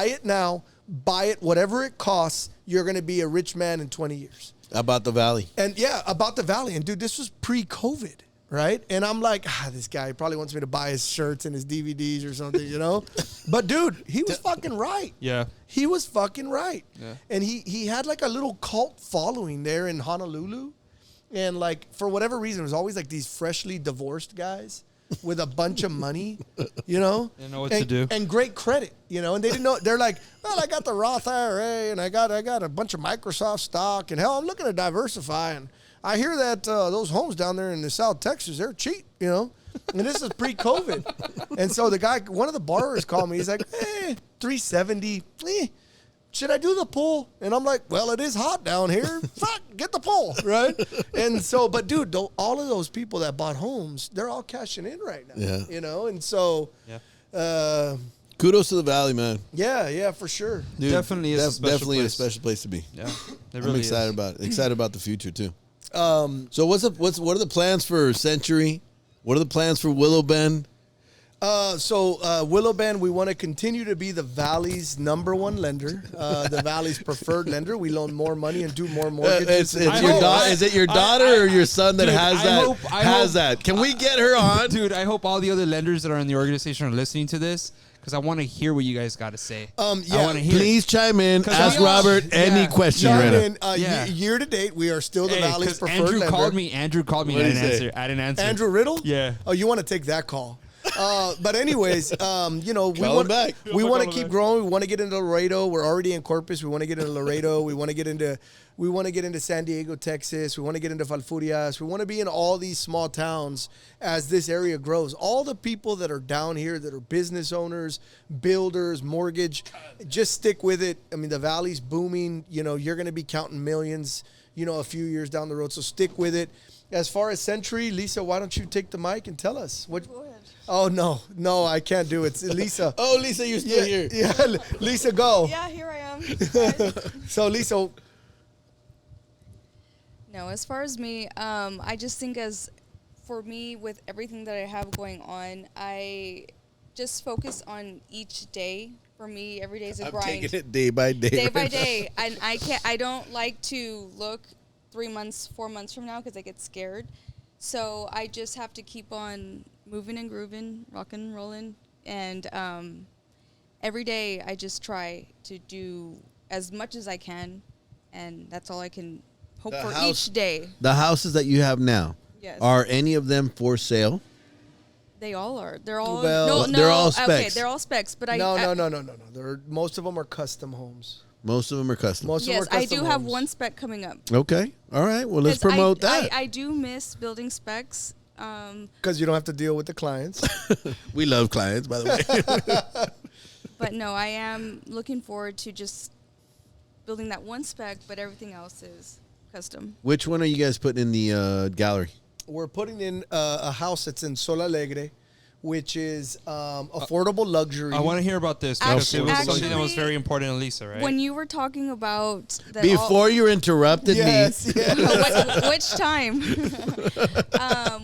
it now, buy it, whatever it costs, you're going to be a rich man in 20 years. About the valley. And yeah, about the valley. And dude, this was pre-COVID, right? And I'm like, this guy probably wants me to buy his shirts and his DVDs or something, you know? But dude, he was fucking right. Yeah. He was fucking right. Yeah. And he had like a little cult following there in Honolulu. And like, for whatever reason, it was always like these freshly divorced guys with a bunch of money, you know? They know what to do. And great credit, you know? And they didn't know. They're like, well, I got the Roth IRA and I got a bunch of Microsoft stock. And hell, I'm looking to diversify. And I hear that those homes down there in the South Texas, they're cheap, you know? And this is pre-COVID. And so the guy, one of the borrowers called me. He's like, 370, should I do the pool? And I'm like, well, it is hot down here. Fuck, get the pool, right? And so, but dude, all of those people that bought homes, they're all cashing in right now. Yeah. You know, and so, Yeah. Kudos to the valley, man. yeah, for sure. Dude, Definitely is a special definitely place. a special place to be. Yeah. It I'm really excited is. about it. Excited about the future too. So what are the plans for Century? What are the plans for Willow Bend? Willow Bend, we want to continue to be the Valley's #1 lender, the Valley's preferred lender. We loan more money and do more mortgages. Is it your daughter or your son that Dude, has that? Can we get her on? Dude, I hope all the other lenders that are in the organization are listening to this because I want to hear what you guys got to say. I want to hear. Please chime in. 'Cause Ask we all- Robert any question right now. Year to date, we are still the Valley's 'cause preferred Andrew lender. Andrew called me. What I did he didn't say? answer. I didn't answer. Andrew Riddle? Yeah. Oh, you want to take that call. But anyways, Call him back. we want to keep growing. We want to get into Laredo. We're already in Corpus. We want to get into Laredo. We want to get into San Diego, Texas. We want to get into Falfurrias. We want to be in all these small towns as this area grows. All the people that are down here that are business owners, builders, mortgage, just stick with it. I mean, the Valley's booming. You know, you're going to be counting millions, you know, a few years down the road. So stick with it. As far as Century, Lisa, why don't you take the mic and tell us what? Go ahead. Oh no, I can't do it. It's Lisa. Oh, Lisa, you're still here. Yeah, Lisa, go. Yeah, here I am. So Lisa, No, as far as me, I just think for me, with everything that I have going on, I just focus on each day. For me, every day is a I'm grind. taking it day by day. Day by right now. day. And I don't like to look 3 months, 4 months from now because I get scared. So I just have to keep on moving and grooving, rocking and rolling. And every day I just try to do as much as I can. And that's all I can hope The for house- each day. The houses that you have now, Yes. are any of them for sale? They all are. They're all Well, no, they're all Okay, specs. they're all specs. But no. I Most of them are custom homes. Most of them are custom. Most of them yes, are I custom do have homes. one spec coming up. Okay. All right. Well, let's 'Cause promote that. I do miss building specs. Because you don't have to deal with the clients. We love clients, by the way. But no, I am looking forward to just building that one spec, but everything else is custom. Which one are you guys putting in the gallery? We're putting in a house that's in Sol Alegre, which is affordable luxury. I want to hear about this because it was Actually- something that was very important to Lisa, right? When you were talking about that Before you interrupted Yes, me. yes. which time?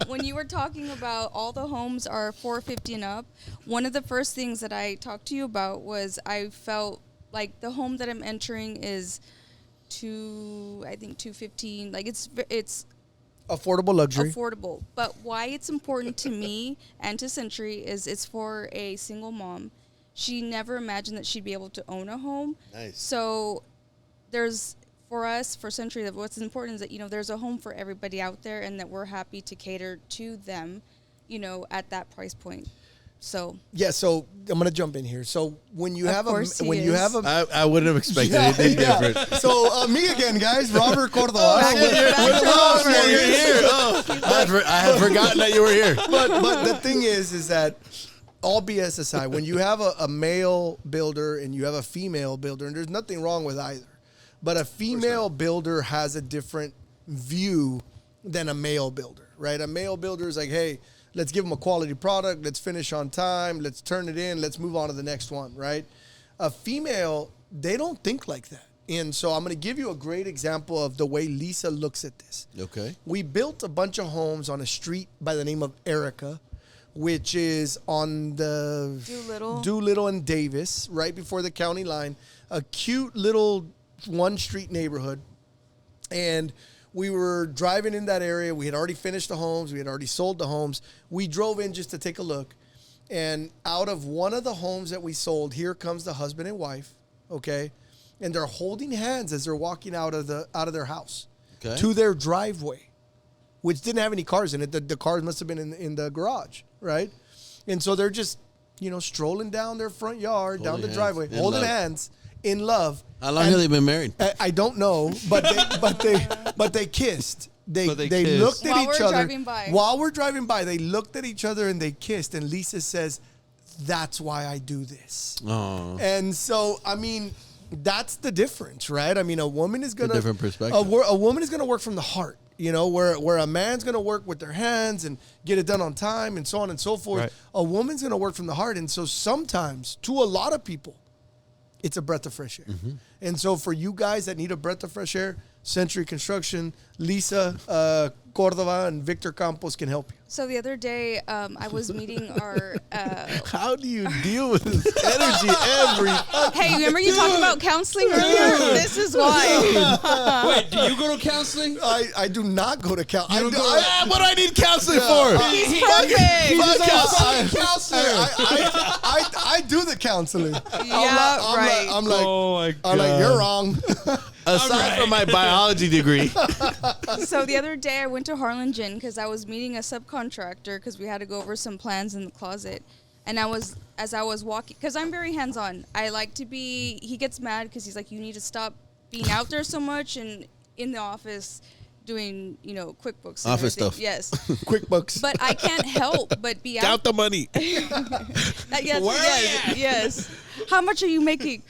When you were talking about all the homes are 450 and up, one of the first things that I talked to you about was I felt like the home that I'm entering is 215. Like it's Affordable luxury. affordable. But why it's important to me and to Century is it's for a single mom. She never imagined that she'd be able to own a home. Nice. So there's, for us, for Century, that what's important is that, you know, there's a home for everybody out there and that we're happy to cater to them, you know, at that price point. So Yeah, so I'm gonna jump in here. So when you Of have course a he when you is. have a I wouldn't have expected anything different. So me again, guys. Robert Cordova. Back to Robert. You're here. Oh, I had forgotten that you were here. but the thing is that all BS aside, when you have a male builder and you have a female builder, and there's nothing wrong with either, but a female builder has a different view than a male builder, right? A male builder is like, hey, let's give them a quality product, let's finish on time, let's turn it in, let's move on to the next one, right? A female, they don't think like that. And so I'm going to give you a great example of the way Lisa looks at this. Okay. We built a bunch of homes on a street by the name of Erica, which is on the Doolittle and Davis, right before the county line. A cute little one-street neighborhood. And we were driving in that area. We had already finished the homes. We had already sold the homes. We drove in just to take a look. And out of one of the homes that we sold, here comes the husband and wife, okay? And they're holding hands as they're walking out of their house Okay. to their driveway, which didn't have any cars in it. The cars must have been in the garage, right? And so they're just, you know, strolling down their front yard, down the Holding driveway, hands in holding love. hands in love. How long And have they been married? I don't know, but they kissed. They But they kissed. looked at While each we're other driving by. while we're driving by. They looked at each other and they kissed. And Lisa says, "That's why I do this." Oh. And so, I mean, that's the difference, right? I mean, a woman is gonna different perspective. A woman is gonna work from the heart, you know, where a man's gonna work with their hands and get it done on time and so on and so forth. Right. A woman's gonna work from the heart, and so sometimes, to a lot of people, it's a breath of fresh air. Mm-hmm. And so for you guys that need a breath of fresh air, Century Construction, Lisa Cordova, and Victor Campos can help you. So the other day, I was meeting our. How do you deal with this energy every? Hey, remember you talked about counseling earlier? This is why. Wait, do you go to counseling? I do not go to counseling. You don't go- What do I need counseling for? He's perfect. I do the counseling. Right. I'm like, Oh my I'm like, you're wrong. Aside from my biology degree, So the other day I went to Harlingen because I was meeting a subcontractor because we had to go over some plans in the closet. And as I was walking, because I'm very hands-on. I like to be, he gets mad because he's like, you need to stop being out there so much and in the office doing, QuickBooks. And Office everything. stuff. Yes. QuickBooks. But I can't help but be out. count the money. Yes. How much are you making?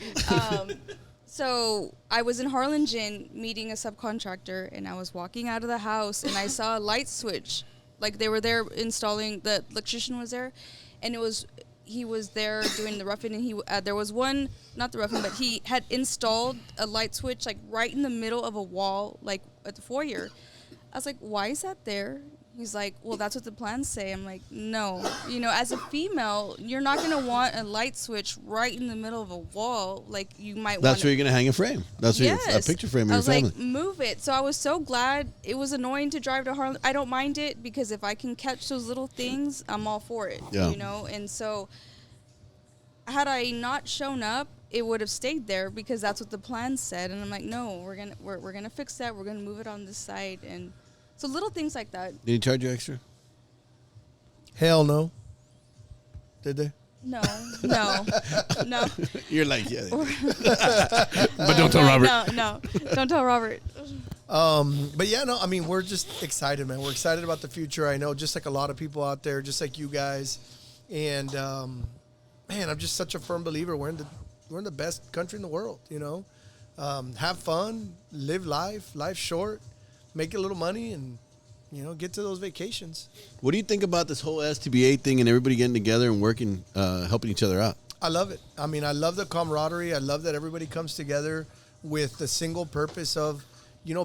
So I was in Harlingen meeting a subcontractor, and I was walking out of the house, and I saw a light switch. Like they were there installing. The electrician was there, and he was there doing the roughing, and there was one, not the roughing, but he had installed a light switch like right in the middle of a wall, like at the foyer. I was like, why is that there? He's like, well, that's what the plans say. I'm like, no. As a female, you're not going to want a light switch right in the middle of a wall. Like, you might want That's where you're gonna hang a frame. That's where a picture frame of I your was family. like, move it. So I was so glad. It was annoying to drive to Harlem. I don't mind it because if I can catch those little things, I'm all for it. Yeah. And so had I not shown up, it would have stayed there because that's what the plan said. And I'm like, no, we're gonna fix that. We're gonna move it on this side. And so little things like that. Did he charge you extra? Hell no. Did they? No. You're like, yeah. But don't tell Robert. No, don't tell Robert. But yeah, no, I mean, we're just excited, man. We're excited about the future. I know, just like a lot of people out there, just like you guys. And man, I'm just such a firm believer. We're in the best country in the world. Have fun, live life. Life's short. Make a little money, and get to those vacations. What do you think about this whole STBA thing and everybody getting together and working, helping each other out? I love it. I mean, I love the camaraderie. I love that everybody comes together with the single purpose of,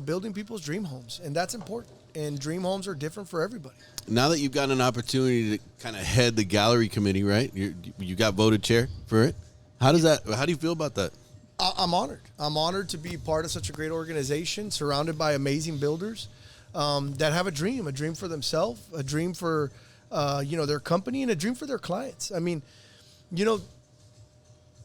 building people's dream homes. And that's important. And dream homes are different for everybody. Now that you've got an opportunity to kind of head the gallery committee, right? You got voted chair for it. How do you feel about that? I'm honored. I'm honored to be part of such a great organization surrounded by amazing builders that have a dream for themselves, a dream for, their company, and a dream for their clients. I mean,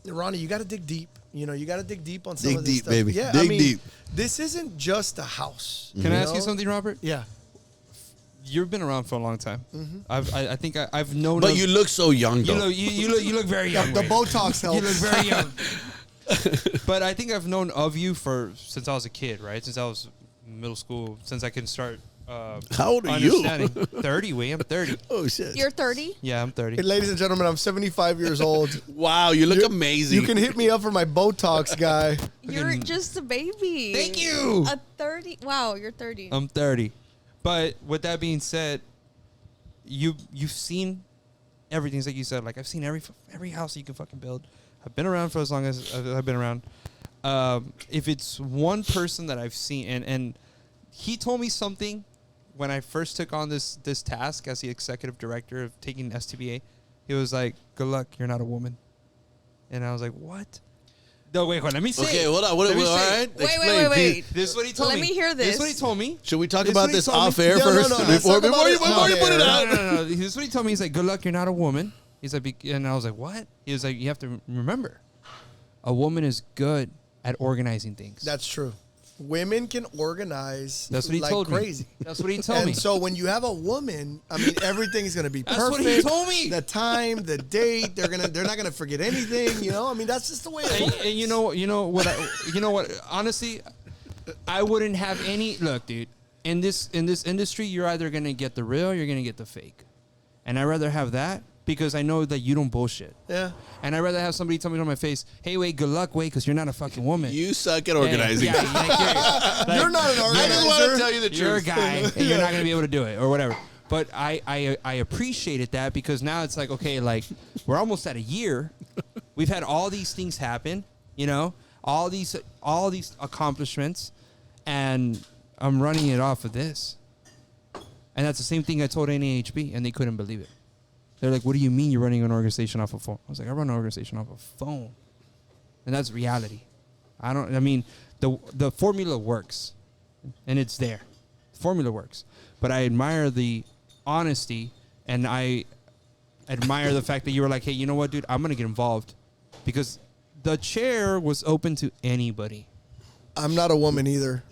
Ronnie, you got to dig deep. You got to dig deep on some of this stuff. Dig deep, baby. Yeah, Dig deep. This isn't just a house. Can I ask you something, Robert? Yeah. You've been around for a long time. I think I've known. But of- you look so young, though. you look very young. The Wade. Botox helps. You look very young. But I think I've known of you since I was a kid, right? Since I was middle school, since I can start. How old are you? understanding. 30, Wade. I'm 30. Oh, shit. You're 30? Yeah, I'm 30. Hey, ladies and gentlemen, I'm 75 years old. Wow, you look amazing. You can hit me up for my Botox, guy. You're just a baby. Thank you. A 30? Wow, you're 30. I'm 30. But with that being said, you've seen everything. It's like you said. Like, I've seen every house you can fucking build. I've been around for as long as I've been around. If it's one person that I've seen, and he told me something when I first took on this task as the executive director of taking STBA, he was like, "Good luck, you're not a woman." And I was like, "What?" No, wait, let me say. Okay, it. hold on. Let me All say right. it. Wait. Explain, Pete. This is what he told me. Let me hear This is this. what he told me. Should we talk This about is this what he told off me. air No, first? no, let's before talk about it before on you put it air. out? No. This is what he told me. He's like, "Good luck, you're not a woman." He's like, and I was like, "What?" He was like, "You have to remember, a woman is good at organizing things." That's true. Women can organize That's what he like told crazy. me. That's what he told And me. so when you have a woman, I mean, everything's gonna be That's perfect. what he told me. The time, the date, they're not gonna forget anything. I mean, that's just the way it works. And you know what? Honestly, I wouldn't have any. Look, dude. In this industry, you're either gonna get the real, or you're gonna get the fake, and I'd rather have that because I know that you don't bullshit. Yeah. And I'd rather have somebody tell me to my face, "Hey, Wade, good luck, Wade, because you're not a fucking woman." You suck at organizing. Like, You're not an I organizer. just want to tell you the truth. you're a guy, and you're not gonna be able to do it or whatever. But I appreciated that because now it's like, okay, like we're almost at a year. We've had all these things happen, all these accomplishments, And I'm running it off of this. And that's the same thing I told NAHB, and they couldn't believe it. They're like, what do you mean you're running an organization off a phone? I was like, I run an organization off a phone. And that's reality. The formula works. And it's there. The formula works. But I admire the honesty, and I admire the fact that you were like, hey, you know what, dude? I'm going to get involved. Because the chair was open to anybody. I'm not a woman either.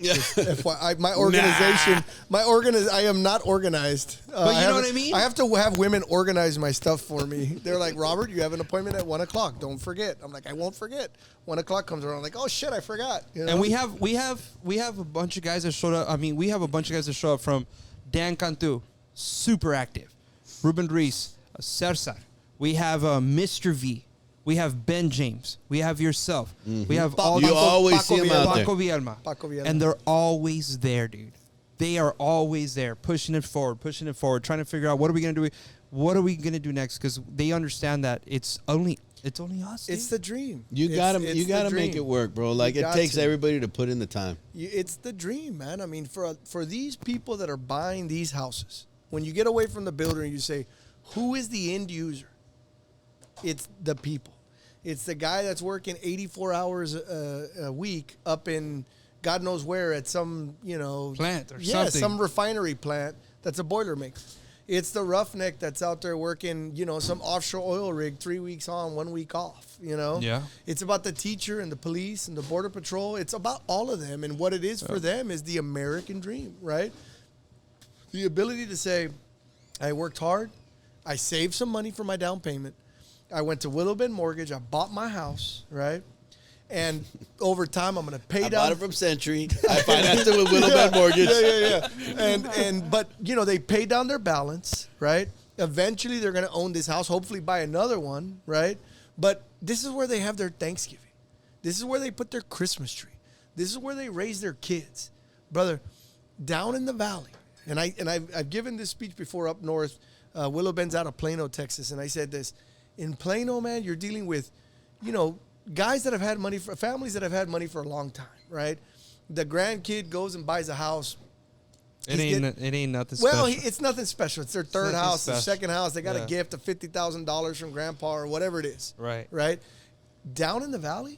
My organization, I am not organized. But you know what I mean? I have to have women organize my stuff for me. They're like, Robert, you have an appointment at 1:00. Don't forget. I'm like, I won't forget. 1:00 comes around. I'm like, oh shit, I forgot. You know? And we have a bunch of guys that showed up. I mean, we have a bunch of guys that show up from Dan Cantu, super active. Ruben Ruiz, Cesar. We have Mr. V. We have Ben James. We have yourself. Mm-hmm. We have all. You always see them out there. Paco Vielma. And they're always there, dude. They are always there, pushing it forward, trying to figure out what are we gonna do. What are we gonna do next? Because they understand that it's only us. Dude. It's the dream. You gotta make it work, bro. Like it takes everybody to put in the time. It's the dream, man. I mean, for these people that are buying these houses, when you get away from the builder and you say, who is the end user? It's the people. It's the guy that's working 84 hours a week up in God knows where at some, plant or something. Yeah, some refinery plant that's a boiler maker. It's the roughneck that's out there working, some offshore oil rig 3 weeks on, 1 week off, Yeah. It's about the teacher and the police and the border patrol. It's about all of them. And what it is for them is the American dream, right? The ability to say, I worked hard. I saved some money for my down payment. I went to Willow Bend Mortgage. I bought my house, right? And over time, I'm going to pay down. I bought it from Century. I financed it with Willow Bend Mortgage. Yeah. But they pay down their balance, right? Eventually, they're going to own this house, hopefully buy another one, right? But this is where they have their Thanksgiving. This is where they put their Christmas tree. This is where they raise their kids. Brother, down in the valley, and I've given this speech before up north. Willow Bend's out of Plano, Texas, and I said this. In Plano, man, you're dealing with, guys that have had money, families that have had money for a long time, right? The grandkid goes and buys a house. It ain't nothing special. Well, it's nothing special. It's their third house, their second house. They got a gift of $50,000 from grandpa or whatever it is. Right. Right? Down in the valley,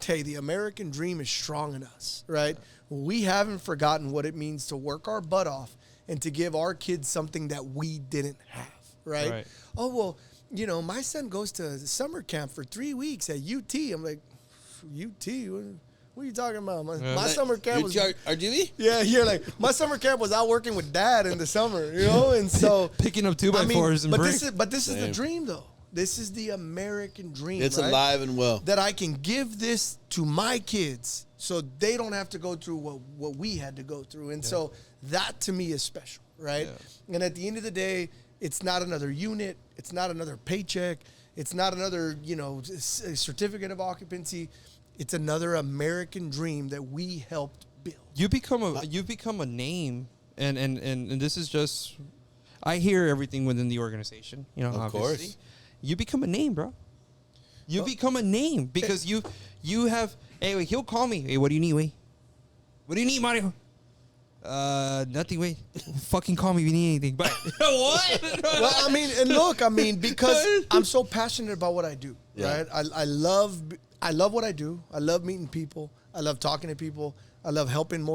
hey, the American dream is strong in us, right? We haven't forgotten what it means to work our butt off and to give our kids something that we didn't have, right? Oh, well, my son goes to summer camp for 3 weeks at UT. I'm like, UT? What are you talking about? My summer camp was... RGV? Yeah, you're like, my summer camp was out working with dad in the summer, And so... Picking up 2x4s and bricks. But this is the dream, though. This is the American dream, It's alive and well. That I can give this to my kids so they don't have to go through what we had to go through. And so that, to me, is special, right? Yeah. And at the end of the day... It's not another unit. It's not another paycheck. It's not another, certificate of occupancy. It's another American dream that we helped build. You become a name, and this is just, I hear everything within the organization. Of obviously. Course. You become a name, bro. You become a name because you have. Hey, he'll call me. Hey, what do you need, wait? What do you need, Mario? Nothing. Wait, fucking call me if you need anything. But what? Well, because I'm so passionate about what I do. Yeah. Right? I love what I do. I love meeting people. I love talking to people. I love helping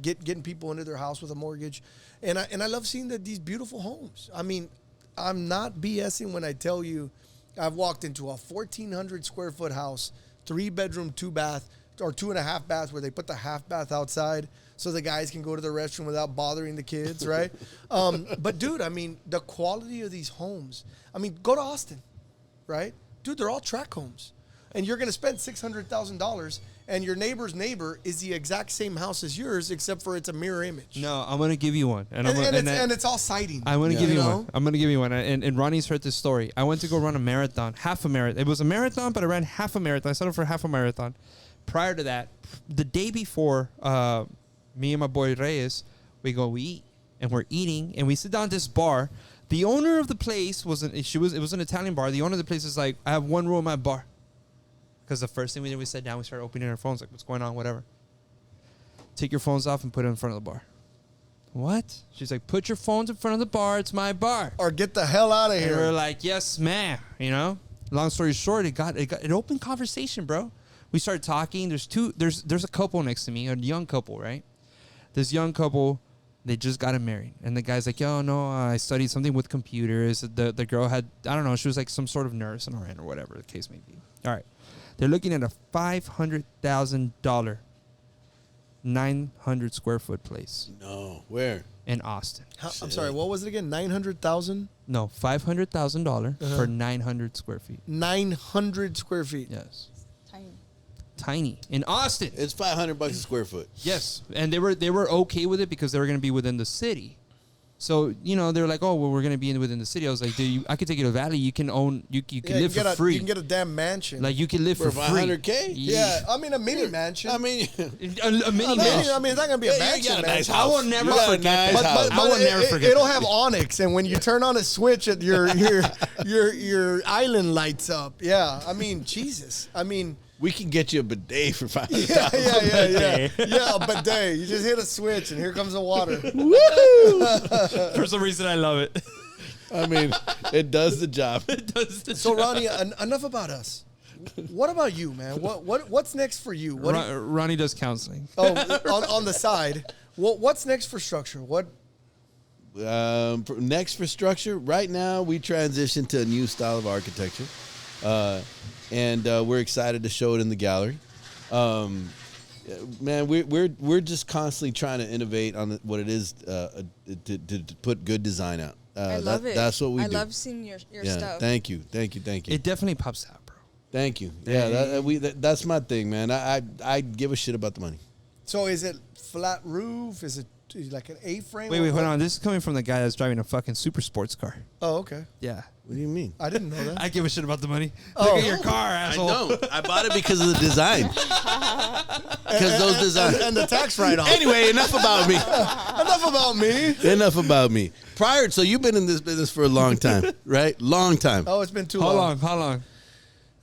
getting people into their house with a mortgage, and I love seeing these beautiful homes. I mean, I'm not BSing when I tell you, I've walked into a 1,400 square foot house, 3-bedroom, 2-bath, or 2.5 baths, where they put the half bath outside so the guys can go to the restroom without bothering the kids, right? But, dude, the quality of these homes. Go to Austin, right? Dude, they're all tract homes. And you're going to spend $600,000, and your neighbor's neighbor is the exact same house as yours, except for it's a mirror image. No, I'm going to give you one. And it's all siding. I'm going to give you one. I'm going to give you one. And Ronnie's heard this story. I went to go run a marathon, half a marathon. It was a marathon, but I ran half a marathon. I signed up for half a marathon. Prior to that, the day before, me and my boy Reyes, we eat, and we're eating, and we sit down at this bar. The owner of the place it was an Italian bar. The owner of the place is like, I have one room at bar. Because the first thing we did, we sat down, we started opening our phones, like, what's going on, whatever. take your phones off and put it in front of the bar. What? She's like, put your phones in front of the bar. It's my bar. Or get the hell out of And here. we're like, yes, ma'am. You know. Long story short, it opened conversation, bro. We started talking. There's a couple next to me, a young couple, right? This young couple, they just got married, and the guy's like, yo, no, I studied something with computers. The girl had, I don't know, she was like some sort of nurse, an RN or whatever the case may be. All right, they're looking at a $500,000, 900 square foot place No, where? in Austin. I'm sorry, what was it again? 900,000? No, $500,000 Uh-huh. for 900 square feet. 900 square feet. Yes, Tiny. tiny in Austin. It's $500 a square foot. Yes, and they were okay with it because they were going to be within the city. So you know they're like, oh well, we're going to be within the city. I was like, dude, I could take you to Valley. You can own, you can Yeah, live for free. You can get a damn mansion. Like you can live For for free. $500K? yeah, I mean a mini mansion. I mean, a mini mansion. I mean, it's not gonna be a you mansion. got a nice mansion. house. I will never You got a forget nice that. house. I will never forget It'll that. have onyx, and when you turn on a switch, your island lights up. Yeah, I mean, Jesus. I mean, we can get you a bidet for $500. yeah. Yeah, a bidet. You just hit a switch, and here comes the water. For some reason, I love it. I mean, it does the job. It does the So, job. Ronnie, enough about us. What about you, man? What's next for you? What do you- Ronnie does counseling. on the side, what's next for structure? What? Next for structure, right now we transition to a new style of architecture, and we're excited to show it in the gallery. Man, we're just constantly trying to innovate on what it is to put good design out. I love it. That's what we I do. love seeing your Yeah, stuff. thank you. It definitely pops out, bro. Thank you. Yeah, that's my thing, man. I give a shit about the money. So is it flat roof? Is it like an A-frame? Wait, hold on. This is coming from the guy that's driving a fucking super sports car. Oh, okay. Yeah. What do you mean? I didn't know that. I give a shit about the money. Oh. Look at your car, asshole. I know. I bought it because of the design. Because those designs. and the tax write-off. Anyway, enough about me. Enough about me. Enough about me. So you've been in this business for a long time, right? Long time. Oh, it's been too How long. long? How long?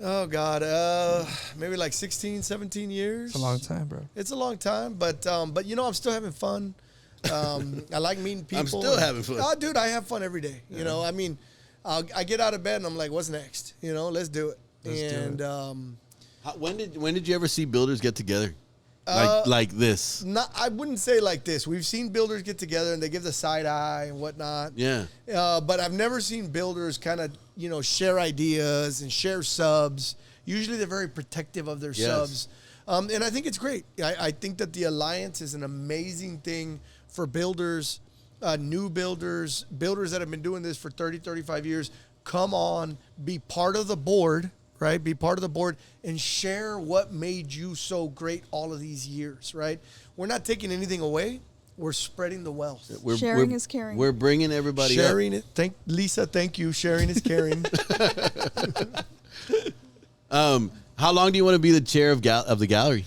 Oh, God. Maybe like 16, 17 years. It's a long time, bro. It's a long time, but you know, I'm still having fun. I like meeting people. I'm still having fun. Oh, dude, I have fun every day. You know, I mean, I get out of bed and I'm like, what's next? You know, let's do it. Let's do it. When did you ever see builders get together? Like this? I wouldn't say like this. We've seen builders get together and they give the side eye and whatnot. Yeah. But I've never seen builders kind of, you know, share ideas and share subs. Usually they're very protective of their Yes. subs. And I think it's great. I think that the alliance is an amazing thing for builders, new builders, builders that have been doing this for 30, 35 years. Come on, be part of the board, right? Be part of the board and share what made you so great all of these years, right? We're not taking anything away. We're spreading the wealth. Sharing is caring. We're bringing everybody Sharing it. Lisa, thank you. Sharing is caring. up. How long do you want to be the chair of the gallery?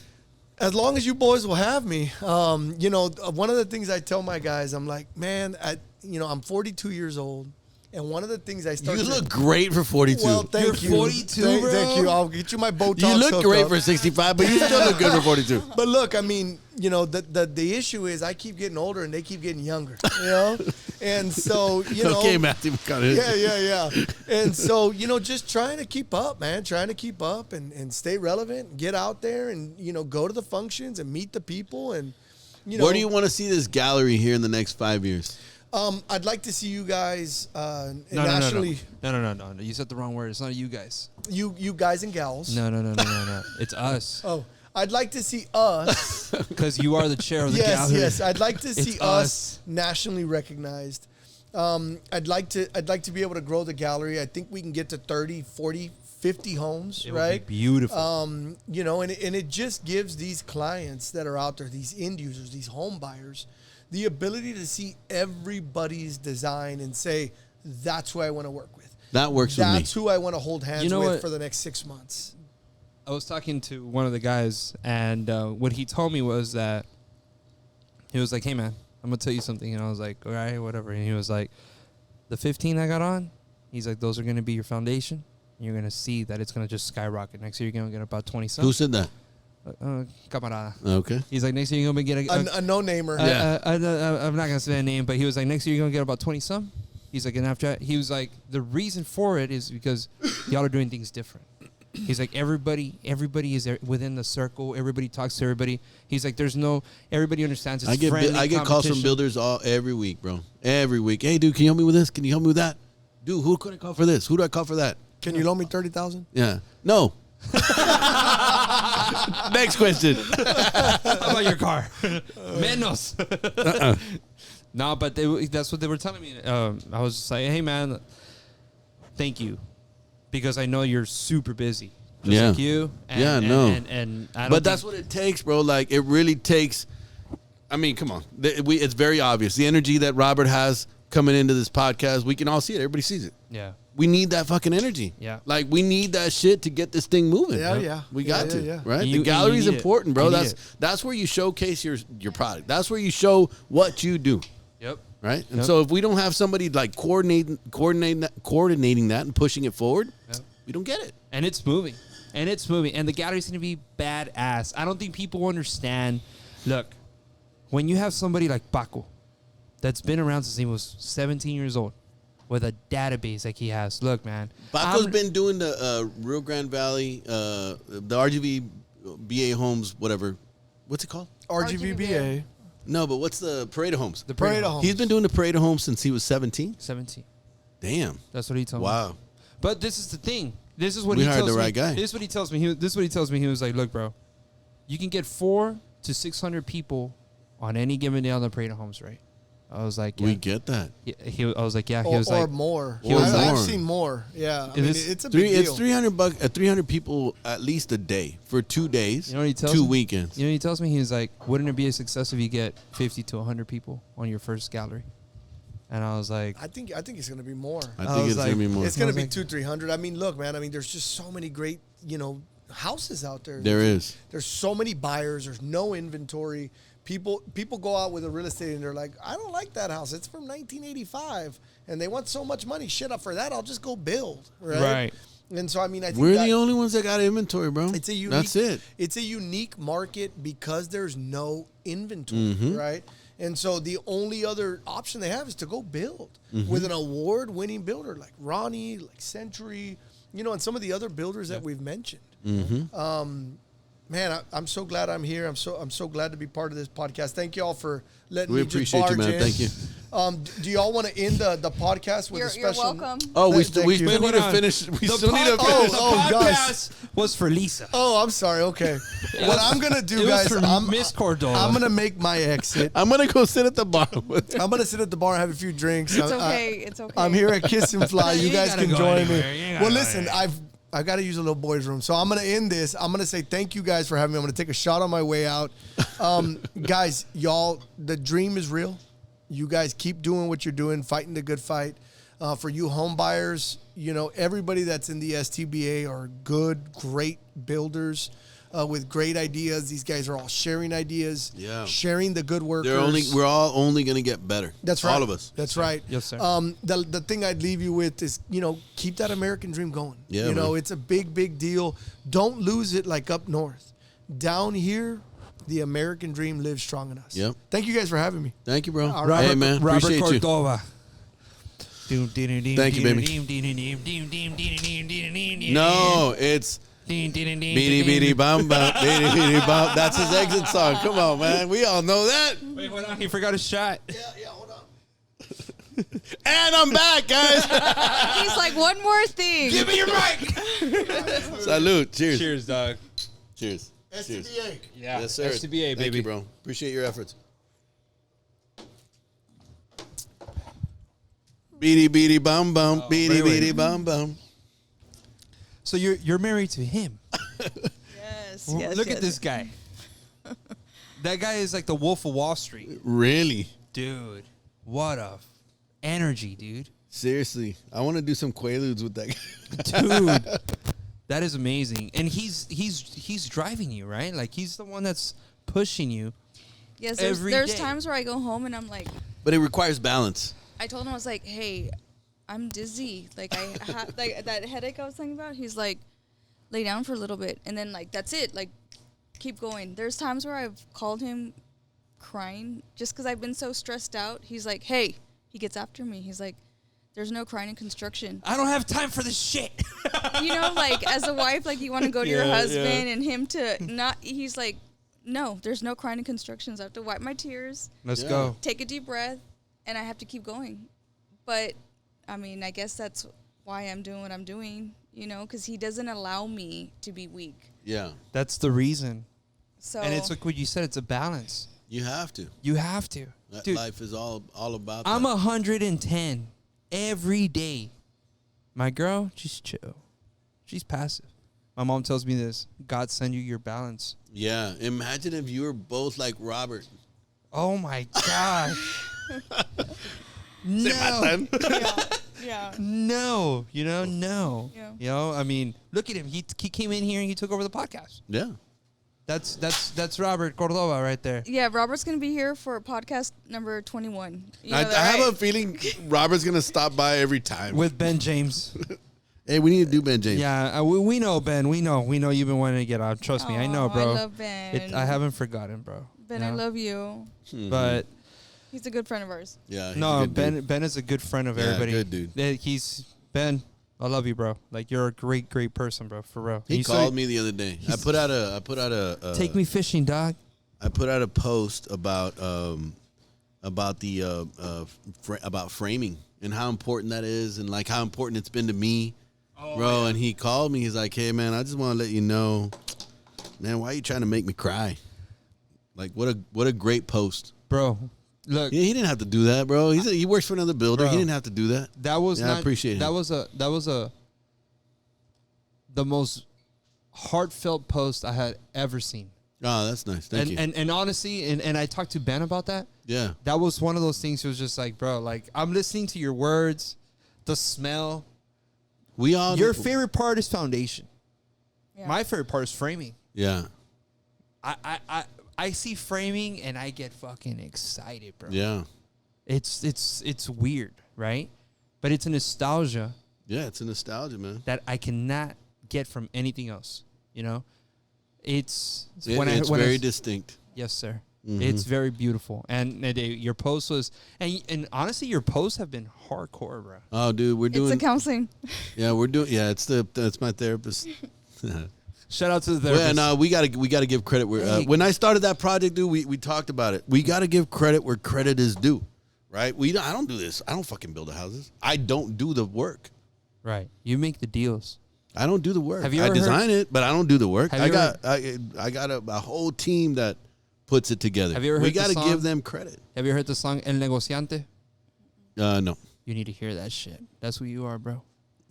As long as you boys will have me. You know, one of the things I tell my guys, I'm like, man, I'm 42 years old. And one of the things I You started look great for 42. Well, thank You're you. 42, Thank bro? you. I'll get you my Botox. you look hooked great up. for 65, but you still look good for 42. But look, I mean, you know, the issue is I keep getting older and they keep getting younger, you know? And so, you know. Okay, Matthew McConaughey. Yeah. And so, you know, just trying to keep up, man. Trying to keep up and stay relevant. Get out there and, you know, go to the functions and meet the people. And, you know. Where do you want to see this gallery here in the next 5 years? I'd like to see you guys No. nationally. No. You said the wrong word. It's not you guys. You guys and gals. No. It's us. Oh, I'd like to see us. Because you are the chair of the gallery. Yes. I'd like to see It's us us. nationally recognized. I'd like to be able to grow the gallery. I think we can get to 30, 40, 50 homes, It would right? be beautiful. You know, and it just gives these clients that are out there, these end users, these home buyers, the ability to see everybody's design and say, that's who I want to work with. That works with me. That's who I want to hold hands You know with what? for the next 6 months. I was talking to one of the guys, and what he told me was that he was like, hey, man, I'm going to tell you something. And I was like, all right, whatever. And he was like, the 15 I got on, he's like, those are going to be your foundation. And you're going to see that it's going to just skyrocket. Next year, you're going to get about 20 Who something. said that? camarada. Okay. He's like, next year you're gonna get A no-namer. I'm not gonna say a name, but he was like, next year you're gonna get about 20 some. He's like, and after that, he was like, the reason for it is because y'all are doing things different. He's like, everybody is there within the circle. Everybody talks to everybody. He's like, everybody understands. It's I get calls from builders every week, bro. Every week. Hey, dude, can you help me with this? Can you help me with that? Dude, who could I call for this? Who do I call for that? Can you loan me 30,000? Yeah. No. Next question. How about your car? Menos. No, but that's what they were telling me. I was just like, hey, man, thank you. Because I know you're super busy. Just like you. And, And I don't but that's what it takes, bro. Like, it really takes. I mean, come on. It's very obvious. The energy that Robert has coming into this podcast, we can all see it. Everybody sees it. Yeah. We need that fucking energy. Yeah. Like, we need that shit to get this thing moving. Yeah. We got to. Right? And The gallery's you need important, it. bro. You need That's where you showcase your product. That's where you show what you do. Yep. Right? And Yep. so if we don't have somebody like coordinating that and pushing it forward, we don't get it. And it's moving. And the gallery's going to be badass. I don't think people understand. Look, when you have somebody like Paco that's been around since he was 17 years old with a database like he has. Look, man. Paco's been doing the Rio Grande Valley, the RGV BA Homes, whatever. What's it called? RGVBA. No, but what's the Parade of Homes? The Parade of Homes. He's been doing the Parade of Homes since he was 17. 17. Damn. That's what he told me. Wow. But this is the thing. This is what We he hired tells the me. right guy. This is what he tells me. This is what he tells me. He was like, look, bro, you can get 400 to 600 people on any given day on the Parade of Homes, right? I was like, yeah. We get that. I was like, yeah. He was Or like, more. Or more. I've seen more. Yeah. I mean, it's a big It's deal. $300 300 people at least a day for 2 days. You know what he tells 2 me? weekends. You know what he tells me? He was like, wouldn't it be a success if you get 50 to 100 people on your first gallery? And I was like, I think it's going to be more. I I think was it's like, gonna be more. It's going to be like- 200-300. I mean, look, man. I mean, there's just so many great, houses out there. There is. There's so many buyers. There's no inventory. People go out with a real estate and they're like, I don't like that house. It's from 1985, and they want so much money. Shit, up for that, I'll just go build. Right. And so, I mean, I think We're the only ones that got inventory, bro. It's a unique. That's it. It's a unique market because there's no inventory, Mm-hmm. right? And so the only other option they have is to go build Mm-hmm. with an award-winning builder like Ronnie, like Century, and some of the other builders that we've mentioned. Mm-hmm. Man, I'm so glad I'm here. I'm so glad to be part of this podcast. Thank you all for letting We me just appreciate you, barge man. in. Thank you. Do y'all want to end the podcast with a You're special? welcome. Oh, we Thank still you. need to finish. We still need to finish. Oh, the guys. podcast was for Lisa. Oh, I'm sorry. Okay, what I'm gonna do, It was guys, for Miss Cordova. I'm gonna make my exit. I'm gonna go sit at the bar with her. I'm gonna sit at the bar and have a few drinks. It's okay. It's okay. I'm here at Kiss and Fly. You You ain't guys gotta can go join anywhere. You me. ain't Well, gotta go listen, anywhere. I got to use a little boys' room, so I'm gonna end this. I'm gonna say thank you guys for having me. I'm gonna take a shot on my way out. Guys, y'all, the dream is real. You guys keep doing what you're doing, fighting the good fight. For you home buyers, everybody that's in the STBA are good, great builders with great ideas. These guys are all sharing ideas, sharing the good workers. We're all only gonna get better. That's right. All of us. That's right. Yes, sir. The thing I'd leave you with is, keep that American dream going. Yeah, man. It's a big, big deal. Don't lose it like up north. Down here, the American dream lives strong in us. Yep. Thank you guys for having me. Thank you, bro. All right. Hey, man. Robert Appreciate you. Cordova. Thank you, baby. No, it's beady beady bum bum beady beady bum. That's his exit song. Come on, man. We all know that. Wait, hold on. He forgot his shot. Yeah, hold on. And I'm back, guys. He's like, one more thing. Give me your mic. Salute. Cheers. Cheers, dog. Cheers. Cheers. STBA. Yeah. Yes, sir. STBA, Thank baby. you, bro. Appreciate your efforts. Beady beady bum bum. Beady wait. beady bum bum. So you're married to him. Yes, Well, yes. Look yes. at this guy. That guy is like the Wolf of Wall Street. Really? Dude, what a energy, dude. Seriously, I want to do some quaaludes with that guy. Dude, that is amazing. And he's driving you, right? Like he's the one that's pushing you. Yes, every there's day. times where I go home and I'm like, But it requires balance. I told him, I was like, hey, I'm dizzy. Like I have like that headache I was talking about. He's like, lay down for a little bit, and then like that's it. Like keep going. There's times where I've called him crying just because I've been so stressed out. He's like, hey, he gets after me. He's like, there's no crying in construction. I don't have time for this shit. You know, like as a wife, like you want to go to your Yeah, husband yeah. and him to not, he's like, no, there's no crying in construction. So I have to wipe my tears, Let's Yeah. go. take a deep breath, and I have to keep going. But I mean, I guess that's why I'm doing what I'm doing, you know, because he doesn't allow me to be weak. Yeah, That's the reason. So And it's like what you said. It's a balance. you have to. You have to. Dude, Life is all about. I'm that. 110 every day. My girl, she's chill. She's passive. My mom tells me this. God send you your balance. Yeah, imagine if you were both like Robert. Oh my gosh. No. yeah. No. You know, no. Yeah. You know, I mean, look at him. He came in here and he took over the podcast. Yeah. That's Robert Cordova right there. Yeah, Robert's going to be here for podcast number 21. You know I that, have right? a feeling Robert's gonna stop by every time. With Ben James. Hey, we need to do Ben James. Yeah, we know, Ben. We know you've been wanting to get out. Trust me. I know, Aw, bro. I love Ben. I haven't forgotten, bro. Ben, You I know? love you. But He's a good friend of ours. Yeah. he's a no, good dude. Ben is a good friend of Yeah, everybody. good dude. He's Ben. I love you, bro. Like you're a great person, bro. For real. He You said- called me the other day. I put out a. Take me fishing, dog. I put out a post about about framing and how important that is, and like how important it's been to me, bro. And he called me. He's like, "Hey, man, I just want to let you know, man, why are you trying to make me cry? Like, what a great post, Bro. Look, Yeah, he didn't have to do that, bro. He works for another builder. Bro. He didn't have to do that. that was Yeah, not I appreciate him. that was the most heartfelt post I had ever seen. Oh, that's nice. Thank you. And honestly, and I talked to Ben about that. Yeah. That was one of those things. It was just like, bro, like I'm listening to your words, the smell. We all Your favorite part is foundation. Yeah. My favorite part is framing. Yeah. I see framing and I get fucking excited, bro. Yeah. It's weird, right? But it's a nostalgia Yeah, it's a nostalgia, man. that I cannot get from anything else. You know, it's It's very distinct. yes, sir. Mhm. It's very beautiful, and your post was, and honestly, your posts have been hardcore, bro. Oh, dude, we're It's doing. a counseling. Yeah, we're doing. Yeah, that's my therapist. Shout out to the Well, therapist. no, we gotta give credit where. Hey. When I started that project, dude, we talked about it. We gotta give credit where credit is due, right? I don't do this. I don't fucking build the houses. I don't do the work. Right, you make the deals. I don't do the work. Have you I ever design it, but I don't do the work. Have I you got I got a whole team that puts it together. Have you ever We heard the gotta song? give them credit. Have you heard the song El Negociante? No. You need to hear that shit. That's who you are, bro.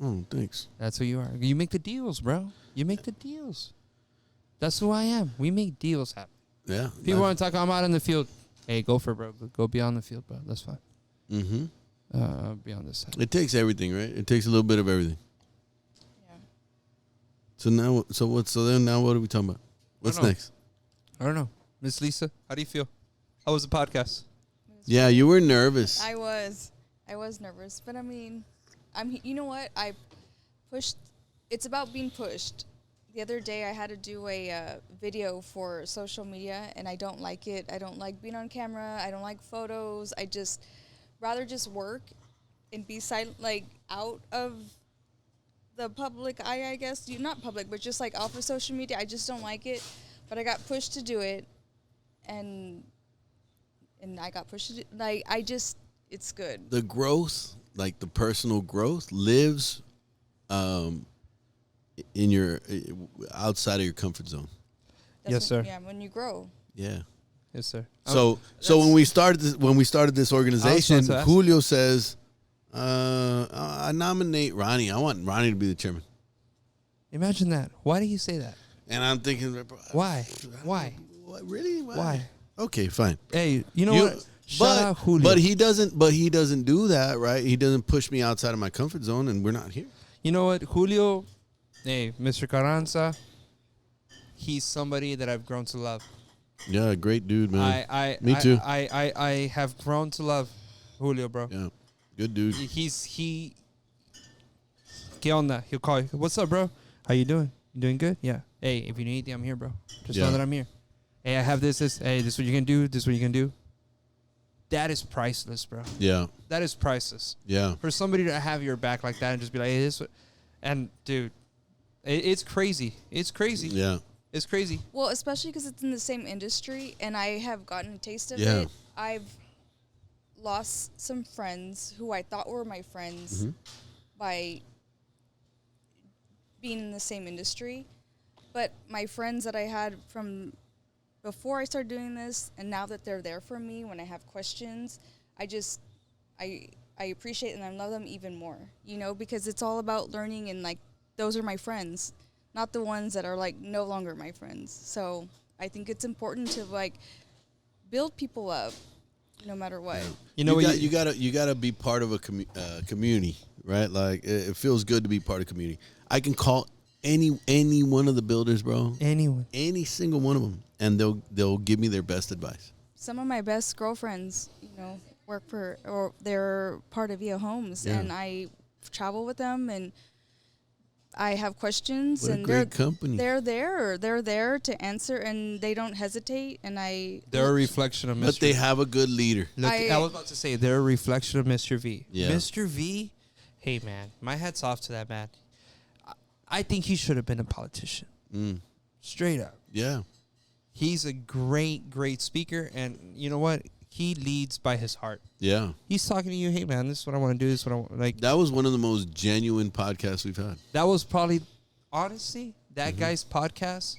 Oh, thanks. That's who you are. You make the deals, bro. You make the deals. That's who I am. We make deals happen. Yeah. People want to talk, I'm out in the field. Hey, go for it, bro. Go be on the field, bro. That's fine. Mm-hmm. Be on this side. It takes everything, right? It takes a little bit of everything. Yeah. So then now what are we talking about? What's I don't know. next? I don't know. Miss Lisa, how do you feel? How was the podcast? Yeah, you were nervous. I was nervous, but I mean, you know what? I pushed. It's about being pushed. The other day, I had to do a video for social media, and I don't like it. I don't like being on camera. I don't like photos. I just rather just work and be silent, like out of the public eye, I guess. Not public, but just like off of social media. I just don't like it. But I got pushed to do it, and I got pushed to do, like, it's good. The growth, like the personal growth, lives in your outside of your comfort zone. That's Yes, when, sir. Yeah, when you grow. Yeah. Yes, sir. So when we started this organization, to ask. Julio says, I nominate Ronnie. I want Ronnie to be the chairman. Imagine that. Why do you say that? And I'm thinking, Why? Why? What, really? Why? Okay, fine. Hey, you know what? Shout out Julio. But he doesn't do that, right? He doesn't push me outside of my comfort zone, and we're not here. You know what? Julio, hey, Mr. Carranza, he's somebody that I've grown to love. Yeah, great dude, man. Me I- too. I have grown to love Julio, bro. Yeah, good dude. ¿Qué onda? He'll call you. What's up, bro? How you doing? You doing good? Yeah. Hey, if you need anything, I'm here, bro. Just Yeah. know that I'm here. Hey, I have this. Hey, this is what you can do. This is what you can do. That is priceless, bro. Yeah. That is priceless. Yeah. For somebody to have your back like that and just be like, hey, this, and dude, it's crazy. It's crazy. Yeah. It's crazy. Well, especially because it's in the same industry, and I have gotten a taste of Yeah. it. I've lost some friends who I thought were my friends Mm-hmm. by being in the same industry. But my friends that I had from before I started doing this, and now that they're there for me when I have questions, I appreciate and I love them even more, you know, because it's all about learning, and like those are my friends, not the ones that are like no longer my friends. So I think it's important to like build people up no matter what. You know what? you gotta be part of a community, right? Like it feels good to be part of a community. I can call any one of the builders, bro, anyone. any single one of them, and they'll give me their best advice. Some of my best girlfriends, you know, work for, or they're part of Via Homes, Yeah. and I travel with them, and I have questions, What a and great company. they're there to answer, and they don't hesitate, and They're a reflection of Mr. But they have a good leader. Look, I- I was about to say they're a reflection of Mr. V. Yeah. Mr. V, hey man, my hat's off to that man. I think he should have been a politician. Mm. Straight up. Yeah. He's a great speaker, and you know what? He leads by his heart. Yeah. He's talking to you, hey man, this is what I want to do, this is what I want. Like That was one of the most genuine podcasts we've had. that was probably, honestly, that Mm-hmm. guy's podcast.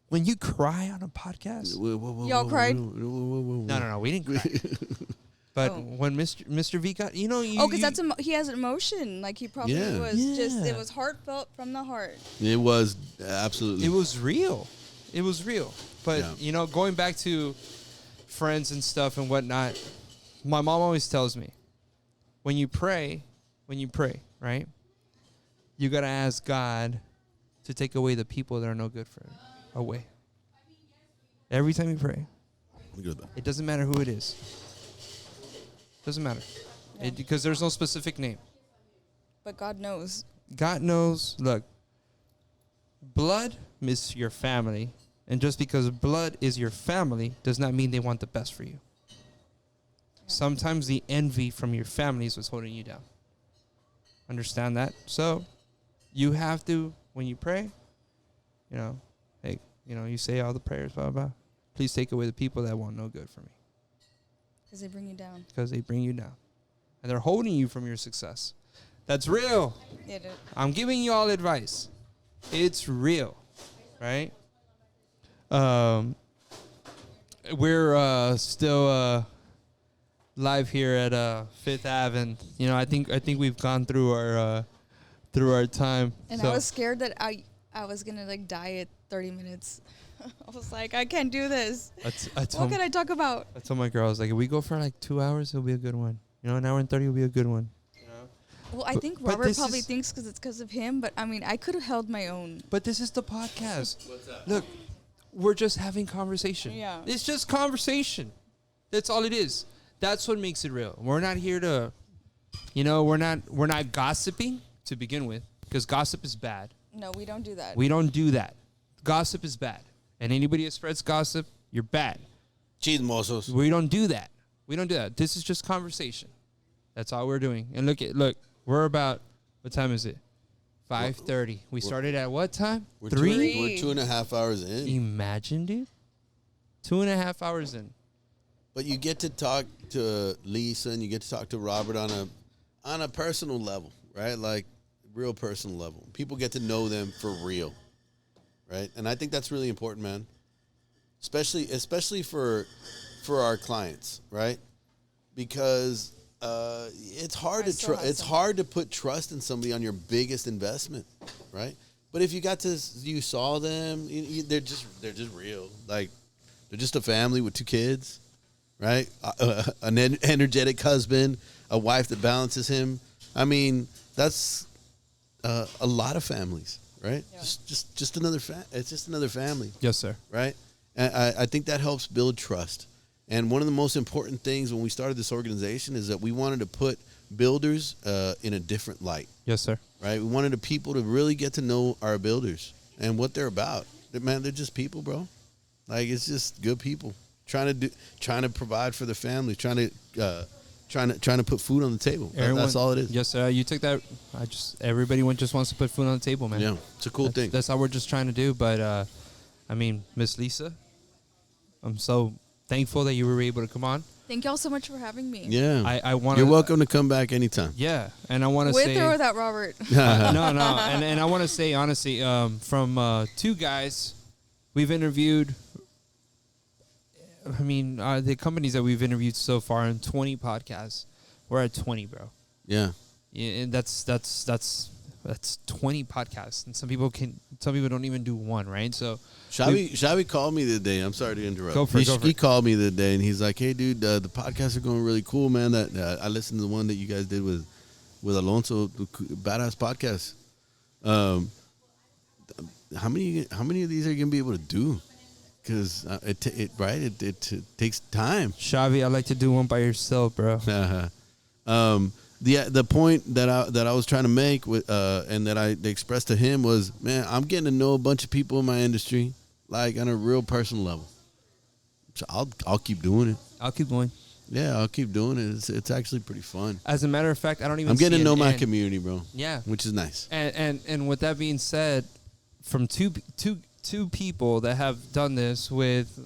When you cry on a podcast, Y'all cried? no, we didn't cry. But Oh. when Mr. V got, you know, you, Oh, because that's he has emotion. Like he probably Yeah. was just, Yeah. it was heartfelt from the heart. It was absolutely. it was real. It was real. But, Yeah. you know, going back to friends and stuff and whatnot, my mom always tells me, when you pray, right, you got to ask God to take away the people that are no good for away. Every time you pray. Look at that. It doesn't matter who it is. Doesn't matter. Because there's no specific name. But God knows. God knows, look, blood is your family, and just because blood is your family does not mean they want the best for you. Sometimes the envy from your family is what's holding you down. Understand that? So you have to, when you pray, you know, hey, you know, you say all the prayers, blah, blah, blah. Please take away the people that want no good for me, Because they bring you down. because they bring you down. And they're holding you from your success. That's real. Yeah, dude. I'm giving you all advice. It's real, right? We're still live here at Fifth Ave, and you know, I think we've gone through our time. And So- I was scared that I was gonna like die at 30 minutes. I was like, I can't do this. I What told can I talk about? I told my girl, I was like, if we go for like 2 hours, it'll be a good one. You know, an hour and 30 will be a good one. Well, I But- think but Robert this probably is- thinks because it's because of him, but I mean, I could have held my own. But this is the podcast. Look, we're just having conversation. Yeah. It's just conversation. That's all it is. That's what makes it real. We're not here to, you know, we're not gossiping to begin with, because gossip is bad. No, we don't do that. We don't do that. Gossip is bad. And anybody that spreads gossip, you're bad. Chismosos. We don't do that. We don't do that. This is just conversation. That's all we're doing. And look, we're about, what time is it? 5:30. We started at what time? We're 3? We're 2.5 hours in. Imagine, dude. 2.5 hours in. But you get to talk to Lisa and you get to talk to Robert on a personal level, right? Like real personal level. People get to know them for real, right? And I think that's really important, man. Especially for our clients, right? Because it's hard I still have it's some. hard to put trust in somebody on your biggest investment, right? But if you saw them, they're just real. Like they're just a family with 2 kids, right? An energetic husband, a wife that balances him. I mean, that's a lot of families, right? Yeah. Just another it's just another family, Yes, sir. right? And I think that helps build trust. And one of the most important things when we started this organization is that we wanted to put builders in a different light, Yes, sir. right? We wanted the people to really get to know our builders and what they're about. Man, they're just people, bro. Like, it's just good people trying to provide for their family, trying to put food on the table. That's all it is. Yes, sir. You took that. Everybody just wants to put food on the table, man. Yeah, it's a cool thing. That's all we're just trying to do. But I mean, Miss Lisa, I'm so thankful that you were able to come on. Thank y'all so much for having me. Yeah, I want. You're welcome to come back anytime. Yeah, and I want to With say or without Robert. no, and I want to say honestly, from two guys we've interviewed. I mean, the companies that we've interviewed so far in 20 podcasts, we're at 20, bro. Yeah. Yeah, and that's 20 podcasts, and some people don't even do one, right? So Shavi called me the other day. I'm sorry to interrupt. Go for it. He called me the other day, and he's like, "Hey, dude, the podcasts are going really cool, man. That I listened to the one that you guys did with Alonso, the badass podcast. How many of these are you gonna be able to do? Because it takes time. Shavi, I like to do one by yourself, bro. The point that I was trying to make with and that I expressed to him was, man, I'm getting to know a bunch of people in my industry, like on a real personal level. So I'll keep doing it. I'll keep going. Yeah, I'll keep doing it. It's actually pretty fun. As a matter of fact, I don't even. I'm getting see to know an my end. community, bro. Yeah, which is nice. And with that being said, from two people that have done this with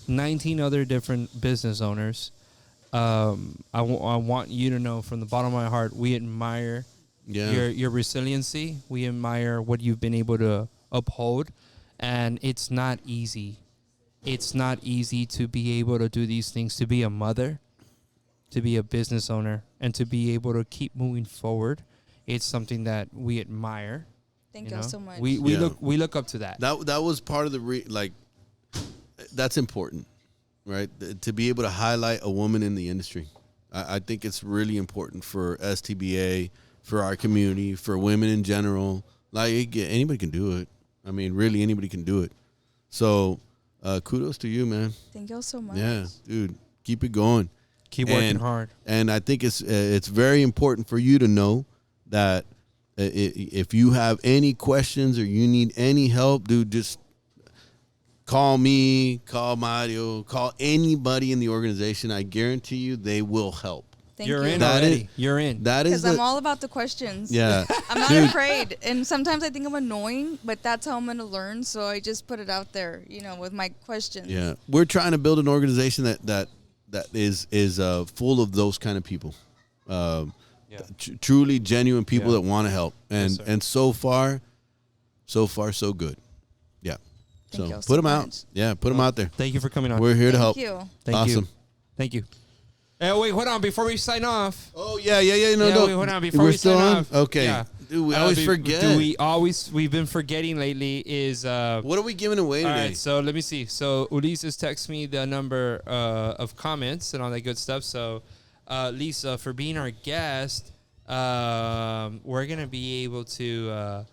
19 other different business owners, I want you to know from the bottom of my heart, we admire your resiliency. We admire what you've been able to uphold, and it's not easy. It's not easy to be able to do these things, to be a mother, to be a business owner, and to be able to keep moving forward. It's something that we admire. Thank you so much. We look up to that. That was part of that's important, right? To be able to highlight a woman in the industry. I think it's really important for STBA, for our community, for women in general. Like, anybody can do it. I mean, really, anybody can do it. So, kudos to you, man. Thank y'all so much. Yeah, dude, keep it going. Keep working hard. And I think it's very important for you to know that if you have any questions or you need any help, dude, just call me, call Mario, call anybody in the organization. I guarantee you they will help. Thank you. In already. You're in. That is because I'm all about the questions. Yeah. I'm not afraid. And sometimes I think I'm annoying, but that's how I'm going to learn. So I just put it out there, with my questions. Yeah. We're trying to build an organization that is full of those kind of people. Truly genuine people that want to help. And so far, so good. Yeah. Thank So y'all put them so out. much. Yeah, put them out there. Thank you for coming on. We're here to help. Thank you. Awesome. Thank you. Hey, wait, hold on. Before we sign off. Oh, yeah. No, wait, hold on. Before we're we still sign on? off. Okay. Yeah. Dude, we always forget. We've been forgetting lately is. What are we giving away all today? right, so let me see. So Ulises texts me the number of comments and all that good stuff. So, Lisa, for being our guest, we're going to be able to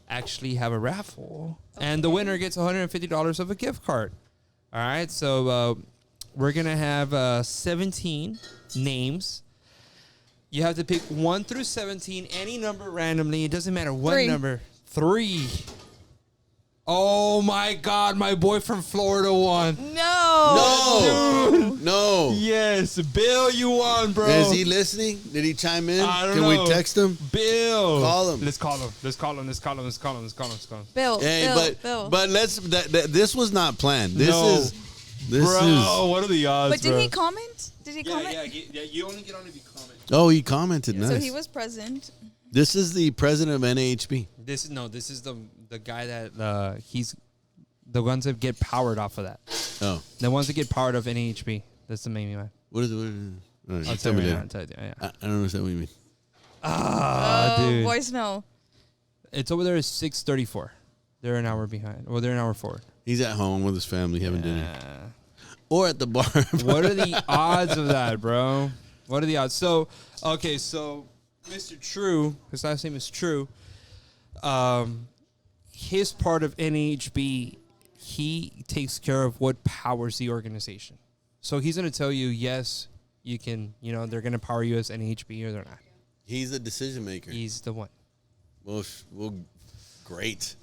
actually have a raffle. Okay. And the winner gets $150 of a gift card. All right, so we're going to have 17 names. You have to pick 1 through 17, any number randomly. It doesn't matter what 3. number. 3. Oh, my God. My boy from Florida won. No. Yes. Bill, you won, bro. Is he listening? Did he chime in? I don't Can know. we text him? Bill. Call him. Let's call him. Bill. Hey, Bill. but let's. This was not planned. This No. is. This Bro, is. what are the odds, But did he comment? Did he comment? Yeah. You only get on if you comment. Oh, he commented. Nice. So he was present. This is the president of NAHB. This is the guy that he's the ones that get powered off of that. Oh, The ones that get powered off NHB. That's the main one. what is it? All right, I'll tell tell me you that. right now, I'll tell you, yeah. I don't understand what you mean. Dude. Voicemail. It's over there at 6:34. They're an hour behind. Well, they're an hour forward. He's at home with his family having dinner, or at the bar. What are the odds of that, bro? What are the odds? So, okay, so Mr. True, his last name is True. His part of NHB, he takes care of what powers the organization. So he's going to tell you, yes, you can, they're going to power you as NHB or they're not. He's the decision maker. He's the one. Well, Great.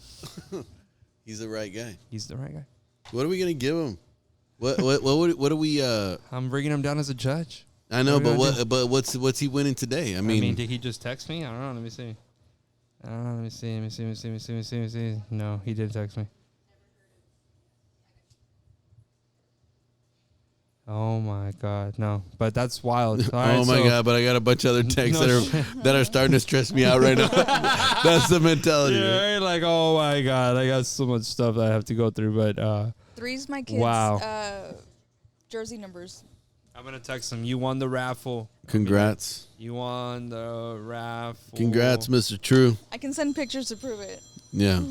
He's the right guy. He's the right guy. What are we gonna give him? What do we? I'm bringing him down as a judge. I know, What are we gonna but what's he winning today? I I mean, mean, did he just text me? I don't know. Let me see. Let me see. No, he didn't text me. Oh my God, no! But that's wild. All right, oh my so- God! But I got a bunch of other texts No that are starting to stress me out right now. That's the mentality. Yeah, right? Like, oh my God, I got so much stuff that I have to go through. But 3's my kids. Wow. Jersey numbers. I'm gonna text him. You won the raffle. Congrats. You won the raffle. Congrats, Mr. True. I can send pictures to prove it. Yeah,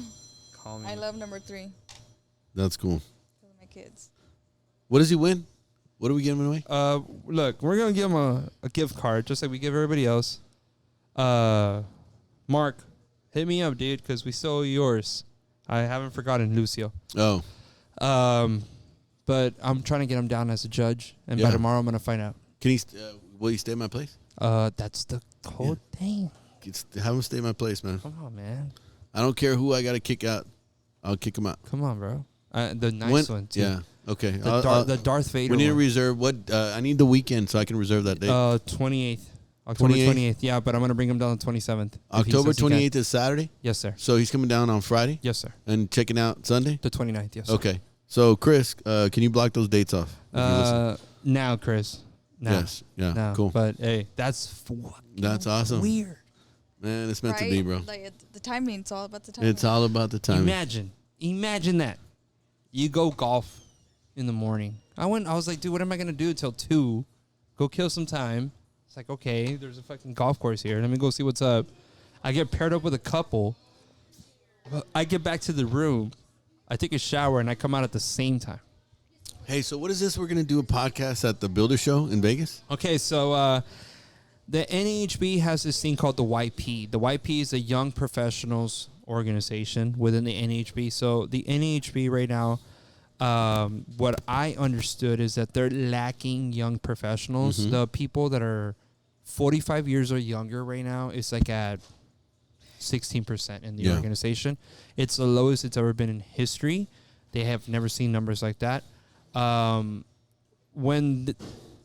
Call me. I love number 3. that's cool. Those are my kids. What does he win? What are we giving away? Look, we're gonna give him a gift card, just like we give everybody else. Mark, hit me up, dude, because we still owe yours. I haven't forgotten, Lucio. Oh, But I'm trying to get him down as a judge, and by Yeah. tomorrow I'm gonna find out. can he? Will he stay at my place? That's the whole thing. Have him stay at my place, man. Come on, man. I don't care who I got to kick out. I'll kick him out. Come on, bro. The nice one, too. Yeah. Okay. The Darth Vader. we need to one. reserve what? I need the weekend so I can reserve that day. 28th. October 28th? 28th. Yeah, but I'm gonna bring him down on 27th. if he October says he can. 28th is Saturday, Yes, sir. so he's coming down on Friday Yes, sir. and checking out Sunday. The 29th. Yes. Sir. Okay. So Chris, can you block those dates off? if you listen? Now, Chris. Now. Yes. Yeah. Now. Cool. But hey, that's fucking That's awesome. weird. Man, it's meant right? to be, bro. Like the timing. It's all about the timing. It's all about the timing. Imagine that. You go golf in the morning. I was like, dude, what am I gonna do till 2? Go kill some time. It's like, okay, there's a fucking golf course here. Let me go see what's up. I get paired up with a couple. I get back to the room. I take a shower and I come out at the same time. Hey, so what is this? We're gonna do a podcast at the Builder Show in Vegas. Okay, so the NAHB has this thing called the YP. The YP is a Young Professionals organization within the NAHB. So the NAHB right now, what I understood is that they're lacking young professionals. Mhm. The people that are 45 years or younger right now is like at 16% in the Yeah. organization. It's the lowest it's ever been in history. They have never seen numbers like that. When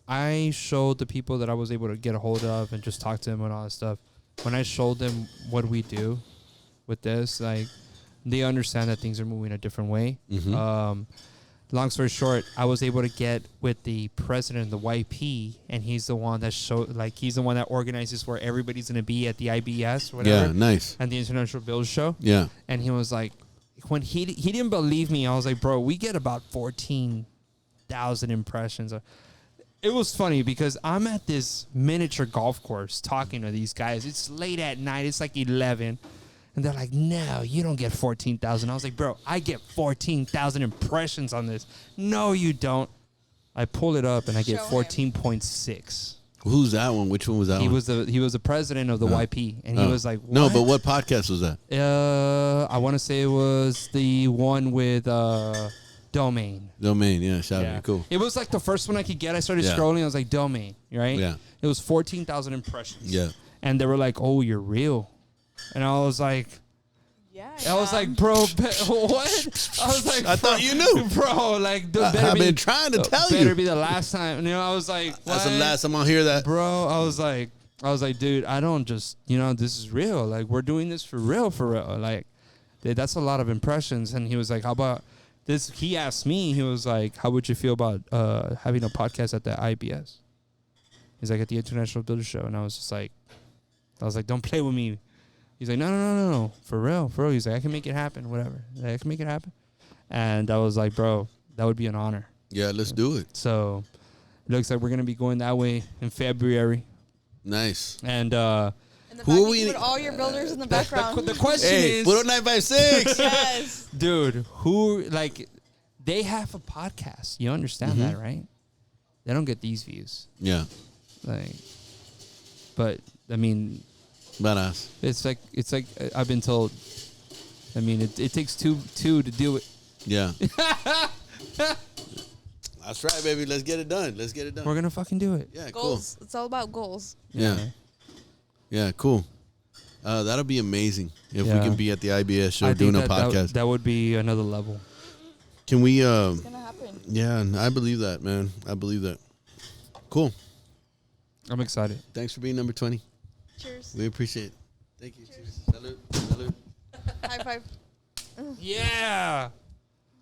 I showed the people that I was able to get a hold of and just talk to them and all that stuff, when I showed them what we do with this, like, they understand that things are moving a different way. Mhm. Long story short, I was able to get with the president of the YP, and he's the one that he's the one that organizes where everybody's going to be at the IBS or whatever. Yeah, nice. And the International Build Show. Yeah. And he was like, when he didn't believe me, I was like, bro, we get about 14,000 impressions. It was funny because I'm at this miniature golf course talking to these guys. It's late at night. It's like 11. And they're like, no, you don't get 14,000. I was like, bro, I get 14,000 impressions on this. No, you don't. I pull it up and I get Show him. 14.6. Who's that one? Which one was that He one? was the president of the YP, and he Oh. was like, what? No, but what podcast was that? I want to say it was the one with Domain. Domain. Yeah, shout out. Cool. It was like the first one I could get. I started Yeah. scrolling. I was like, Domain, right? Yeah. It was 14,000 impressions. Yeah. And they were like, oh, you're real. And I was like, Yeah. I was like, bro, what? I was like, I thought you knew. bro. Like, I've been trying to tell better you. be the last time. You know, I was like, That's the what? last time I'll hear that. Bro, I was like, dude, I don't just, this is real. Like, we're doing this for real. Like, that's a lot of impressions. And he was like, how about this? He asked me, he was like, how would you feel about having a podcast at the IBS? He's like, at the International Builder Show. And I was like, don't play with me. He's like, no. For real. He's like, I can make it happen, whatever. Like, I can make it happen. And I was like, bro, that would be an honor. Yeah, let's do it. So it looks like we're going to be going that way in February. Nice. And And the Who fact are that we- you put all your builders in the background. the question Hey, is, put on 956. Yes. dude, who, like, they have a podcast. You understand that, right? They don't get these views. Yeah, Like, but, I mean, badass. it's like I've been told. I mean, it takes two to do it. Yeah. That's right, baby. Let's get it done. We're going to fucking do it. Yeah, cool. Goals. It's all about goals. Yeah. Yeah, cool. That'll be amazing if we Yeah. can be at the IBS show I doing think a that podcast. that would be another level. Can we? It's gonna happen. Yeah, I believe that, man. I believe that. Cool. I'm excited. Thanks for being number 20. Cheers. We appreciate it. Thank you. Cheers. Salud. Salud. High five. Yeah.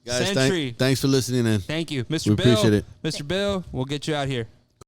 Guys, Century. thanks for listening in. Thank you, Mr. We Bill. appreciate it. Mr. Bill, we'll get you out here.